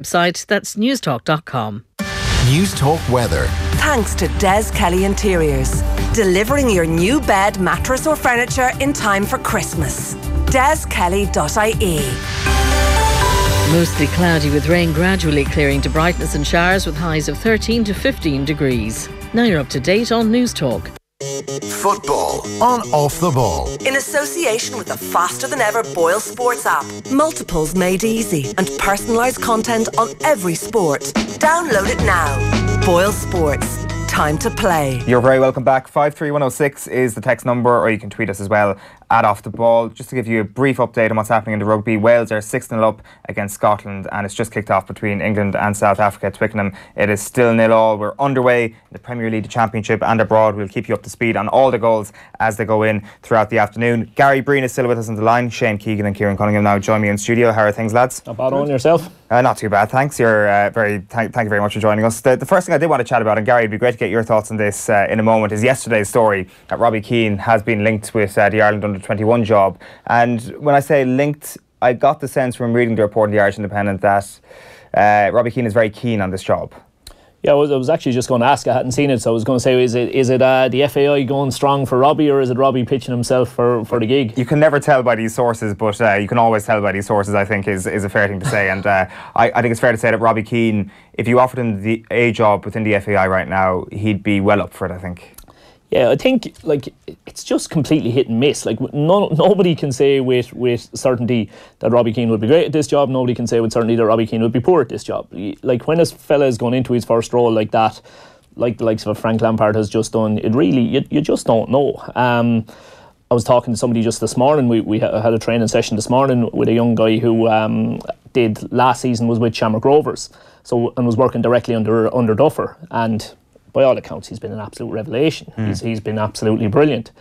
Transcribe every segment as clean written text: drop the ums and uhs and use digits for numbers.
Website, that's newstalk.com. News Talk weather. Thanks to Des Kelly Interiors. Delivering your new bed, mattress or furniture in time for Christmas. DesKelly.ie. Mostly cloudy with rain gradually clearing to brightness and showers with highs of 13 to 15 degrees. Now you're up to date on News Talk. Football on Off the Ball. In association with the faster than ever Boyle Sports app. Multiples made easy and personalised content on every sport. Download it now. Boyle Sports. Time to play. You're very welcome back. 53106 is the text number, or you can tweet us as well at Off the Ball. Just to give you a brief update on what's happening in the rugby, Wales are 6-0 up against Scotland, and it's just kicked off between England and South Africa at Twickenham. It is still 0-0. We're underway in the Premier League, the Championship and abroad. We'll keep you up to speed on all the goals as they go in throughout the afternoon. Gary Breen is still with us on the line. Shane Keegan and Kieran Cunningham now join me in studio. How are things, lads? Not bad. On yourself? Not too bad, thanks. You're thank you very much for joining us. The first thing I did want to chat about, and Gary, it'd be great to get your thoughts on this in a moment, is yesterday's story that Robbie Keane has been linked with the Ireland under-21 job. And when I say linked, I got the sense from reading the report in the Irish Independent that Robbie Keane is very keen on this job. Yeah, I was actually just going to ask. I hadn't seen it, so I was going to say, is it the FAI going strong for Robbie, or is it Robbie pitching himself for the gig? You can never tell by these sources, but you can always tell by these sources, I think, is a fair thing to say. And I think it's fair to say that Robbie Keane, if you offered him a job within the FAI right now, he'd be well up for it, I think. Yeah, I think it's just completely hit and miss. Nobody can say with certainty that Robbie Keane would be great at this job. Nobody can say with certainty that Robbie Keane would be poor at this job. When a fella is going into his first role like that, like the likes of Frank Lampard has just done, it really you just don't know. I was talking to somebody just this morning. We had a training session this morning with a young guy who did last season was with Shamrock Rovers, and was working directly under Duffer, and by all accounts, he's been an absolute revelation. He's been absolutely brilliant.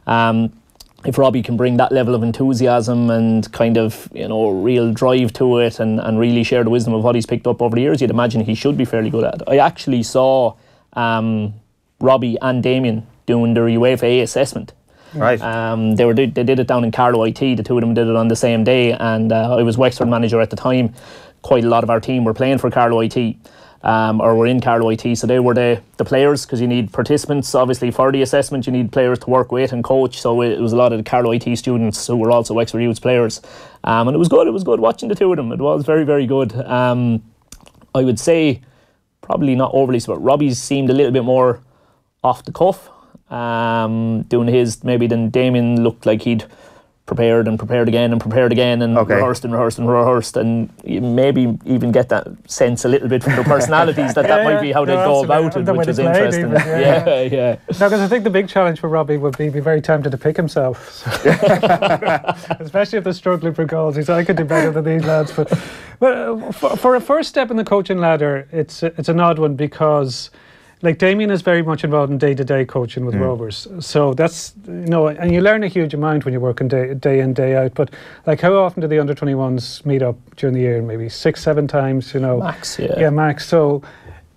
If Robbie can bring that level of enthusiasm and kind of, real drive to it and really share the wisdom of what he's picked up over the years, you'd imagine he should be fairly good at it. I actually saw Robbie and Damien doing their UEFA A assessment. Right. They did it down in Carlow IT. The two of them did it on the same day, and I was Wexford manager at the time. Quite a lot of our team were playing for Carlow IT. Or were in Carlow IT, so they were the players, because you need participants obviously for the assessment. You need players to work with and coach, so it was a lot of the Carlow IT students who were also Wexford Youths players, and it was good watching the two of them. It was very, very good. I would say probably not overly so, but Robbie's seemed a little bit more off the cuff, doing his, maybe than Damien looked like he'd prepared again and rehearsed, and you maybe even get that sense a little bit from their personalities that might be how they'd go about it, which was interesting. No, because I think the big challenge for Robbie would be very tempted to pick himself, especially if they're struggling for goals. He said, I could do better than these lads. But for a first step in the coaching ladder, it's an odd one, because Damien is very much involved in day-to-day coaching with Rovers. So that's, and you learn a huge amount when you're working day in, day out. But how often do the under-21s meet up during the year? Maybe 6-7 times, Max, yeah. Yeah, max. So,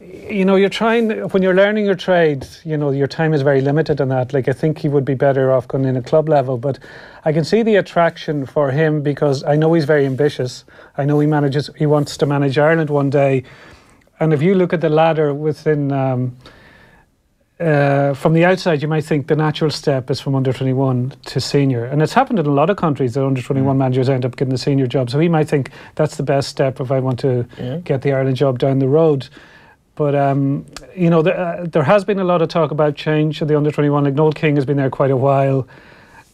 you're trying, when you're learning your trade, your time is very limited on that. I think he would be better off going in at club level. But I can see the attraction for him, because I know he's very ambitious. I know he wants to manage Ireland one day. And if you look at the ladder within, from the outside, you might think the natural step is from under-21 to senior. And it's happened in a lot of countries that under-21 managers end up getting the senior job. So he might think that's the best step if I want to get the Ireland job down the road. But, there has been a lot of talk about change at the under-21. Noel King has been there quite a while.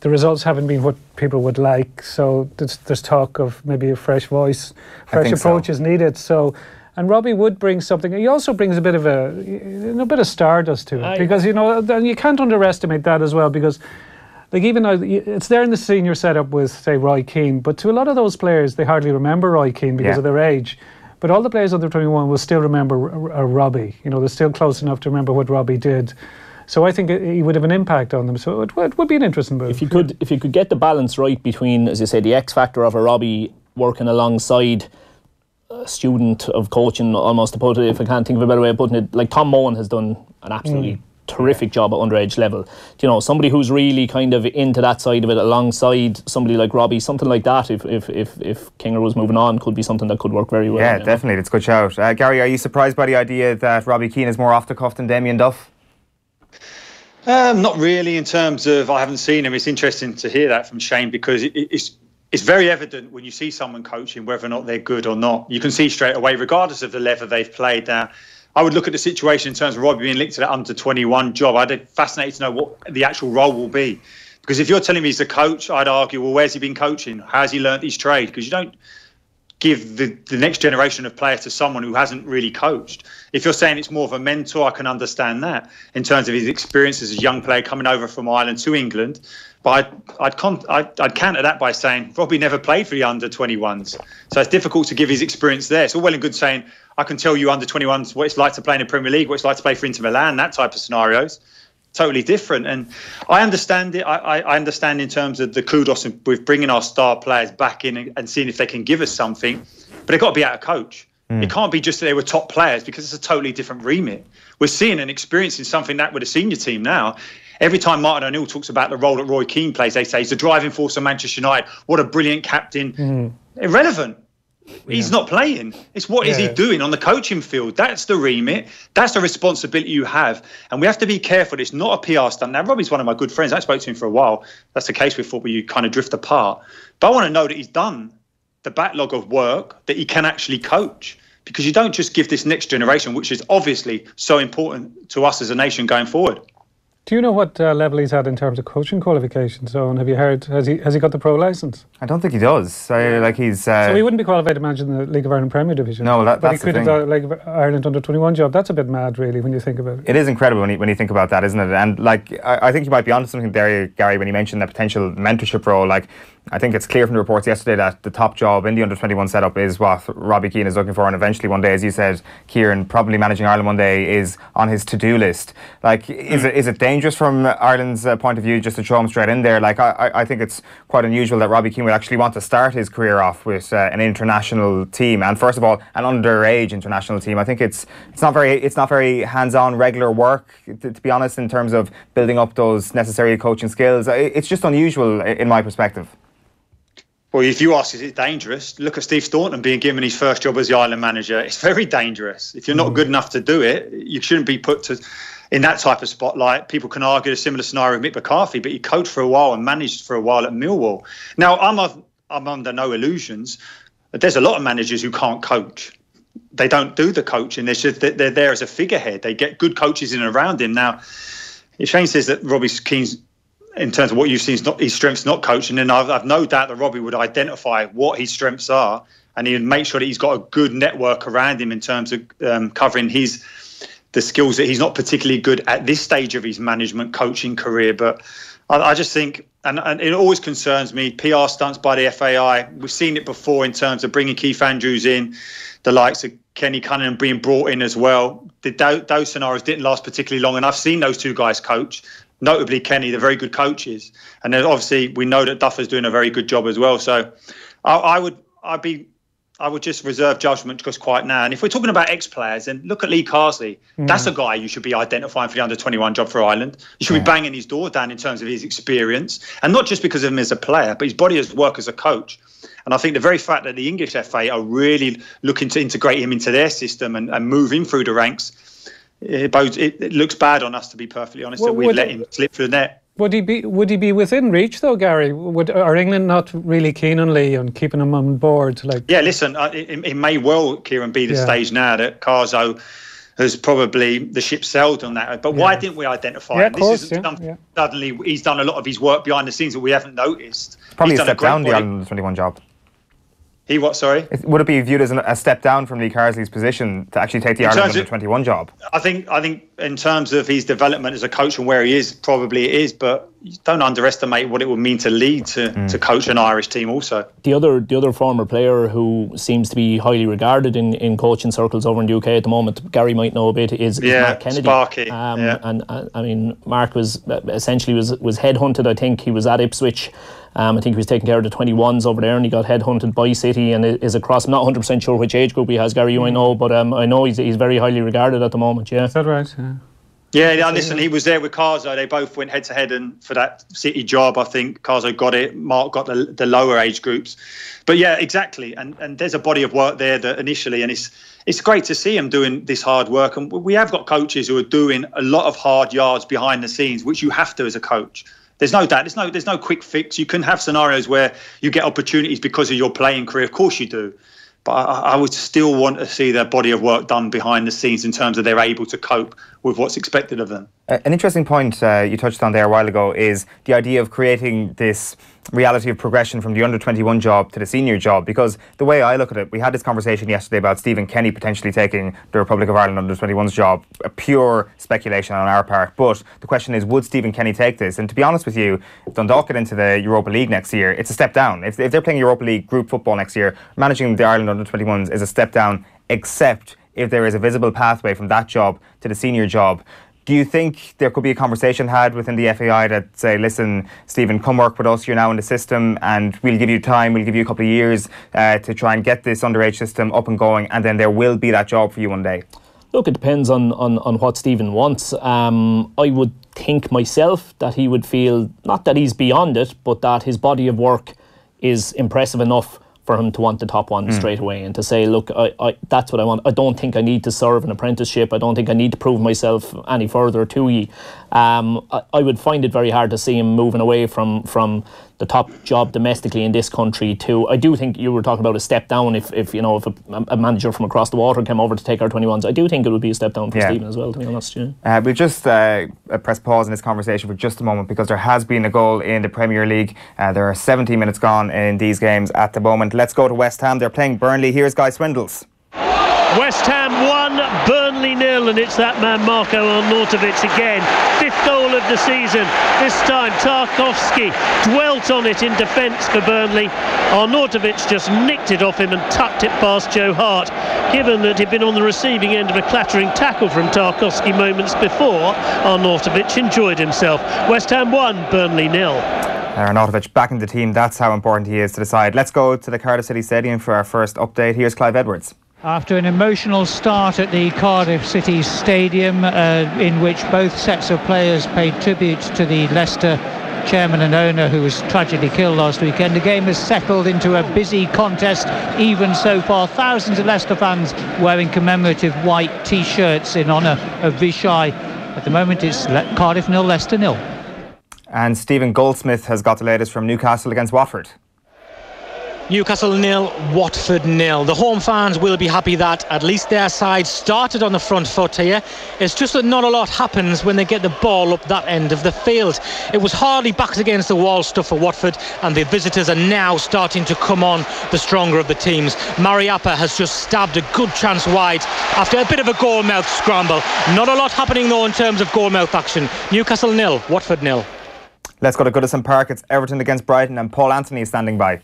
The results haven't been what people would like. So there's talk of maybe a fresh voice, fresh approach is needed. So... And Robbie would bring something. He also brings a bit of stardust to it, because you can't underestimate that as well. Because, even though it's there in the senior setup with, say, Roy Keane, but to a lot of those players, they hardly remember Roy Keane because of their age. But all the players under 21 will still remember Robbie. They're still close enough to remember what Robbie did. So I think he would have an impact on them. So it would be an interesting move. If you could get the balance right between, as you say, the X factor of a Robbie working alongside a student of coaching, almost to put it, if I can't think of a better way of putting it, Tom Mohan has done an absolutely terrific job at underage level. You know, somebody who's really kind of into that side of it alongside somebody like Robbie, something like that, if Kinger was moving on, could be something that could work very well. Yeah, definitely. It's a good shout. Gary, are you surprised by the idea that Robbie Keane is more off the cuff than Damien Duff? Not really in terms of, I haven't seen him. It's interesting to hear that from Shane, because it's very evident when you see someone coaching whether or not they're good or not. You can see straight away, regardless of the level they've played. Now, I would look at the situation in terms of Robbie being linked to that under-21 job. I'd be fascinated to know what the actual role will be. Because if you're telling me he's a coach, I'd argue, well, where's he been coaching? How has he learnt his trade? Because you don't give the next generation of players to someone who hasn't really coached. If you're saying it's more of a mentor, I can understand that in terms of his experience as a young player coming over from Ireland to England. But I'd counter that by saying Robbie never played for the under-21s. So it's difficult to give his experience there. It's all well and good saying, I can tell you under-21s what it's like to play in the Premier League, what it's like to play for Inter Milan, that type of scenarios. Totally different. And I understand it. I understand in terms of the kudos with bringing our star players back in and seeing if they can give us something. But they've got to be out of coach. It can't be just that they were top players, because it's a totally different remit. We're seeing and experiencing something that with a senior team now. Every time Martin O'Neill talks about the role that Roy Keane plays, they say he's the driving force of Manchester United. What a brilliant captain. Irrelevant. He's not playing. It's what is he doing on the coaching field? That's the remit. That's the responsibility you have. And we have to be careful. It's not a PR stunt. Now, Robbie's one of my good friends. I spoke to him for a while. That's the case with football. You kind of drift apart. But I want to know that he's done the backlog of work, that he can actually coach. Because you don't just give this next generation, which is obviously so important to us as a nation going forward. Do you know what level he's at in terms of coaching qualifications? So, and have you heard, has he got the pro licence? I don't think he does. So he wouldn't be qualified to manage in the League of Ireland Premier Division. No, but that's he could the have thing. got like Ireland under-21 job. That's a bit mad, really, when you think about it. It is incredible when you think about that, isn't it? And I think you might be onto something there, Gary, when you mentioned the potential mentorship role. I think it's clear from the reports yesterday that the top job in the under-21 setup is what Robbie Keane is looking for, and eventually one day, as you said, Kieran, probably managing Ireland one day is on his to-do list. Is it dangerous from Ireland's point of view just to throw him straight in there? I think it's quite unusual that Robbie Keane would actually want to start his career off with an international team, and first of all, an underage international team. I think it's not very hands-on, regular work, to be honest, in terms of building up those necessary coaching skills. It's just unusual in my perspective. Well, if you ask, is it dangerous? Look at Steve Staunton being given his first job as the Ireland manager. It's very dangerous. If you're not good enough to do it, you shouldn't be put in that type of spotlight. People can argue a similar scenario with Mick McCarthy, but he coached for a while and managed for a while at Millwall. Now, I'm under no illusions. There's a lot of managers who can't coach. They don't do the coaching. They're there as a figurehead. They get good coaches in and around him. Now, if Shane says that Robbie Keane's, in terms of what you've seen, his strengths not coaching, and I've no doubt that Robbie would identify what his strengths are, and he'd make sure that he's got a good network around him in terms of covering the skills that he's not particularly good at this stage of his management coaching career. But I just think, and it always concerns me, PR stunts by the FAI. We've seen it before in terms of bringing Keith Andrews in, the likes of Kenny Cunningham being brought in as well. Those scenarios didn't last particularly long, and I've seen those two guys coach. Notably, Kenny, they're very good coaches. And then obviously we know that Duffer's doing a very good job as well. So I would just reserve judgment just quite now. And if we're talking about ex-players, then look at Lee Carsley. That's a guy you should be identifying for the under-21 job for Ireland. You should be banging his door down in terms of his experience. And not just because of him as a player, but his body of work as a coach. And I think the very fact that the English FA are really looking to integrate him into their system and move him through the ranks, it looks bad on us, to be perfectly honest, that we've let him slip through the net. Would he be within reach though, Gary? Are England not really keen on Lee and keeping him on board? Yeah, listen, it may well, Kieran, be the stage now that Carzo has probably the ship sailed on that. But why didn't we identify him? This isn't something suddenly he's done a lot of his work behind the scenes that we haven't noticed. Probably a step down the Ireland 21 job. He what, sorry? Would it be viewed as a step down from Lee Carsley's position to actually take the Ireland under-21 job? I think in terms of his development as a coach and where he is, probably it is, but don't underestimate what it would mean to lead to coach an Irish team also. The other former player who seems to be highly regarded in coaching circles over in the UK at the moment, Gary might know a bit, is Mark Kennedy. Sparky. And I mean, Mark was essentially headhunted. I think he was at Ipswich. I think he was taking care of the 21s over there, and he got headhunted by City and is across. I'm not 100% sure which age group he has, Gary, you I know, but I know he's very highly regarded at the moment, yeah. Is that right? Yeah. Yeah, listen, he was there with Carzo. They both went head to head, and for that City job, I think Carzo got it. Mark got the lower age groups. But yeah, exactly. And there's a body of work there that initially, and it's great to see him doing this hard work. And we have got coaches who are doing a lot of hard yards behind the scenes, which you have to as a coach. There's no doubt. There's no quick fix. You can have scenarios where you get opportunities because of your playing career. Of course you do. But I would still want to see their body of work done behind the scenes in terms of they're able to cope with what's expected of them. An interesting point you touched on there a while ago is the idea of creating this reality of progression from the under-21 job to the senior job, because the way I look at it, we had this conversation yesterday about Stephen Kenny potentially taking the Republic of Ireland under-21's job, a pure speculation on our part, but the question is, would Stephen Kenny take this? And to be honest with you, if Dundalk get into the Europa League next year, it's a step down. If they're playing Europa League group football next year, managing the Ireland under-21s is a step down, except if there is a visible pathway from that job to the senior job. Do you think there could be a conversation had within the FAI that say, listen, Stephen, come work with us, you're now in the system and we'll give you time, we'll give you a couple of years to try and get this underage system up and going, and then there will be that job for you one day? Look, it depends on what Stephen wants. I would think myself that he would feel, not that he's beyond it, but that his body of work is impressive enough for him to want the top one straight away and to say, look, I that's what I want. I don't think I need to serve an apprenticeship. I don't think I need to prove myself any further to ye. I would find it very hard to see him moving away from the top job domestically in this country to, I do think you were talking about a step down if a manager from across the water came over to take our 21s. I do think it would be a step down for Stephen as well, to be honest. Yeah. We'll just press pause in this conversation for just a moment, because there has been a goal in the Premier League. There are 17 minutes gone in these games at the moment. Let's go to West Ham. They're playing Burnley. Here's Guy Swindles. West Ham 1, Burnley 0, and it's that man Marko Arnautovic again. 5th goal of the season. This time Tarkowski dwelt on it in defence for Burnley. Arnautovic just nicked it off him and tucked it past Joe Hart. Given that he'd been on the receiving end of a clattering tackle from Tarkowski moments before, Arnautovic enjoyed himself. West Ham 1, Burnley 0. Arnautovic back in the team. That's how important he is to the side. Let's go to the Cardiff City Stadium for our first update. Here's Clive Edwards. After an emotional start at the Cardiff City Stadium, in which both sets of players paid tribute to the Leicester chairman and owner who was tragically killed last weekend, the game has settled into a busy contest. Even so far, thousands of Leicester fans wearing commemorative white T-shirts in honour of Vichy. At the moment, it's Cardiff 0, Leicester 0. And Stephen Goldsmith has got the latest from Newcastle against Watford. Newcastle 0, Watford 0. The home fans will be happy that at least their side started on the front foot here. It's just that not a lot happens when they get the ball up that end of the field. It was hardly backs against the wall stuff for Watford, and the visitors are now starting to come on, the stronger of the teams. Mariappa has just stabbed a good chance wide after a bit of a goal-mouth scramble. Not a lot happening though in terms of goal-mouth action. Newcastle 0, Watford 0. Let's go to Goodison Park. It's Everton against Brighton, and Paul Anthony is standing by.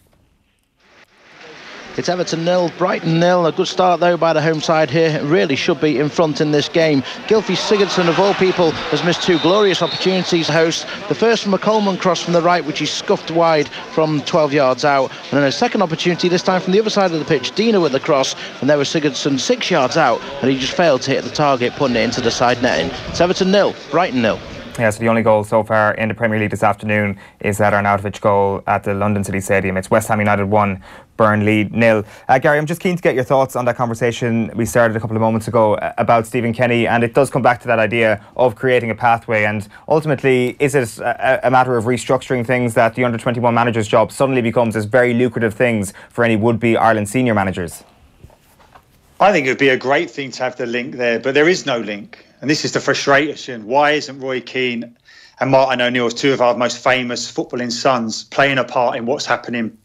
It's Everton 0, Brighton 0. A good start though by the home side here. It really should be in front in this game. Gylfi Sigurdsson, of all people, has missed two glorious opportunities to host. The first from a Coleman cross from the right, which he scuffed wide from 12 yards out. And then a second opportunity, this time from the other side of the pitch. Dina with the cross, and there was Sigurdsson 6 yards out, and he just failed to hit the target, putting it into the side netting. It's Everton 0, Brighton 0. Yeah, so the only goal so far in the Premier League this afternoon is that Arnautovic goal at the London City Stadium. It's West Ham United 1, Burnley 0. Gary, I'm just keen to get your thoughts on that conversation we started a couple of moments ago about Stephen Kenny, and it does come back to that idea of creating a pathway, and ultimately, is it a matter of restructuring things that the under-21 manager's job suddenly becomes as very lucrative things for any would-be Ireland senior managers? I think it would be a great thing to have the link there, but there is no link. And this is the frustration. Why isn't Roy Keane and Martin O'Neill, two of our most famous footballing sons, playing a part in what's happening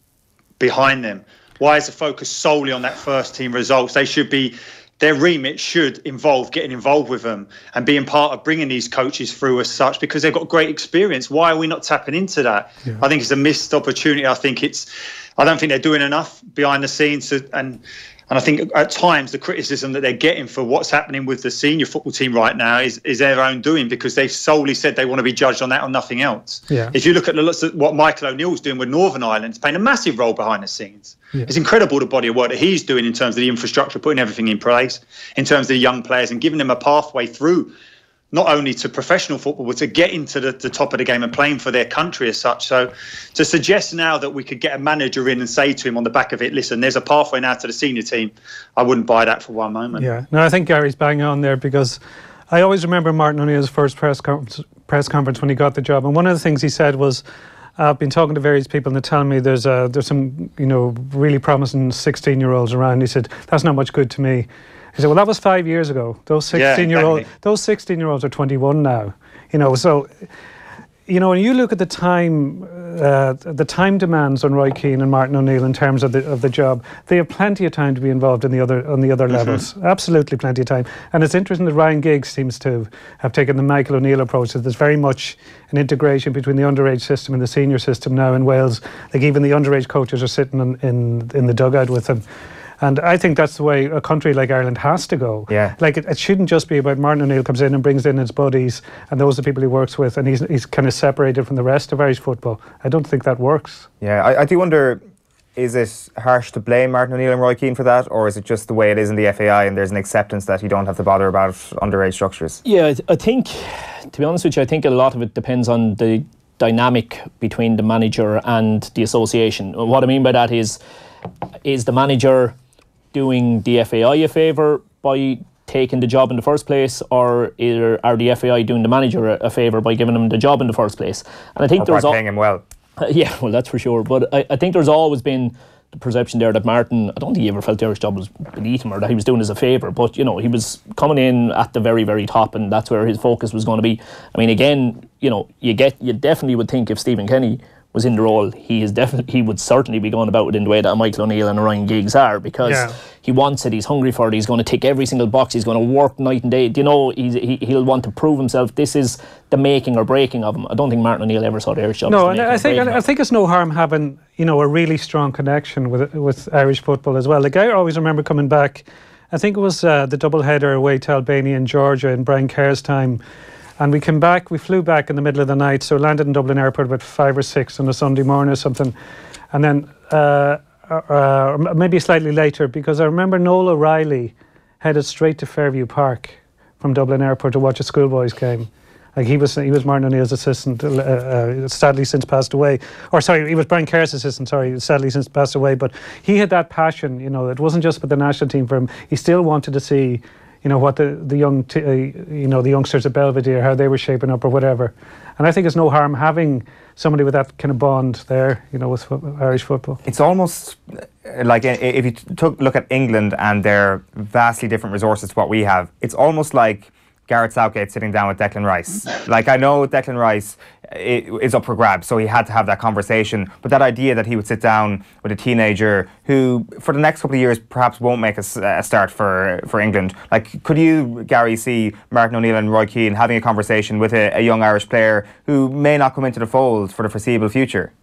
behind them? Why is the focus solely on that first team results? They should be, their remit should involve getting involved with them and being part of bringing these coaches through as such, because they've got great experience. Why are we not tapping into that? Yeah. I think it's a missed opportunity. I don't think they're doing enough behind the scenes and I think at times the criticism that they're getting for what's happening with the senior football team right now is their own doing, because they've solely said they want to be judged on that or nothing else. Yeah. If you look at what Michael O'Neill's doing with Northern Ireland, it's playing a massive role behind the scenes. Yeah. It's incredible the body of work that he's doing in terms of the infrastructure, putting everything in place, in terms of the young players and giving them a pathway through not only to professional football, but to get into the top of the game and playing for their country as such. So to suggest now that we could get a manager in and say to him on the back of it, listen, there's a pathway now to the senior team, I wouldn't buy that for one moment. Yeah, no, I think Gary's bang on there, because I always remember Martin O'Neill's first press conference when he got the job, and one of the things he said was, I've been talking to various people and they're telling me there's some really promising 16-year-olds around. He said, that's not much good to me. He said, well, that was 5 years ago. Those 16-year-olds are 21 now. So when you look at the time demands on Roy Keane and Martin O'Neill in terms of the job, they have plenty of time to be involved on the other levels. Absolutely plenty of time. And it's interesting that Ryan Giggs seems to have taken the Michael O'Neill approach. That there's very much an integration between the underage system and the senior system now in Wales. Like, even the underage coaches are sitting in the dugout with them. And I think that's the way a country like Ireland has to go. Yeah. Like, it shouldn't just be about Martin O'Neill comes in and brings in his buddies and those are the people he works with, and he's kind of separated from the rest of Irish football. I don't think that works. Yeah, I do wonder, is it harsh to blame Martin O'Neill and Roy Keane for that, or is it just the way it is in the FAI and there's an acceptance that you don't have to bother about underage structures? Yeah, I think, to be honest with you, I think a lot of it depends on the dynamic between the manager and the association. What I mean by that is the manager doing the FAI a favour by taking the job in the first place, or are the FAI doing the manager a favour by giving him the job in the first place? And I think or by paying him well. Yeah, well, that's for sure. But I think there's always been the perception there that Martin, I don't think he ever felt the Irish job was beneath him or that he was doing us a favour, but he was coming in at the very, very top, and that's where his focus was going to be. I mean, again, you definitely would think if Stephen Kenny was in the role, he would certainly be going about it in the way that Michael O'Neill and Ryan Giggs are, because he wants it, he's hungry for it, he's going to tick every single box, he's going to work night and day. He'll want to prove himself. This is the making or breaking of him. I don't think Martin O'Neill ever saw the Irish job. No, and I think it's no harm having a really strong connection with Irish football as well. Like, I always remember coming back, I think it was the double header away to Albania and Georgia in Brian Kerr's time. And we flew back in the middle of the night, so landed in Dublin Airport about 5 or 6 on a Sunday morning or something. And then maybe slightly later, because I remember Noel O'Reilly headed straight to Fairview Park from Dublin Airport to watch a schoolboys game. Like, he was Martin O'Neill's assistant, sadly since passed away. Or sorry, he was Brian Kerr's assistant, sadly since passed away. But he had that passion, it wasn't just with the national team for him. He still wanted to see what the youngsters at Belvedere, how they were shaping up or whatever. And I think it's no harm having somebody with that kind of bond there, with Irish football. It's almost like, if you look at England and their vastly different resources to what we have, it's almost like Gareth Southgate sitting down with Declan Rice. Like, I know Declan Rice is up for grabs, so he had to have that conversation. But that idea that he would sit down with a teenager who, for the next couple of years, perhaps won't make a start for England. Like, could you, Gary, see Martin O'Neill and Roy Keane having a conversation with a young Irish player who may not come into the fold for the foreseeable future?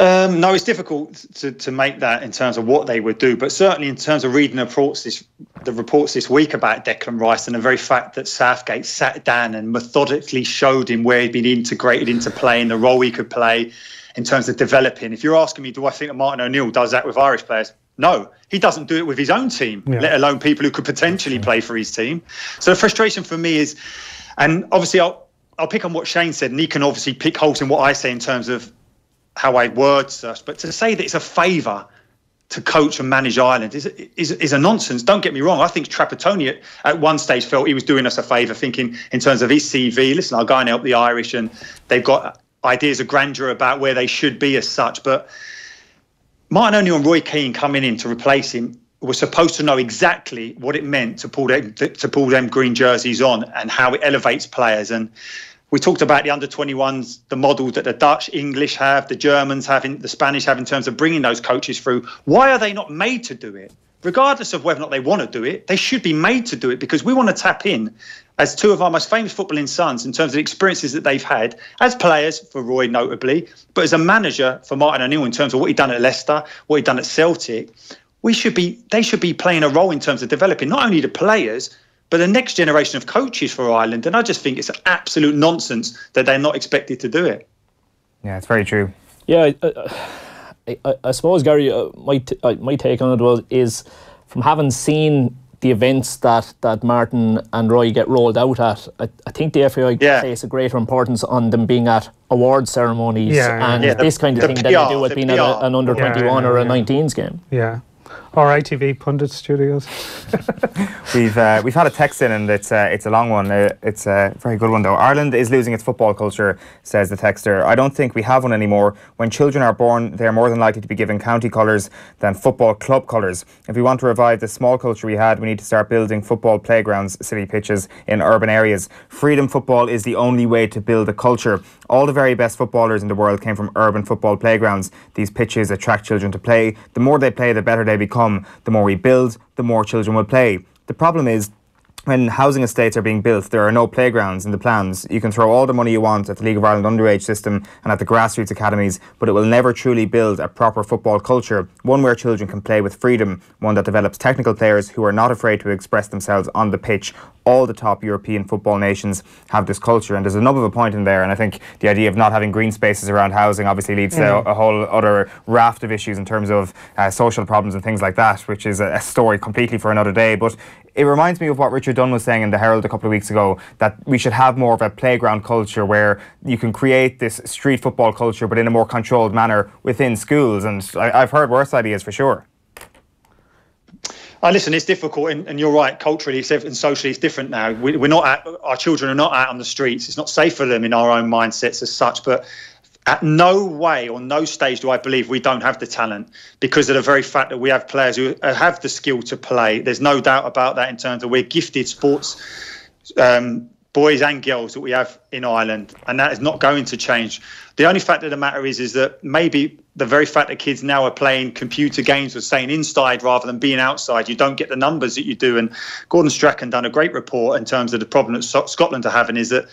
No, it's difficult to make that in terms of what they would do, but certainly in terms of reading the reports this week about Declan Rice, and the very fact that Southgate sat down and methodically showed him where he'd been integrated into playing, the role he could play in terms of developing. If you're asking me, do I think that Martin O'Neill does that with Irish players? No, he doesn't do it with his own team, let alone people who could potentially play for his team. So the frustration for me is, and obviously I'll pick on what Shane said, and he can obviously pick holes in what I say in terms of how I word such, but to say that it's a favour to coach and manage Ireland is a nonsense. Don't get me wrong. I think Trapattoni at one stage felt he was doing us a favour, thinking in terms of his CV, listen, I'll go and help the Irish, and they've got ideas of grandeur about where they should be as such. But Martin O'Neill and Roy Keane coming in to replace him were supposed to know exactly what it meant to pull them green jerseys on and how it elevates players. And we talked about the under-21s, the model that the Dutch, English have, the Germans have, the Spanish have in terms of bringing those coaches through. Why are they not made to do it? Regardless of whether or not they want to do it, they should be made to do it, because we want to tap in, as two of our most famous footballing sons, in terms of the experiences that they've had as players, for Roy notably, but as a manager for Martin O'Neill in terms of what he'd done at Leicester, what he'd done at Celtic. They should be playing a role in terms of developing not only the players, but the next generation of coaches for Ireland. And I just think it's an absolute nonsense that they're not expected to do it. Yeah, it's very true. Yeah, I suppose, Gary, my take on it is from having seen the events that Martin and Roy get rolled out at, I think the FAI place a greater importance on them being at award ceremonies and this kind of thing than they do at being at an under-21 or a 19s game. Yeah. Or ITV Pundit Studios. We've had a text in, and it's a long one. It's a very good one though. Ireland is losing its football culture, says the texter. I don't think we have one anymore. When children are born, they are more than likely to be given county colours than football club colours. If we want to revive the small culture we had, we need to start building football playgrounds, city pitches in urban areas. Freedom football is the only way to build a culture. All the very best footballers in the world came from urban football playgrounds. These pitches attract children to play. The more they play, the better they become. The more we build, the more children will play. The problem is, when housing estates are being built, there are no playgrounds in the plans. You can throw all the money you want at the League of Ireland underage system and at the grassroots academies, but it will never truly build a proper football culture, one where children can play with freedom, one that develops technical players who are not afraid to express themselves on the pitch. All the top European football nations have this culture, and there's enough of a point in there, and I think the idea of not having green spaces around housing obviously leads to a whole other raft of issues in terms of social problems and things like that, which is a story completely for another day. But it reminds me of what Richard Dunn was saying in the Herald a couple of weeks ago, that we should have more of a playground culture where you can create this street football culture but in a more controlled manner within schools, and I've heard worse ideas for sure. Listen, it's difficult, and you're right. Culturally and socially, it's different now. We're not our children are not out on the streets. It's not safe for them in our own mindsets as such. But at no way or no stage do I believe we don't have the talent, because of the very fact that we have players who have the skill to play. There's no doubt about that in terms of we're gifted sports boys and girls that we have in Ireland, and that is not going to change. The only fact of the matter is that maybe the very fact that kids now are playing computer games or staying inside rather than being outside, you don't get the numbers that you do. And Gordon Strachan done a great report in terms of the problem that Scotland are having, is that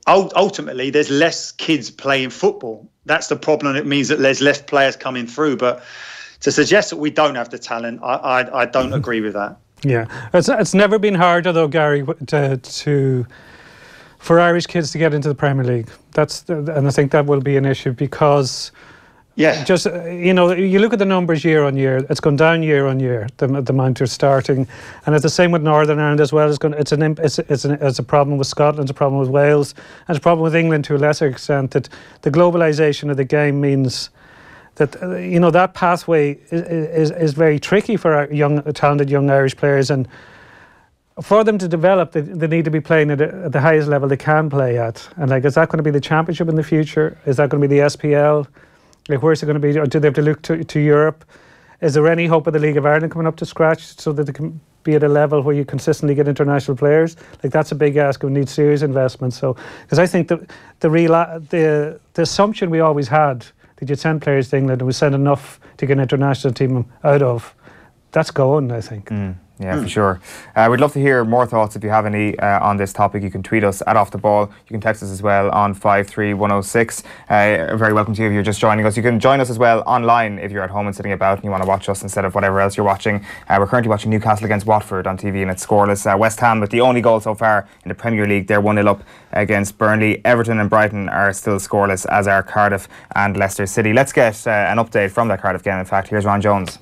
ultimately there's less kids playing football. That's the problem. It means that there's less players coming through. But to suggest that we don't have the talent, I don't agree with that. Yeah, it's never been harder though, Gary, for Irish kids to get into the Premier League. And I think that will be an issue, because just you look at the numbers year on year. It's gone down year on year. The amount are starting, and it's the same with Northern Ireland as well. It's a problem with Scotland. It's a problem with Wales, and it's a problem with England to a lesser extent. That the globalisation of the game means that that pathway is very tricky for our talented young Irish players, and for them to develop, they need to be playing at the highest level they can play at. And is that going to be the Championship in the future? Is that going to be the SPL? Where's it going to be? Or do they have to look to Europe? Is there any hope of the League of Ireland coming up to scratch so that they can be at a level where you consistently get international players? That's a big ask. We need serious investment. So, because I think the assumption we always had that you'd send players to England and we send enough to get an international team out of, that's gone, I think. Yeah, for sure. We'd love to hear more thoughts if you have any on this topic. You can tweet us at Off The Ball. You can text us as well on 53106. Very welcome to you if you're just joining us. You can join us as well online if you're at home and sitting about and you want to watch us instead of whatever else you're watching. We're currently watching Newcastle against Watford on TV, and it's scoreless. West Ham with the only goal so far in the Premier League. They're 1-0 up against Burnley. Everton and Brighton are still scoreless, as are Cardiff and Leicester City. Let's get an update from that Cardiff game. In fact, here's Ron Jones.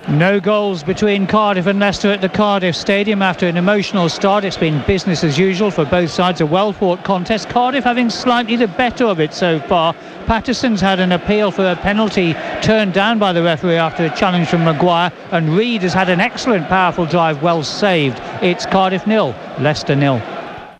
No goals between Cardiff and Leicester at the Cardiff Stadium after an emotional start. It's been business as usual for both sides, a well-fought contest. Cardiff having slightly the better of it so far. Patterson's had an appeal for a penalty turned down by the referee after a challenge from Maguire, and Reid has had an excellent powerful drive, well saved. It's Cardiff 0, Leicester 0.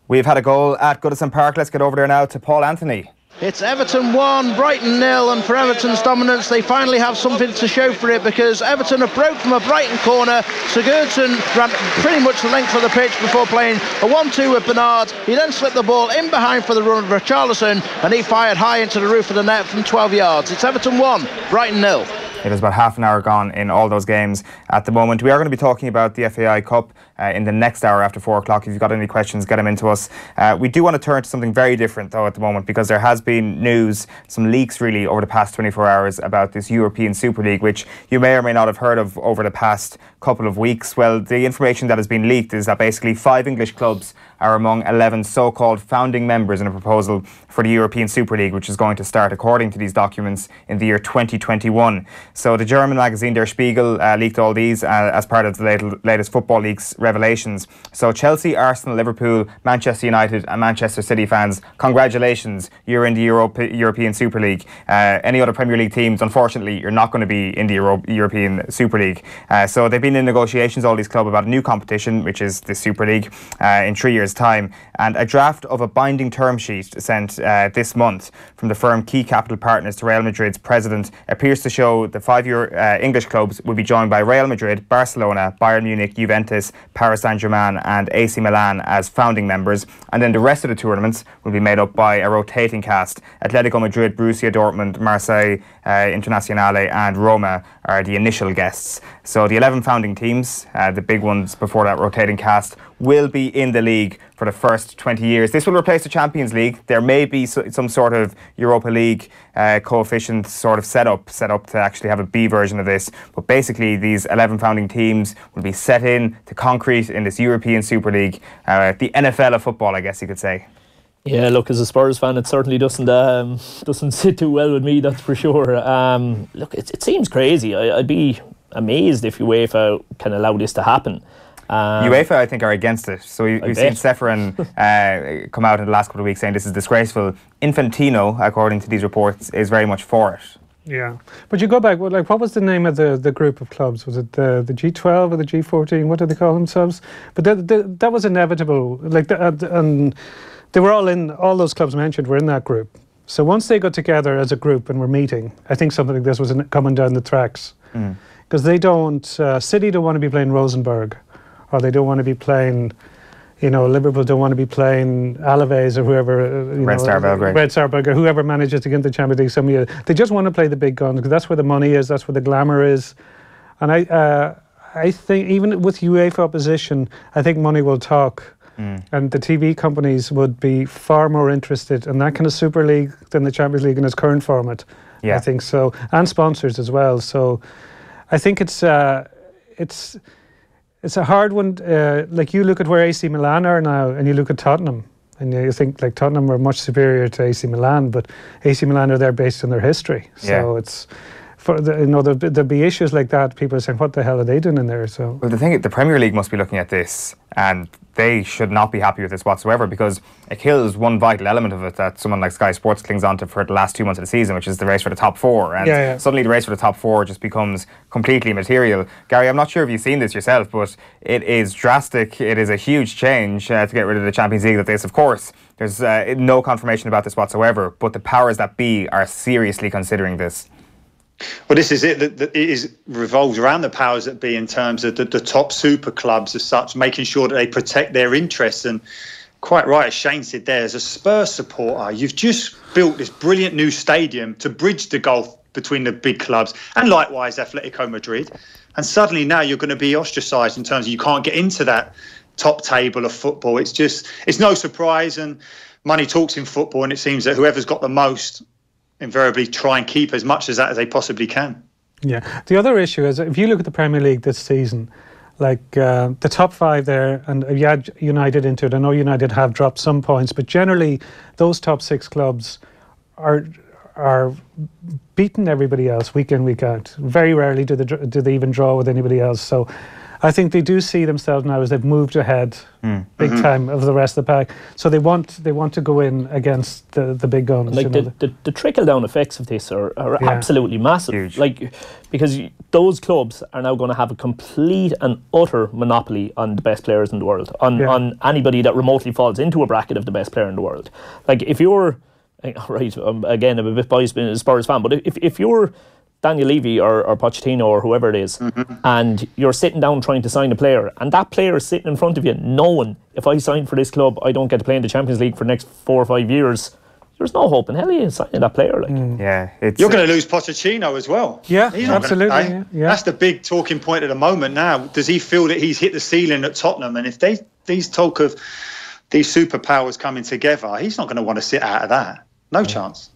We've had a goal at Goodison Park. Let's get over there now to Paul Anthony. It's Everton 1, Brighton 0, and for Everton's dominance, they finally have something to show for it, because Everton have broke from a Brighton corner. Sigurdsson ran pretty much the length of the pitch before playing a 1-2 with Bernard. He then slipped the ball in behind for the run of Richarlison, and he fired high into the roof of the net from 12 yards. It's Everton 1, Brighton 0. It is about half an hour gone in all those games at the moment. We are going to be talking about the FAI Cup in the next hour after 4 o'clock. If you've got any questions, get them into us. We do want to turn to something very different, though, at the moment, because there has been news, some leaks really, over the past 24 hours about this European Super League, which you may or may not have heard of over the past couple of weeks. Well, the information that has been leaked is that basically 5 English clubs are among 11 so-called founding members in a proposal for the European Super League, which is going to start, according to these documents, in the year 2021. So the German magazine Der Spiegel leaked all these as part of the latest Football League's revelations. So Chelsea, Arsenal, Liverpool, Manchester United and Manchester City fans, congratulations, you're in the European Super League. Any other Premier League teams, unfortunately, you're not going to be in the European Super League. So they've been in negotiations, all these clubs, about a new competition, which is the Super League, in 3 years' time. And a draft of a binding term sheet sent this month from the firm Key Capital Partners to Real Madrid's president appears to show the 5 English clubs will be joined by Real Madrid, Barcelona, Bayern Munich, Juventus, Paris Saint-Germain and AC Milan as founding members. And then the rest of the tournaments will be made up by a rotating cast. Atletico Madrid, Borussia Dortmund, Marseille, Internazionale and Roma are the initial guests. So the 11 founding teams, the big ones before that rotating cast, will be in the league for the first 20 years. This will replace the Champions League. There may be some sort of Europa League coefficient sort of set up to actually have a B version of this. But basically, these 11 founding teams will be set in to concrete in this European Super League, the NFL of football, I guess you could say. Yeah, look, as a Spurs fan, it certainly doesn't sit too well with me, that's for sure. Look, it seems crazy. I'd be amazed if UEFA can allow this to happen. UEFA, I think, are against it. So we've seen Ceferin come out in the last couple of weeks saying this is disgraceful. Infantino, according to these reports, is very much for it. Yeah, but you go back. What was the name of the group of clubs? Was it the G12 or the G14? What did they call themselves? But that was inevitable. And they were all in. All those clubs mentioned were in that group. So once they got together as a group and were meeting, I think something like this was coming down the tracks. Because they don't. City don't want to be playing Rosenborg. Or they don't want to be playing, Liverpool don't want to be playing Alaves or whoever. Red Star Belgrade, whoever manages to get into the Champions League some year. They just want to play the big guns because that's where the money is, that's where the glamour is. And I think even with UEFA opposition, I think money will talk. And the TV companies would be far more interested in that kind of Super League than the Champions League in its current format. Yeah. I think so. And sponsors as well. So I think it's a hard one. Like you look at where AC Milan are now and you look at Tottenham and you think like Tottenham are much superior to AC Milan, but AC Milan are there based on their history. So it's, there'll be issues like that. People are saying, what the hell are they doing in there? So well, the Premier League must be looking at this and they should not be happy with this whatsoever because it kills one vital element of it that someone like Sky Sports clings on to for the last 2 months of the season, which is the race for the top four. And suddenly the race for the top four just becomes completely immaterial. Gary, I'm not sure if you've seen this yourself, but it is drastic. It is a huge change to get rid of the Champions League. Of course, there's no confirmation about this whatsoever, but the powers that be are seriously considering this. Well, this is it. It revolves around the powers that be in terms of the top super clubs as such, making sure that they protect their interests. And quite right, as Shane said there, as a Spurs supporter, you've just built this brilliant new stadium to bridge the gulf between the big clubs and likewise Atletico Madrid. And suddenly now you're going to be ostracised in terms of you can't get into that top table of football. It's no surprise, and money talks in football, and it seems that whoever's got the most invariably try and keep as much as that as they possibly can. Yeah. The other issue is if you look at the Premier League this season, like the top five there, and you add United into it. I know United have dropped some points, but generally those top six clubs are beating everybody else week in, week out. Very rarely do they even draw with anybody else. So I think they do see themselves now as they've moved ahead big time of the rest of the pack. So they want to go in against the big guns. Like the trickle down effects of this are absolutely massive. Huge. Like because those clubs are now going to have a complete and utter monopoly on the best players in the world, on anybody that remotely falls into a bracket of the best player in the world. Like if you're right, again, I'm a bit biased being a Spurs fan, but if you're Daniel Levy or Pochettino or whoever it is, and you're sitting down trying to sign a player, and that player is sitting in front of you knowing if I sign for this club I don't get to play in the Champions League for the next 4 or 5 years, there's no hope in hell you signing that player. You're going to lose Pochettino as well. Absolutely. That's the big talking point at the moment now. Does he feel that he's hit the ceiling at Tottenham? And if these talk of these superpowers coming together, he's not going to want to sit out of that. No chance.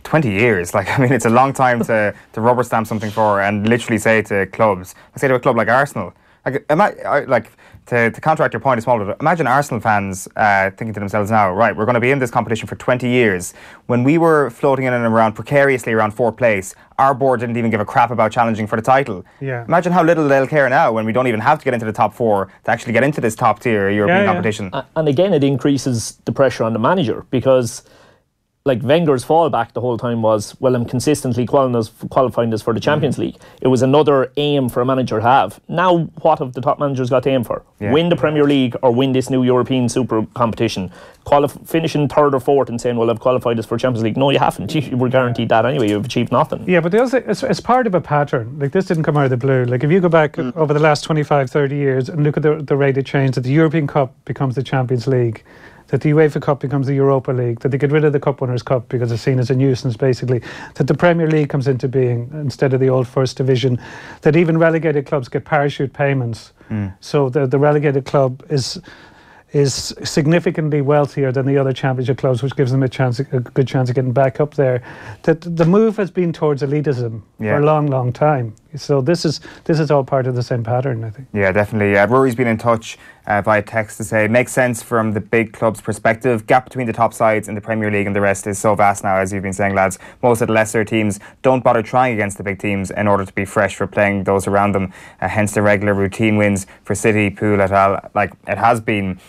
20 years, it's a long time to rubber stamp something for and literally say to clubs, let's say to a club like Arsenal, To counteract your point a small bit, imagine Arsenal fans thinking to themselves now, right, we're going to be in this competition for 20 years. When we were floating in and around precariously around 4th place, our board didn't even give a crap about challenging for the title. Yeah. Imagine how little they'll care now when we don't even have to get into the top 4 to actually get into this top tier European competition. And again, it increases the pressure on the manager, because like Wenger's fallback the whole time was, well, I'm consistently qualifying us for the Champions League. It was another aim for a manager to have. Now, what have the top managers got to aim for? Yeah. Win the Premier League or win this new European Super competition. Finishing 3rd or 4th and saying, well, I've qualified us for Champions League. No, you haven't. You were guaranteed that anyway. You've achieved nothing. Yeah, but it's part of a pattern. Like, this didn't come out of the blue. Like, if you go back over the last 25, 30 years and look at the rate of change, that the European Cup becomes the Champions League, that the UEFA Cup becomes the Europa League, that they get rid of the Cup Winners' Cup because it's seen as a nuisance, basically, that the Premier League comes into being instead of the old First Division, that even relegated clubs get parachute payments. So the relegated club is significantly wealthier than the other championship clubs, which gives them a good chance of getting back up there. That the move has been towards elitism for a long, long time. So this is all part of the same pattern, I think. Yeah, definitely. Rory's been in touch via text to say it makes sense from the big club's perspective. Gap between the top sides in the Premier League and the rest is so vast now, as you've been saying, lads. Most of the lesser teams don't bother trying against the big teams in order to be fresh for playing those around them. Hence the regular routine wins for City, Pool, et al. Like it has been.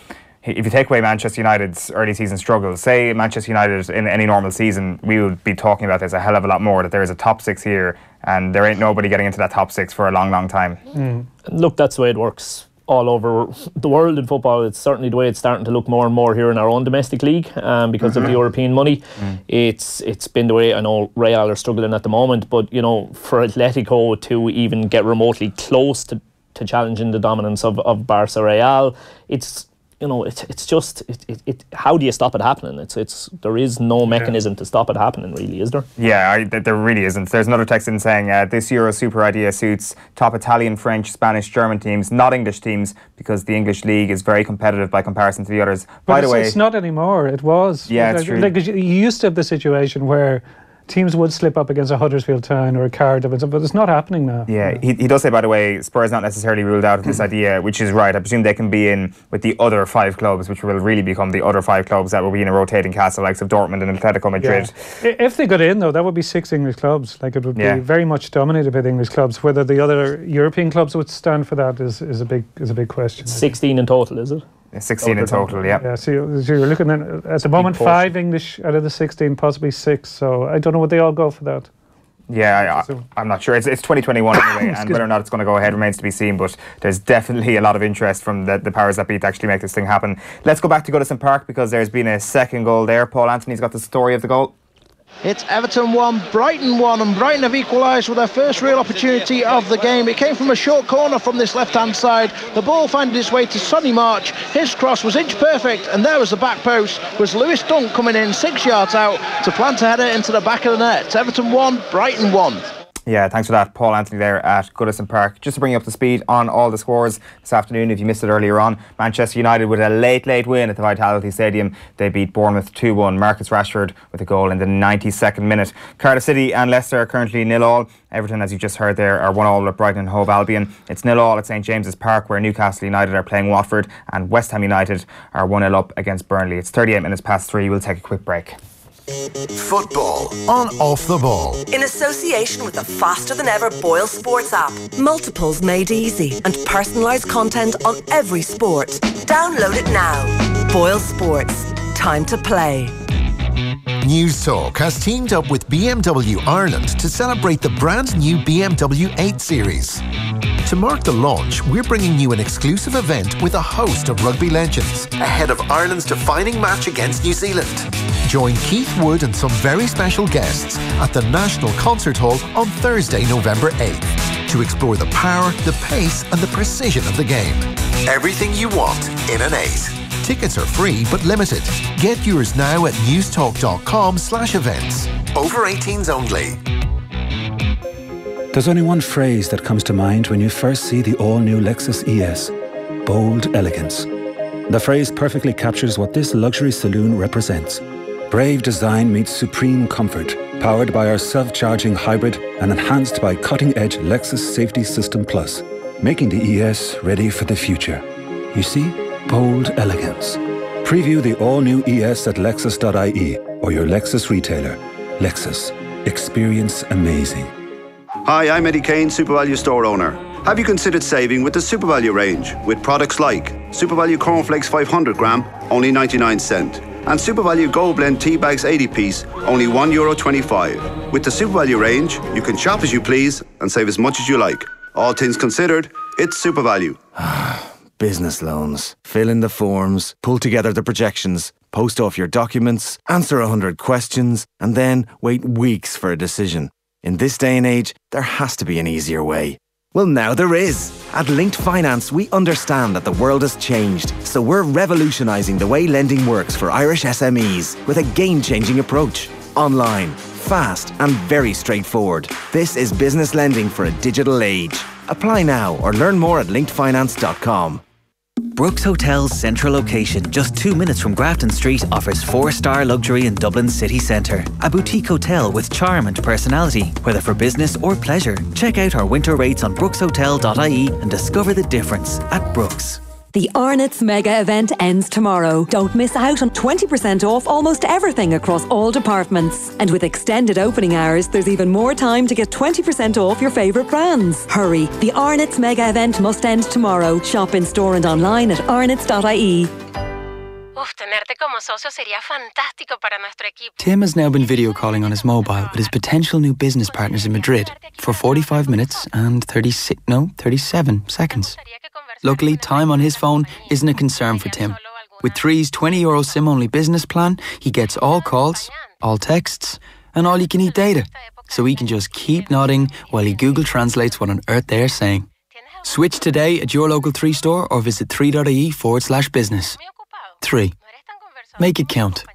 If you take away Manchester United's early season struggles, say Manchester United in any normal season, we would be talking about this a hell of a lot more, that there is a top 6 here and there ain't nobody getting into that top 6 for a long, long time. Look, that's the way it works all over the world in football. It's certainly the way it's starting to look more and more here in our own domestic league because of the European money. It's been the way. I know Real are struggling at the moment, but you know, for Atletico to even get remotely close to challenging the dominance of Barca Real, it's just how do you stop it happening? There is no mechanism to stop it happening, really, is there? Yeah, there really isn't. There's another text in saying this Euro Super idea suits top Italian, French, Spanish, German teams, not English teams, because the English league is very competitive by comparison to the others. But by the way, it's not anymore. It was. Yeah, it's true. Like, you used to have the situation where teams would slip up against a Huddersfield Town or a Cardiff, but it's not happening now. Yeah, he does say, by the way, Spurs not necessarily ruled out of this idea, which is right. I presume they can be in with the other 5 clubs, which will really become the other 5 clubs that will be in a rotating castle, likes of Dortmund and Atletico Madrid. Yeah. If they got in, though, that would be 6 English clubs. Like, it would be very much dominated by the English clubs. Whether the other European clubs would stand for that is a big question. 16 in total, is it? 16 in total, yeah. Yeah, so you're looking at the moment 5 English out of the 16, possibly 6. So I don't know, would they all go for that? Yeah, I'm not sure. It's 2021 anyway, and whether or not it's going to go ahead remains to be seen, but there's definitely a lot of interest from the powers that be to actually make this thing happen. Let's go back to Goodison Park, because there's been a second goal there. Paul Anthony's got the story of the goal. It's Everton 1, Brighton 1, and Brighton have equalised with their first real opportunity of the game. It came from a short corner from this left-hand side. The ball found its way to Sonny March. His cross was inch perfect, and there was the back post. Was Lewis Dunk coming in 6 yards out to plant a header into the back of the net. It's Everton 1, Brighton 1. Yeah, thanks for that, Paul Anthony there at Goodison Park. Just to bring you up to speed on all the scores this afternoon, if you missed it earlier on, Manchester United with a late win at the Vitality Stadium. They beat Bournemouth 2-1. Marcus Rashford with a goal in the 92nd minute. Cardiff City and Leicester are currently 0-0. Everton, as you just heard there, are 1-1 with Brighton and Hove Albion. It's 0-0 at St James's Park, where Newcastle United are playing Watford, and West Ham United are 1-0 up against Burnley. It's 38 minutes past 3. We'll take a quick break. Football on Off the Ball. In association with the faster than ever Boyle Sports app. Multiples made easy and personalised content on every sport. Download it now. Boyle Sports. Time to play. News Talk has teamed up with BMW Ireland to celebrate the brand new BMW 8 Series. To mark the launch, we're bringing you an exclusive event with a host of rugby legends ahead of Ireland's defining match against New Zealand. Join Keith Wood and some very special guests at the National Concert Hall on Thursday, November 8th to explore the power, the pace and the precision of the game. Everything you want in an 8. Tickets are free but limited. Get yours now at newstalk.com/events. Over 18s only. There's only one phrase that comes to mind when you first see the all-new Lexus ES. Bold elegance. The phrase perfectly captures what this luxury saloon represents. Brave design meets supreme comfort, powered by our self-charging hybrid and enhanced by cutting-edge Lexus Safety System Plus. making the ES ready for the future. You see, bold elegance. Preview the all-new ES at lexus.ie or your Lexus retailer. Lexus. Experience amazing. Hi, I'm Eddie Kane, SuperValue store owner. Have you considered saving with the SuperValue range with products like SuperValue Cornflakes 500 gram, only 99 cent, and SuperValue Gold Blend Tea Bags 80 piece, only €1.25. With the SuperValue range, you can shop as you please and save as much as you like. All things considered, it's SuperValue. Business loans. Fill in the forms, pull together the projections, post off your documents, answer 100 questions, and then wait weeks for a decision. In this day and age, there has to be an easier way. Well, now there is. At Linked Finance, we understand that the world has changed, so we're revolutionising the way lending works for Irish SMEs with a game-changing approach. Online, fast and very straightforward. This is business lending for a digital age. Apply now or learn more at linkedfinance.com. Brooks Hotel's central location, just 2 minutes from Grafton Street, offers 4-star luxury in Dublin's city centre. A boutique hotel with charm and personality, whether for business or pleasure. Check out our winter rates on brookshotel.ie and discover the difference at Brooks. The Arnott's mega event ends tomorrow. Don't miss out on 20% off almost everything across all departments. And with extended opening hours, there's even more time to get 20% off your favourite brands. Hurry, the Arnott's mega event must end tomorrow. Shop in store and online at arnotts.ie. Tenerte como socio sería fantástico para nuestro equipo. Tim has now been video calling on his mobile with his potential new business partners in Madrid for 45 minutes and 37 seconds. Luckily, time on his phone isn't a concern for Tim. With 3's €20 SIM-only business plan, he gets all calls, all texts, and all you can eat data. So he can just keep nodding while he Google translates what on earth they're saying. Switch today at your local 3 store or visit 3.ie/business. 3. Make it count.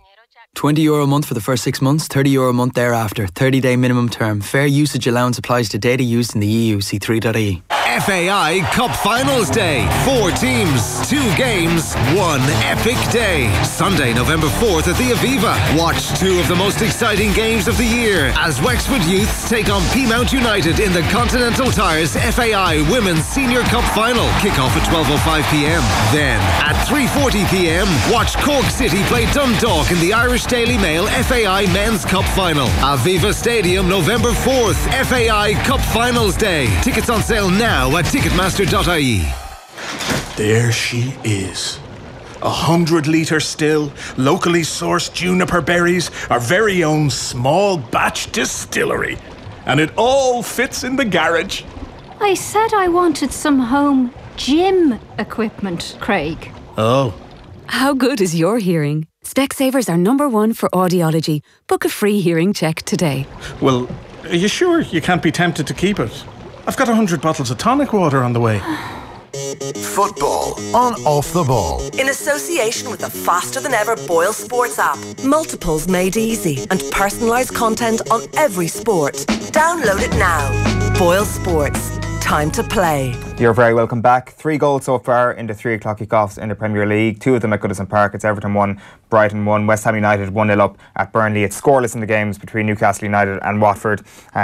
€20 a month for the first 6 months, €30 a month thereafter. 30-day minimum term. Fair usage allowance applies to data used in the EU. See 3.ie. FAI Cup Finals Day. 4 teams, 2 games, 1 epic day. Sunday, November 4th at the Aviva. Watch 2 of the most exciting games of the year as Wexford Youths take on Peamount United in the Continental Tires FAI Women's Senior Cup Final. Kick-off at 12:05pm. Then, at 3:40pm, watch Cork City play Dundalk in the Irish Daily Mail FAI Men's Cup Final. Aviva Stadium, November 4th, FAI Cup Finals Day. Tickets on sale now at ticketmaster.ie. There she is. 100-litre still, locally sourced juniper berries, our very own small batch distillery. And it all fits in the garage. I said I wanted some home gym equipment, Craig. Oh. How good is your hearing? Specsavers are #1 for audiology. Book a free hearing check today. Well, are you sure you can't be tempted to keep it? I've got 100 bottles of tonic water on the way. Football on Off the Ball. In association with the faster-than-ever Boyle Sports app. Multiples made easy and personalised content on every sport. Download it now. Boyle Sports. Time to play. You're very welcome back. 3 goals so far in the 3 o'clock kickoffs in the Premier League. 2 of them at Goodison Park. It's Everton 1, Brighton 1, West Ham United 1-0 up at Burnley. It's scoreless in the games between Newcastle United and Watford.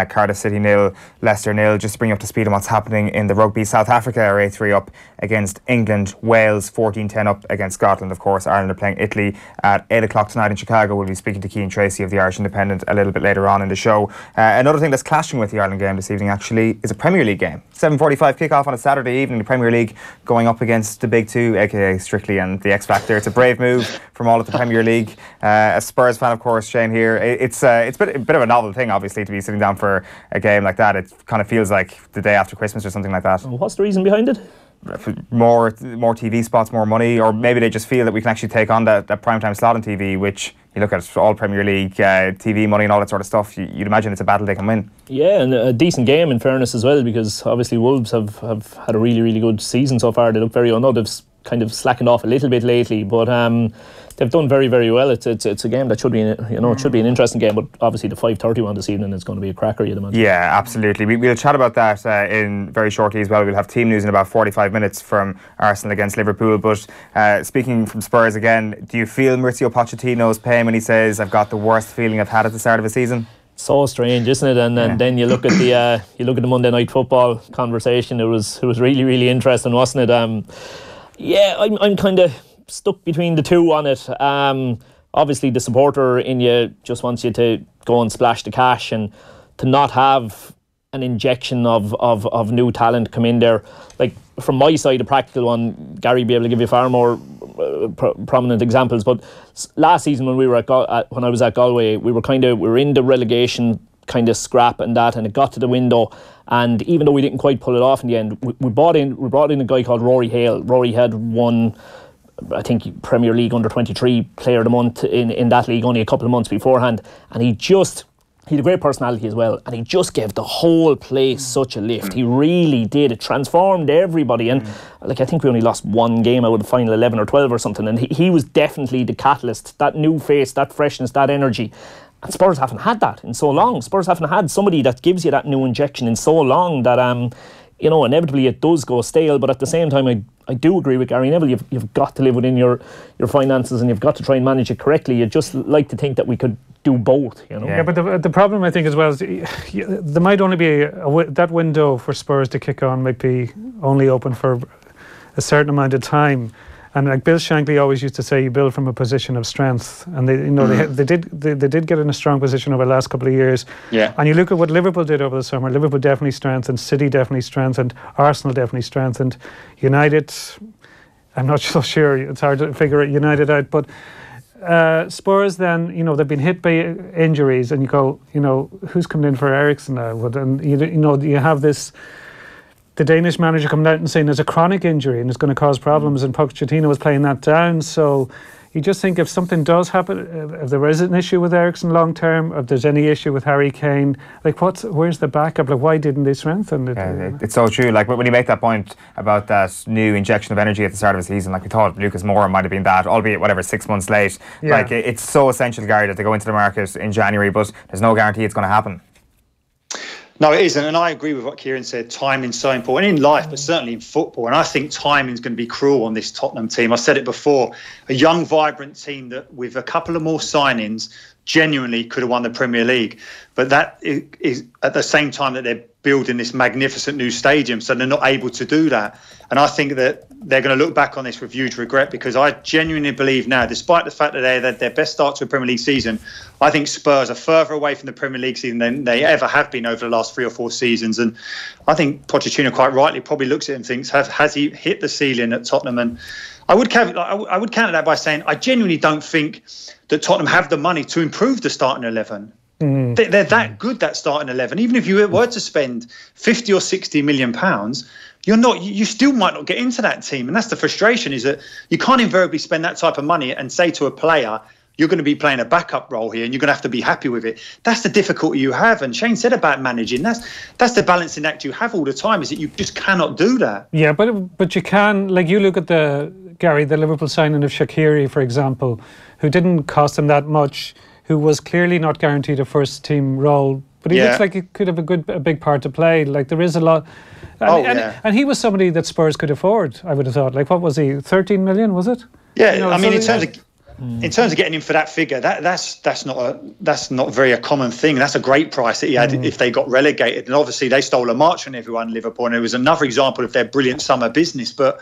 Cardiff City 0, Leicester 0. Just to bring you up to speed on what's happening in the rugby. South Africa are 8-3 up against England. Wales 14-10 up against Scotland. Of course, Ireland are playing Italy at 8 o'clock tonight in Chicago. We'll be speaking to Cian Tracy of the Irish Independent a little bit later on in the show. Another thing that's clashing with the Ireland game this evening actually is a Premier League game. 7:45 kick-off on a Saturday evening. The Premier League going up against the big 2, aka Strictly and the X Factor. It's a brave move from all of the Premier League. A Spurs fan, of course, Shane here. It's a bit of a novel thing, obviously, to be sitting down for a game like that. It kind of feels like the day after Christmas or something like that. What's the reason behind it? More TV spots, more money, or maybe they just feel that we can actually take on that primetime slot on TV, which you look at all Premier League TV money and all that sort of stuff. You'd imagine it's a battle they can win. Yeah, and a decent game in fairness as well, because obviously Wolves have had a really, really good season so far. They look very, I know they've kind of slackened off a little bit lately, but they've done very, very well. It's a game that should be, it should be an interesting game, but obviously the 5:30 one this evening is going to be a cracker, you'd imagine. Yeah, absolutely. We'll chat about that in very shortly as well. We'll have team news in about 45 minutes from Arsenal against Liverpool. But speaking from Spurs again, do you feel Mauricio Pochettino's pain when he says, "I've got the worst feeling I've had at the start of a season"? So strange, isn't it? And then you look at the Monday Night Football conversation. It was really, really interesting, wasn't it? I'm kind of stuck between the two on it. Obviously, the supporter in you just wants you to go and splash the cash, and to not have an injection of new talent come in there. Like, from my side, a practical one, Gary will be able to give you far more prominent examples. But last season, when we were when I was at Galway, we were in the relegation kind of scrap and it got to the window, and even though we didn't quite pull it off in the end, we brought in a guy called Rory Hale. Rory had won, I think, Premier League Under-23 Player of the Month in that league only a couple of months beforehand, and he had a great personality as well, and he just gave the whole place such a lift. He really did. It transformed everybody, and I think we only lost one game out of the final 11 or 12 or something, and he was definitely the catalyst, that new face, that freshness, that energy. And Spurs haven't had that in so long. Spurs haven't had somebody that gives you that new injection in so long that inevitably it does go stale. But at the same time, I do agree with Gary Neville. You've got to live within your finances, and you've got to try and manage it correctly. You'd just like to think that we could do both, Yeah, but the problem, I think, as well, is there might only be that window for Spurs to kick on might be only open for a certain amount of time. And like Bill Shankly always used to say, you build from a position of strength, and they did get in a strong position over the last couple of years. Yeah. And you look at what Liverpool did over the summer. Liverpool definitely strengthened, City definitely strengthened, Arsenal definitely strengthened, United, I'm not so sure. It's hard to figure United out, but Spurs then, they've been hit by injuries, and you go, who's coming in for Eriksen now? And you have this. The Danish manager coming out and saying there's a chronic injury and it's going to cause problems, and Pochettino was playing that down. So you just think if something does happen, if there is an issue with Eriksen long term, if there's any issue with Harry Kane, like where's the backup? Like, why didn't they strengthen it? It's so true. Like, when you make that point about that new injection of energy at the start of the season, like we thought Lucas Moura might have been that, albeit 6 months late. Yeah. Like, it's so essential, Gary, that they go into the market in January, but there's no guarantee it's going to happen. No, it isn't, and I agree with what Kieran said. Timing's so important in life, but certainly in football. And I think timing's going to be cruel on this Tottenham team. I said it before, a young, vibrant team that with a couple of more signings genuinely could have won the Premier League. But that is at the same time that they're building this magnificent new stadium, so they're not able to do that. And I think that they're going to look back on this with huge regret, because I genuinely believe now, despite the fact that they had their best start to a Premier League season, I think Spurs are further away from the Premier League season than they ever have been over the last 3 or 4 seasons. And I think Pochettino quite rightly probably looks at it and thinks, has he hit the ceiling at Tottenham? And I would counter that by saying I genuinely don't think that Tottenham have the money to improve the starting 11. They're that good, that starting 11. Even if you were to spend 50 or 60 million pounds, you still might not get into that team. And that's the frustration, is that you can't invariably spend that type of money and say to a player, you're going to be playing a backup role here and you're going to have to be happy with it. That's the difficulty you have. And Shane said about managing, that's the balancing act you have all the time, is that you just cannot do that. Yeah, but you can, like, you look at the Liverpool signing of Shaqiri, for example, who didn't cost them that much, who was clearly not guaranteed a first team role, but he looks like he could have a big part to play. Like, there is a lot. And he was somebody that Spurs could afford, I would have thought. Like, what was he, 13 million, was it? Yeah, I mean, in terms of getting him for that figure, that's not very a common thing. That's a great price that he had if they got relegated. And obviously they stole a march on everyone in Liverpool, and it was another example of their brilliant summer business. But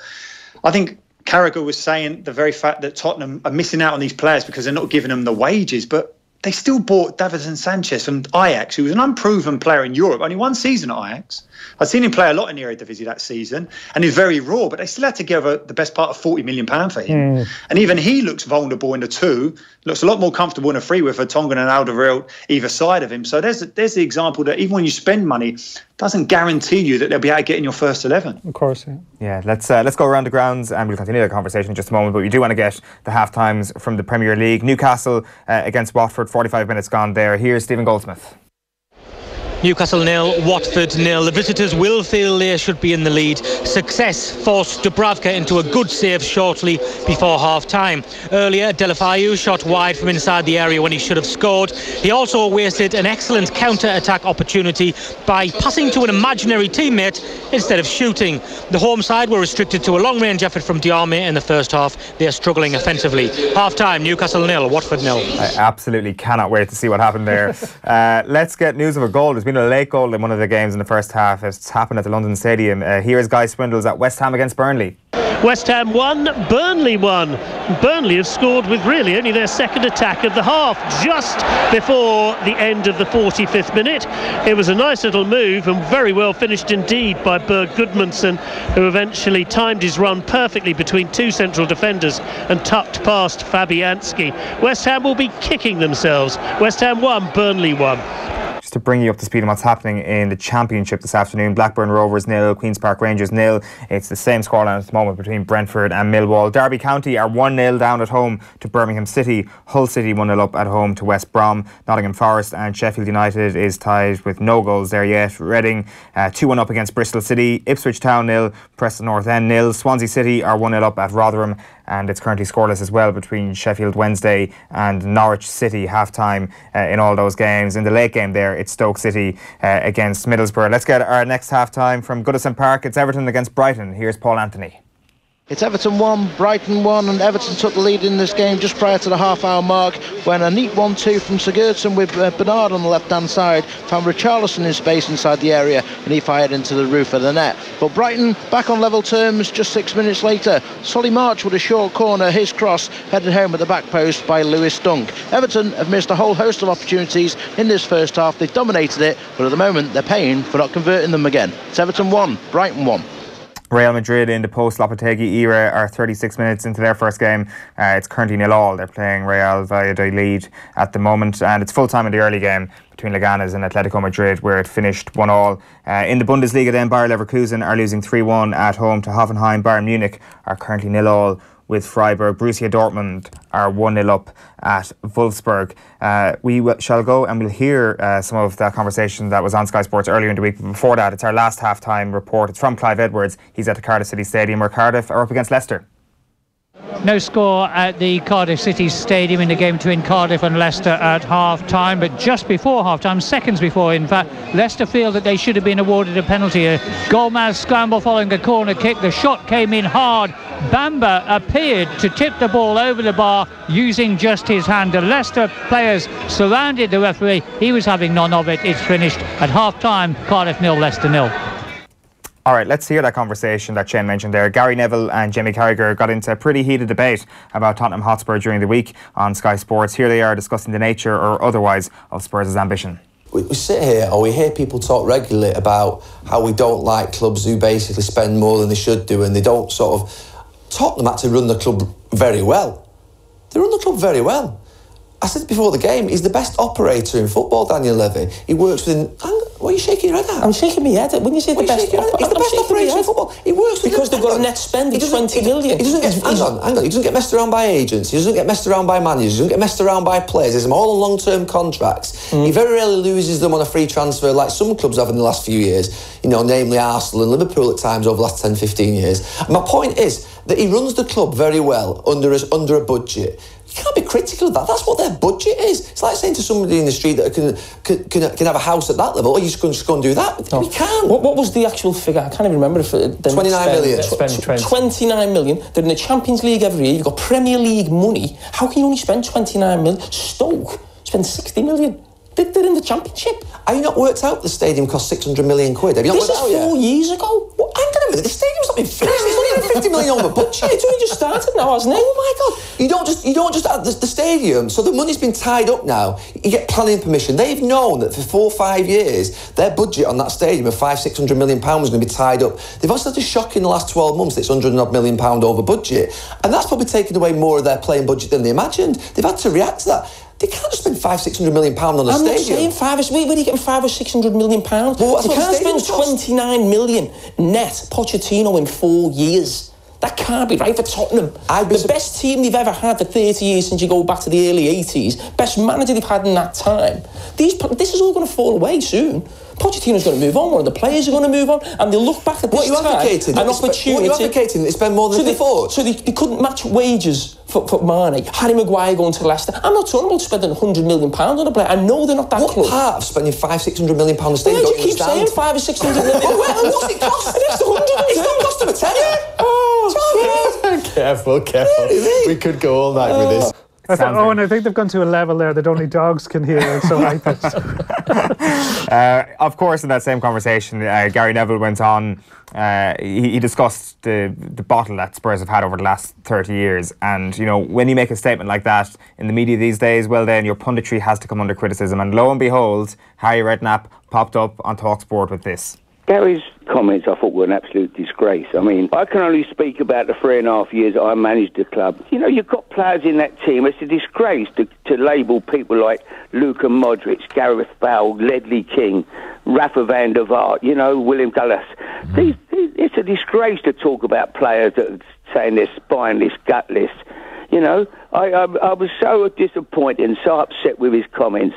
I think Carragher was saying the very fact that Tottenham are missing out on these players because they're not giving them the wages, but they still bought Davinson Sanchez from Ajax, who was an unproven player in Europe, only one season at Ajax. I'd seen him play a lot in the Eredivisie that season, and he's very raw, but they still had to give the best part of £40 million for him. And even he looks vulnerable in the 2, looks a lot more comfortable in a 3 with Vertonghen and Alderweireld either side of him. So there's the example that even when you spend money, doesn't guarantee you that they'll be able to get in your first 11. Of course, yeah. Yeah, let's go around the grounds and we'll continue the conversation in just a moment, but we do want to get the half-times from the Premier League. Newcastle against Watford, 45 minutes gone there. Here's Stephen Goldsmith. Newcastle 0, Watford 0. The visitors will feel they should be in the lead. Success forced Dubravka into a good save shortly before half-time. Earlier, Deulofeu shot wide from inside the area when he should have scored. He also wasted an excellent counter-attack opportunity by passing to an imaginary teammate instead of shooting. The home side were restricted to a long-range effort from Diarmé in the first half. They are struggling offensively. Half-time, Newcastle 0, Watford 0. I absolutely cannot wait to see what happened there. Let's get news of a goal. There's been a late goal in one of the games in the first half. It's happened at the London Stadium. Here is Guy Swindles at West Ham against Burnley. West Ham 1, Burnley 1. Burnley have scored with really only their second attack of the half, just before the end of the 45th minute. It was a nice little move and very well finished indeed by Berg Gudmundsson, who eventually timed his run perfectly between two central defenders and tucked past Fabianski. West Ham will be kicking themselves. West Ham 1, Burnley 1. To bring you up to speed on what's happening in the Championship this afternoon. Blackburn Rovers 0, Queen's Park Rangers 0. It's the same scoreline at the moment between Brentford and Millwall. Derby County are 1-0 down at home to Birmingham City. Hull City 1-0 up at home to West Brom. Nottingham Forest and Sheffield United is tied with no goals there yet. Reading 2-1 up against Bristol City. Ipswich Town 0, Preston North End 0. Swansea City are 1-0 up at Rotherham. And it's currently scoreless as well between Sheffield Wednesday and Norwich City half-time in all those games. In the late game there, it's Stoke City against Middlesbrough. Let's get our next half-time from Goodison Park. It's Everton against Brighton. Here's Paul Anthony. It's Everton 1, Brighton 1, and Everton took the lead in this game just prior to the half-hour mark when a neat 1-2 from Sigurdsson with Bernard on the left-hand side found Richarlison in space inside the area, and he fired into the roof of the net. But Brighton back on level terms just 6 minutes later. Solly March with a short corner, his cross headed home at the back post by Lewis Dunk. Everton have missed a whole host of opportunities in this first half. They've dominated it, but at the moment they're paying for not converting them again. It's Everton 1, Brighton 1. Real Madrid in the post-Lopetegui era are 36 minutes into their first game. It's currently 0-0. They're playing Real Valladolid at the moment, and it's full-time in the early game between Leganes and Atletico Madrid, where it finished 1-1. In the Bundesliga then, Bayer Leverkusen are losing 3-1 at home to Hoffenheim. Bayern Munich are currently 0-0 with Freiburg. Borussia Dortmund are 1-0 up at Wolfsburg. We shall go and we'll hear some of that conversation that was on Sky Sports earlier in the week. But before that, it's our last half-time report. It's from Clive Edwards. He's at the Cardiff City Stadium, where Cardiff are up against Leicester. No score at the Cardiff City Stadium in the game between Cardiff and Leicester at half-time, but just before half-time, seconds before in fact, Leicester feel that they should have been awarded a penalty. A Gomez scramble following a corner kick. The shot came in hard. Bamba appeared to tip the ball over the bar using just his hand. The Leicester players surrounded the referee. He was having none of it. It's finished at half-time. Cardiff 0, Leicester 0. All right, let's hear that conversation that Shane mentioned there. Gary Neville and Jamie Carragher got into a pretty heated debate about Tottenham Hotspur during the week on Sky Sports. Here they are discussing the nature or otherwise of Spurs' ambition. We sit here or we hear people talk regularly about how we don't like clubs who basically spend more than they should do, and they don't sort of... Tottenham actually run the club very well. They run the club very well. I said before the game, he's the best operator in football, Daniel Levy. He works within... What are you shaking your head at? I'm shaking my head at when you say the best operator. He's the best operator in football. He works because they've got a net spend of 20 million. He doesn't get... Hang on. He doesn't get messed around by agents. He doesn't get messed around by managers. He doesn't get messed around by players. He's all on long-term contracts. He very rarely loses them on a free transfer like some clubs have in the last few years. You know, namely Arsenal and Liverpool at times over the last 10, 15 years. And my point is that he runs the club very well under a budget. You can't be critical of that. That's what their budget is. It's like saying to somebody in the street that can have a house at that level, oh, you just go and do that. No. You can't. What was the actual figure? I can't even remember. 29 million. 29 million. They're in the Champions League every year. You've got Premier League money. How can you only spend 29 million? Stoke spend 60 million. They're in the Championship. Have you not worked out the stadium cost 600 million quid? Have you not this is 4 years ago. Well, hang on a minute. The stadium's not been finished. It's only even 50 million over budget. It's only just started now, hasn't it? Oh my God! You don't just add the stadium. So the money's been tied up now. You get planning permission. They've known that for 4 or 5 years their budget on that stadium of £500-600 million was going to be tied up. They've also had a shock in the last 12 months. It's £100 million over budget, and that's probably taken away more of their playing budget than they imagined. They've had to react to that. They can't just spend £500-600 million on a stadium. I'm not saying where are you getting £500-600 million? Well, you can't spend 29 million net Pochettino in 4 years. That can't be right for Tottenham. The best team they've ever had for 30 years since you go back to the early 80s, best manager they've had in that time. This is all going to fall away soon. Pochettino's going to move on, one of the players are going to move on, and they'll look back at this time an opportunity. What are you advocating? They spend more than they thought? So they couldn't match wages for Mane. Harry Maguire going to Leicester. I'm not talking about spending £100 million on a player. I know they're not that close. What part of spending £500-600 million a stadium? Why do you keep saying 500 or 600 million? What's it cost? It's 100 million. It's not cost them a tenner. Careful. We could go all night with this. And I think they've gone to a level there that only dogs can hear. And so of course, in that same conversation, Gary Neville went on. He discussed the bottle that Spurs have had over the last 30 years. And, you know, when you make a statement like that in the media these days, well then, your punditry has to come under criticism. And lo and behold, Harry Redknapp popped up on TalkSport with this. Gary's comments I thought were an absolute disgrace. I mean, I can only speak about the 3.5 years I managed the club. You know, you've got players in that team. It's a disgrace to label people like Luka Modric, Gareth Bale, Ledley King, Rafa van der Vaart, you know, William Gallas. It's a disgrace to talk about players that are saying they're spineless, gutless. You know, I was so disappointed and so upset with his comments.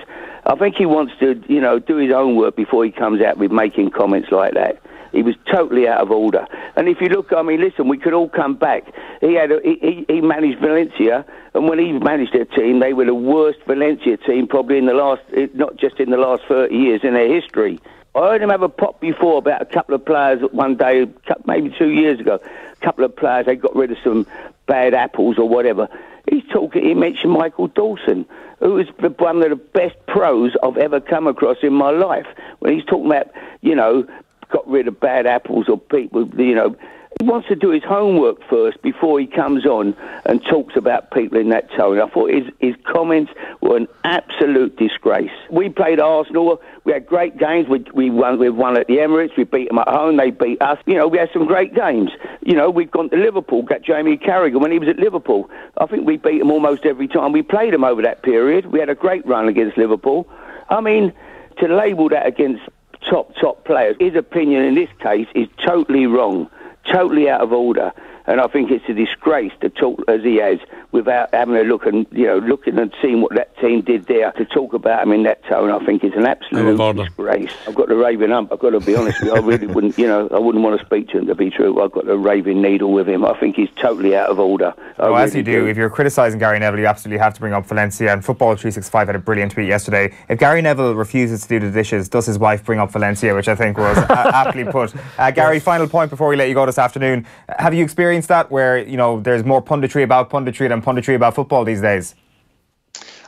I think he wants to, you know, do his own work before he comes out with making comments like that. He was totally out of order. And if you look, I mean, listen, we could all come back. He managed Valencia, and when he managed their team, they were the worst Valencia team probably in the last, not just in the last 30 years, in their history. I heard him have a pop before about a couple of players one day, maybe 2 years ago. A couple of players, they got rid of some bad apples or whatever. He mentioned Michael Dawson, who was one of the best pros I've ever come across in my life. When he's talking about, you know, got rid of bad apples or people, you know, he wants to do his homework first before he comes on and talks about people in that tone. I thought his comments were an absolute disgrace. We played Arsenal. We had great games. We've won at the Emirates. We beat them at home. They beat us. You know, we had some great games. You know, we've gone to Liverpool, got Jamie Carragher when he was at Liverpool. I think we beat them almost every time we played them over that period. We had a great run against Liverpool. I mean, to label that against top players, his opinion in this case is totally wrong. Totally out of order, and I think it's a disgrace to talk as he has without having a look and, you know, looking and seeing what that team did there. To talk about him in that tone, I think it's an absolute disgrace. I've got the raving ump. I've got to be honest with you. I really wouldn't, you know, I wouldn't want to speak to him, to be true. I've got the raving needle with him. I think he's totally out of order. Well, as you do, if you're criticising Gary Neville, you absolutely have to bring up Valencia. And Football 365 had a brilliant tweet yesterday. If Gary Neville refuses to do the dishes, does his wife bring up Valencia? Which I think was aptly put. Gary, final point before we let you go this afternoon. Have you experienced that, where, you know, there's more punditry about punditry than punditry about football these days?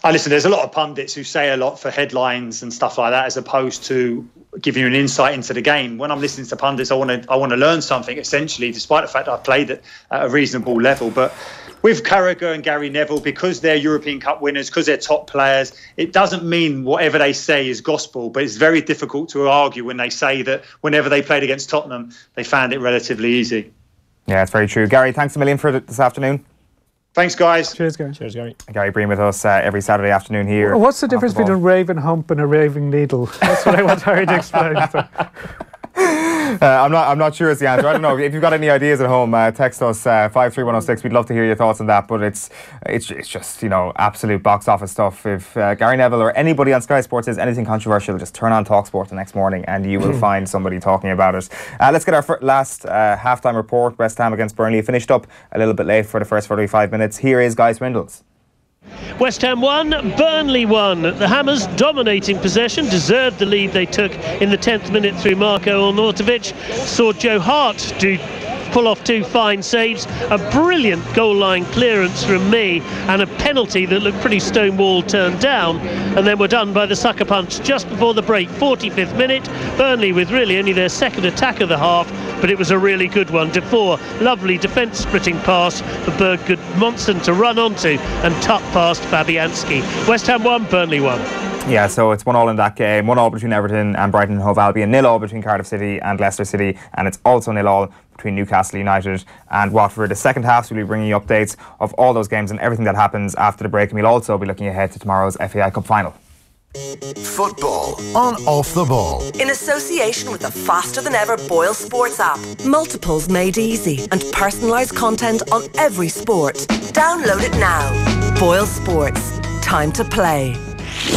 Listen, there's a lot of pundits who say a lot for headlines and stuff like that, as opposed to giving you an insight into the game. When I'm listening to pundits, I want to learn something, essentially, despite the fact that I've played at a reasonable level. But with Carragher and Gary Neville, because they're European Cup winners, because they're top players, it doesn't mean whatever they say is gospel. But it's very difficult to argue when they say that whenever they played against Tottenham, they found it relatively easy. Yeah, it's very true. Gary, thanks a million for this afternoon. Thanks, guys. Cheers, Gary. Cheers, Gary. Gary Breen with us every Saturday afternoon here. What's the difference between a raving hump and a raving needle? That's what I want Harry to explain. I'm not sure it's the answer. I don't know. If you've got any ideas at home, text us 53106. We'd love to hear your thoughts on that. But it's just, you know, absolute box office stuff. If Gary Neville or anybody on Sky Sports says anything controversial, just turn on TalkSport the next morning and you will find somebody talking about it. Let's get our last halftime report. West Ham against Burnley finished up a little bit late for the first 45 minutes. Here is Guy Swindles. West Ham 1, Burnley 1. The Hammers dominating possession, deserved the lead they took in the 10th minute through Marko Arnautovic. Saw Joe Hart pull off two fine saves, a brilliant goal line clearance from me, and a penalty that looked pretty stonewall turned down, and then were done by the sucker punch just before the break. 45th minute, Burnley with really only their second attack of the half, but it was a really good one. Defoe, lovely defence splitting pass for Berg Gudmundsson to run onto and tuck past Fabianski. West Ham 1, Burnley 1. Yeah, so it's 1-1 in that game. 1-1 between Everton and Brighton and Hove Albion. 0-0 between Cardiff City and Leicester City. And it's also 0-0 between Newcastle United and Watford. The second half, we'll be bringing you updates of all those games and everything that happens after the break. And we'll also be looking ahead to tomorrow's FAI Cup final. Football on Off the Ball. In association with the faster than ever Boyle Sports app. Multiples made easy and personalised content on every sport. Download it now. Boyle Sports. Time to play.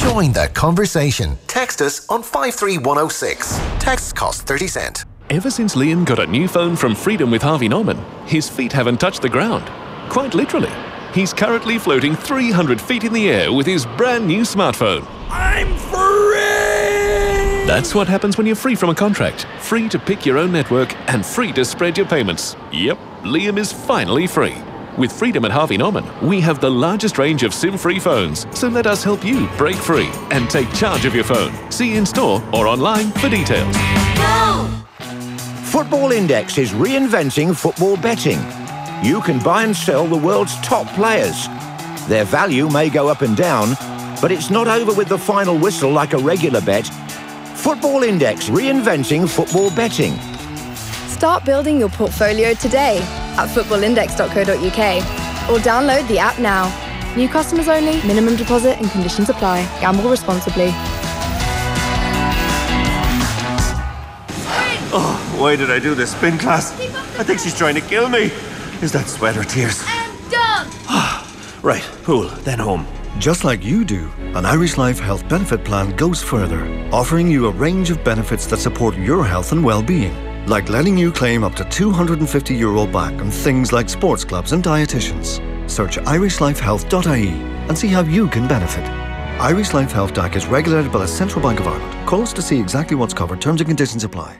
Join the conversation. Text us on 53106. Texts cost 30 cents. Ever since Liam got a new phone from Freedom with Harvey Norman, his feet haven't touched the ground. Quite literally. He's currently floating 300 feet in the air with his brand new smartphone. I'm free! That's what happens when you're free from a contract. Free to pick your own network and free to spread your payments. Yep, Liam is finally free. With Freedom at Harvey Norman, we have the largest range of SIM-free phones. So let us help you break free and take charge of your phone. See in store or online for details. Go! Football Index is reinventing football betting. You can buy and sell the world's top players. Their value may go up and down, but it's not over with the final whistle like a regular bet. Football Index, reinventing football betting. Start building your portfolio today at footballindex.co.uk or download the app now. New customers only, minimum deposit and conditions apply. Gamble responsibly. Oh, why did I do this spin class? I think she's trying to kill me. Is that sweat or tears? I'm done! Right, pool, then home. Just like you do, an Irish Life Health Benefit Plan goes further, offering you a range of benefits that support your health and well-being, like letting you claim up to €250 back on things like sports clubs and dietitians. Search irishlifehealth.ie and see how you can benefit. Irish Life Health DAC is regulated by the Central Bank of Ireland. Call us to see exactly what's covered. Terms and conditions apply.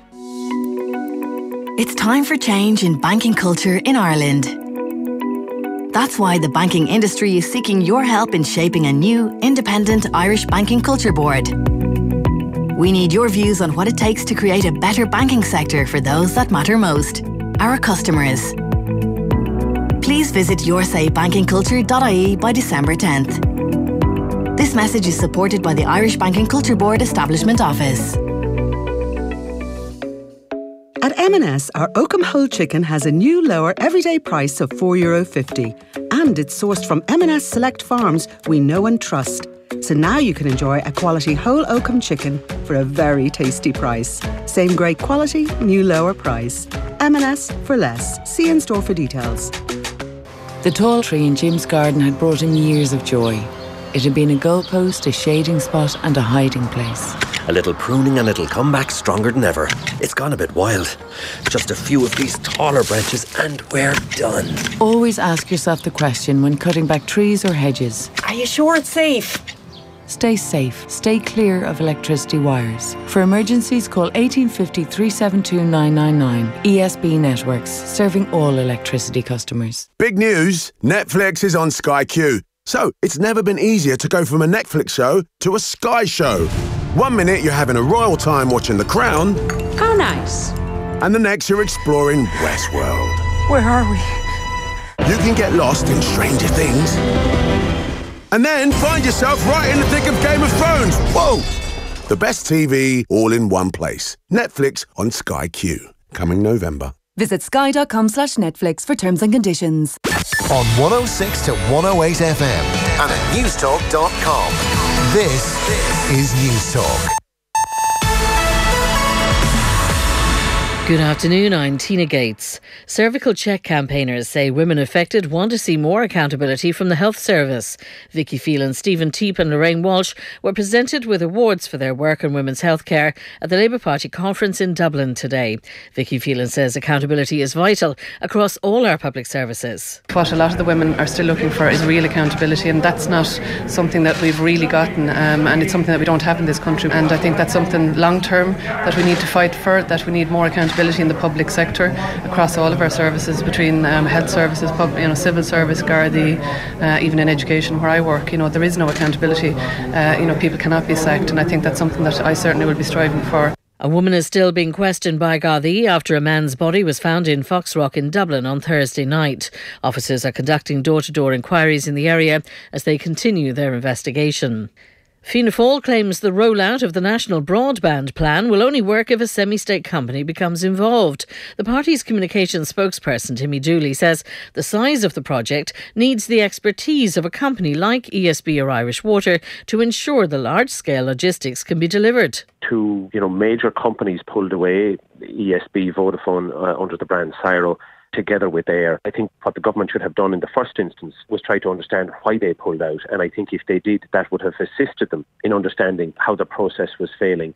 It's time for change in banking culture in Ireland. That's why the banking industry is seeking your help in shaping a new, independent Irish Banking Culture Board. We need your views on what it takes to create a better banking sector for those that matter most, our customers. Please visit yoursaybankingculture.ie by December 10th. This message is supported by the Irish Banking Culture Board Establishment Office. At M&S, our Oakham whole chicken has a new lower everyday price of €4.50. And it's sourced from M&S Select Farms we know and trust. So now you can enjoy a quality whole Oakham chicken for a very tasty price. Same great quality, new lower price. M&S for less. See in store for details. The tall tree in Jim's garden had brought him years of joy. It had been a goalpost, a shading spot and a hiding place. A little pruning and it'll come back stronger than ever. It's gone a bit wild. Just a few of these taller branches and we're done. Always ask yourself the question when cutting back trees or hedges. Are you sure it's safe? Stay safe. Stay clear of electricity wires. For emergencies, call 1850 372 999. ESB Networks, serving all electricity customers. Big news! Netflix is on Sky Q. So, it's never been easier to go from a Netflix show to a Sky show. 1 minute you're having a royal time watching The Crown. How nice. And the next you're exploring Westworld. Where are we? You can get lost in Stranger Things. And then find yourself right in the thick of Game of Thrones. Whoa! The best TV all in one place. Netflix on Sky Q. Coming November. Visit sky.com/Netflix for terms and conditions. On 106 to 108 FM and at newstalk.com. This is News Talk. Good afternoon, I'm Tina Gates. Cervical check campaigners say women affected want to see more accountability from the health service. Vicky Phelan, Stephen Teep and Lorraine Walsh were presented with awards for their work on women's healthcare at the Labour Party conference in Dublin today. Vicky Phelan says accountability is vital across all our public services. What a lot of the women are still looking for is real accountability, and that's not something that we've really gotten, and it's something that we don't have in this country. And I think that's something long term that we need to fight for, that we need more accountability in the public sector across all of our services, between health services, civil service, Gardaí, even in education where I work. There is no accountability. People cannot be sacked, and I think that's something that I certainly will be striving for. A woman is still being questioned by Gardaí after a man's body was found in Foxrock in Dublin on Thursday night. Officers are conducting door-to-door inquiries in the area as they continue their investigation. Fianna Fáil claims the rollout of the national broadband plan will only work if a semi-state company becomes involved. The party's communications spokesperson, Timmy Dooley, says the size of the project needs the expertise of a company like ESB or Irish Water to ensure the large-scale logistics can be delivered. Two, major companies pulled away, ESB, Vodafone, under the brand Cyro, together with Air. I think what the government should have done in the first instance was try to understand why they pulled out, and I think if they did, that would have assisted them in understanding how the process was failing.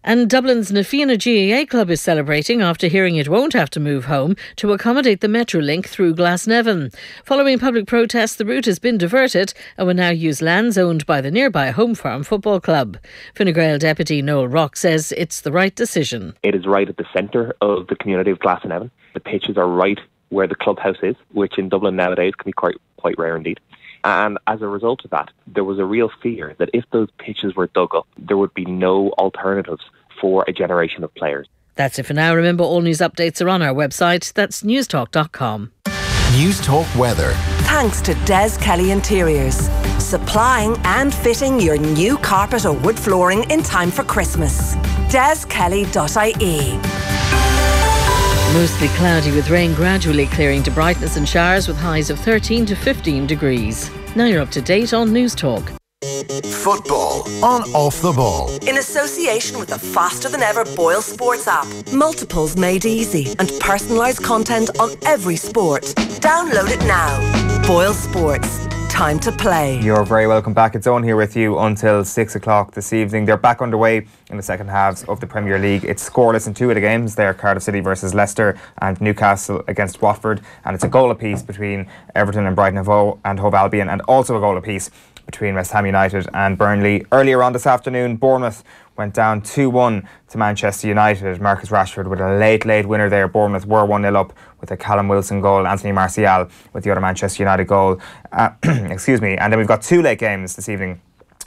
And Dublin's Na Fianna GAA club is celebrating after hearing it won't have to move home to accommodate the Metrolink through Glasnevin. Following public protests, the route has been diverted and will now use lands owned by the nearby Home Farm Football Club. Fine Gael deputy Noel Rock says it's the right decision. It is right at the centre of the community of Glasnevin. The pitches are right where the clubhouse is, which in Dublin nowadays can be quite rare indeed. And as a result of that, there was a real fear that if those pitches were dug up, there would be no alternatives for a generation of players. That's it for now. Remember, all news updates are on our website. That's newstalk.com. News Talk Weather. Thanks to Des Kelly Interiors. Supplying and fitting your new carpet or wood flooring in time for Christmas. DesKelly.ie. Mostly cloudy with rain gradually clearing to brightness and showers with highs of 13 to 15 degrees. Now you're up to date on News Talk. Football on Off the Ball. In association with the faster than ever Boyle Sports app. Multiples made easy and personalised content on every sport. Download it now. Boyle Sports. Time to play. You're very welcome back. It's Owen here with you until 6 o'clock this evening. They're back underway in the second halves of the Premier League. It's scoreless in two of the games. They're Cardiff City versus Leicester and Newcastle against Watford. And it's a goal apiece between Everton and Brighton and Hove Albion, and also a goal apiece between West Ham United and Burnley. Earlier on this afternoon, Bournemouth went down 2-1 to Manchester United. Marcus Rashford with a late winner there. Bournemouth were 1-0 up with a Callum Wilson goal. Anthony Martial with the other Manchester United goal. Excuse me. And then we've got two late games this evening,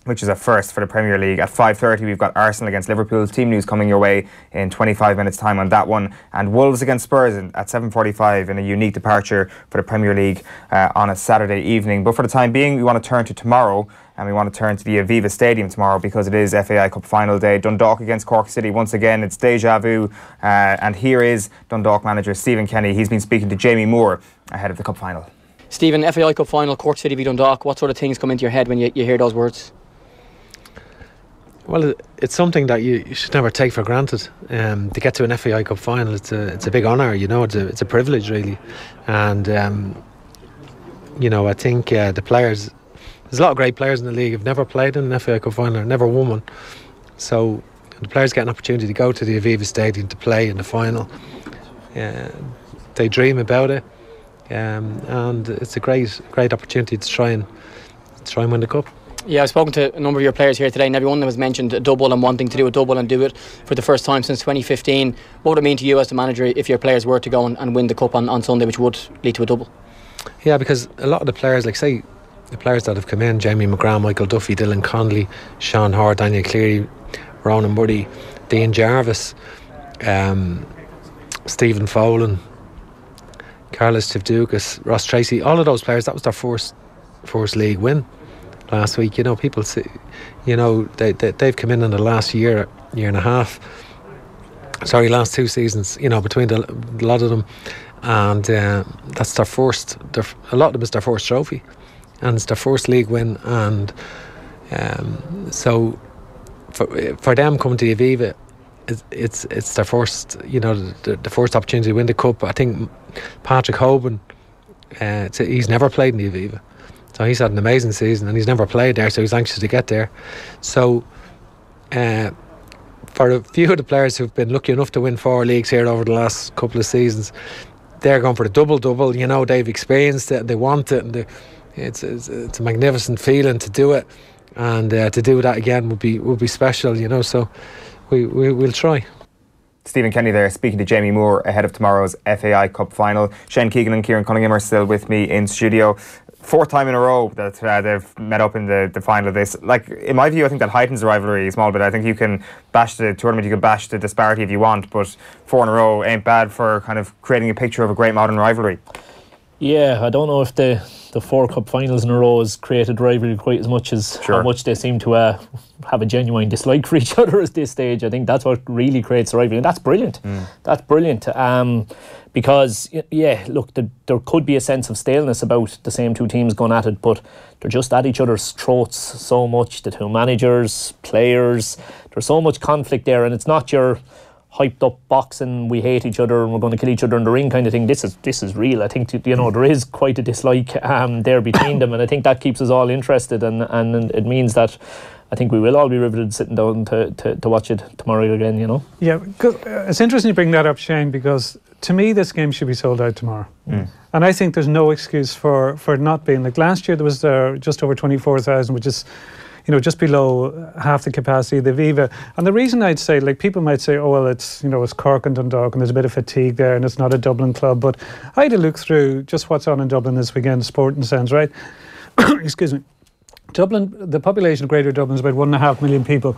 which is a first for the Premier League. At 5:30 we've got Arsenal against Liverpool. Team news coming your way in 25 minutes time on that one. And Wolves against Spurs at 7:45 in a unique departure for the Premier League on a Saturday evening. But for the time being, we want to turn to tomorrow. And we want to turn to the Aviva Stadium tomorrow because it is FAI Cup final day. Dundalk against Cork City once again. It's deja vu. And here is Dundalk manager Stephen Kenny. He's been speaking to Jamie Moore ahead of the cup final. Stephen, FAI Cup final, Cork City v Dundalk. What sort of things come into your head when you hear those words? Well, it's something that you should never take for granted. To get to an FAI Cup final, it's a big honour. It's a privilege really. And I think the players. There's a lot of great players in the league who've never played in an FAI Cup final, never won one. So the players get an opportunity to go to the Aviva Stadium to play in the final. They dream about it, and it's a great opportunity to try and win the cup. Yeah, I've spoken to a number of your players here today, and everyone has mentioned a double and wanting to do a double and do it for the first time since 2015. What would it mean to you as the manager if your players were to go and win the cup on Sunday, which would lead to a double? Yeah, because a lot of the players, like say, the players that have come in, Jamie McGrath, Michael Duffy, Dylan Connolly, Sean Hart, Daniel Cleary, Ronan Murray, Dean Jarvis, Stephen Folan, Carlos Tivdoukas, Ross Tracy, all of those players, that was their first league win last week. People see, they've come in the last year and a half, last two seasons, between a lot of them, and that's their first, a lot of them is their first trophy. And it's their first league win, and so for them coming to the Aviva, it's their first, the first opportunity to win the cup. I think Patrick Hoban, he's never played in the Aviva, so he's had an amazing season, and he's never played there, so he's anxious to get there. So for a few of the players who've been lucky enough to win 4 leagues here over the last couple of seasons, they're going for the double. They've experienced it, and they want it, and it's a magnificent feeling to do it, and to do that again would be special, so we'll try. Stephen Kenny there speaking to Jamie Moore ahead of tomorrow's FAI Cup final. Shane Keegan and Kieran Cunningham are still with me in studio. 4th time in a row that they've met up in the final of this. Like, in my view, I think that heightens the rivalry a small bit. I think you can bash the tournament, you can bash the disparity if you want, but 4 in a row ain't bad for kind of creating a picture of a great modern rivalry. Yeah, I don't know if the 4 cup finals in a row has created rivalry quite as much as how much they seem to have a genuine dislike for each other at this stage. I think that's what really creates the rivalry, and that's brilliant. That's brilliant. Because, look, there could be a sense of staleness about the same two teams going at it, but they're just at each other's throats so much. The two managers, players, there's so much conflict there, and it's not your hyped up boxing, we hate each other and we're going to kill each other in the ring kind of thing. This is real. I think there is quite a dislike there between them, and I think that keeps us all interested, and it means that I think we will all be riveted sitting down to watch it tomorrow again. Yeah, cause it's interesting you bring that up, Shane, because to me this game should be sold out tomorrow. And I think there's no excuse for it not being. Like last year there was just over 24,000, which is just below half the capacity of the Viva. And the reason I'd say, like, people might say, oh, well, it's Cork and Dundalk and there's a bit of fatigue there and it's not a Dublin club. But I had to look through just what's on in Dublin this weekend, sporting sense, right? Excuse me. Dublin, the population of Greater Dublin is about 1.5 million people.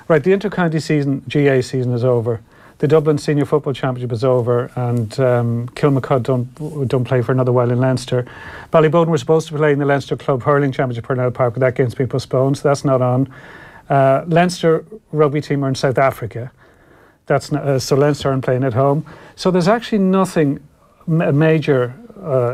Right, the inter-county season, GA season is over. The Dublin Senior Football Championship is over, and Kilmacud don't play for another while in Leinster. Ballybowden were supposed to play in the Leinster Club Hurling Championship for Purnell Park, but that game's been postponed, so that's not on. Leinster rugby team are in South Africa. That's not, so Leinster aren't playing at home. So there's actually nothing major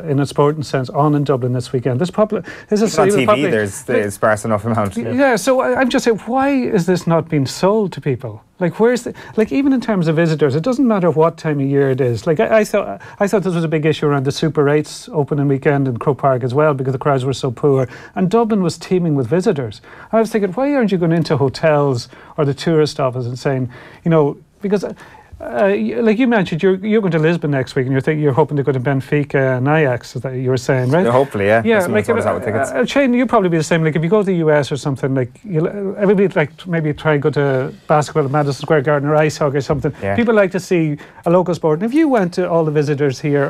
in a sporting sense on in Dublin this weekend. This on TV, there's sparse enough amount. Yeah, so I'm just saying, why is this not being sold to people? Like, even in terms of visitors, it doesn't matter what time of year it is. Like, I thought this was a big issue around the Super 8's opening weekend in Croke Park as well, because the crowds were so poor, and Dublin was teeming with visitors. I was thinking, why aren't you going into hotels or the tourist office and saying, because like you mentioned, you're going to Lisbon next week, and you're hoping to go to Benfica and Ajax, is that you were saying, right? Yeah, hopefully, yeah. Yeah, like Shane, you'd probably be the same. Like if you go to the US or something, like everybody like maybe try and go to basketball at Madison Square Garden or ice hockey or something. Yeah. People like to see a local sport, and if you went to all the visitors here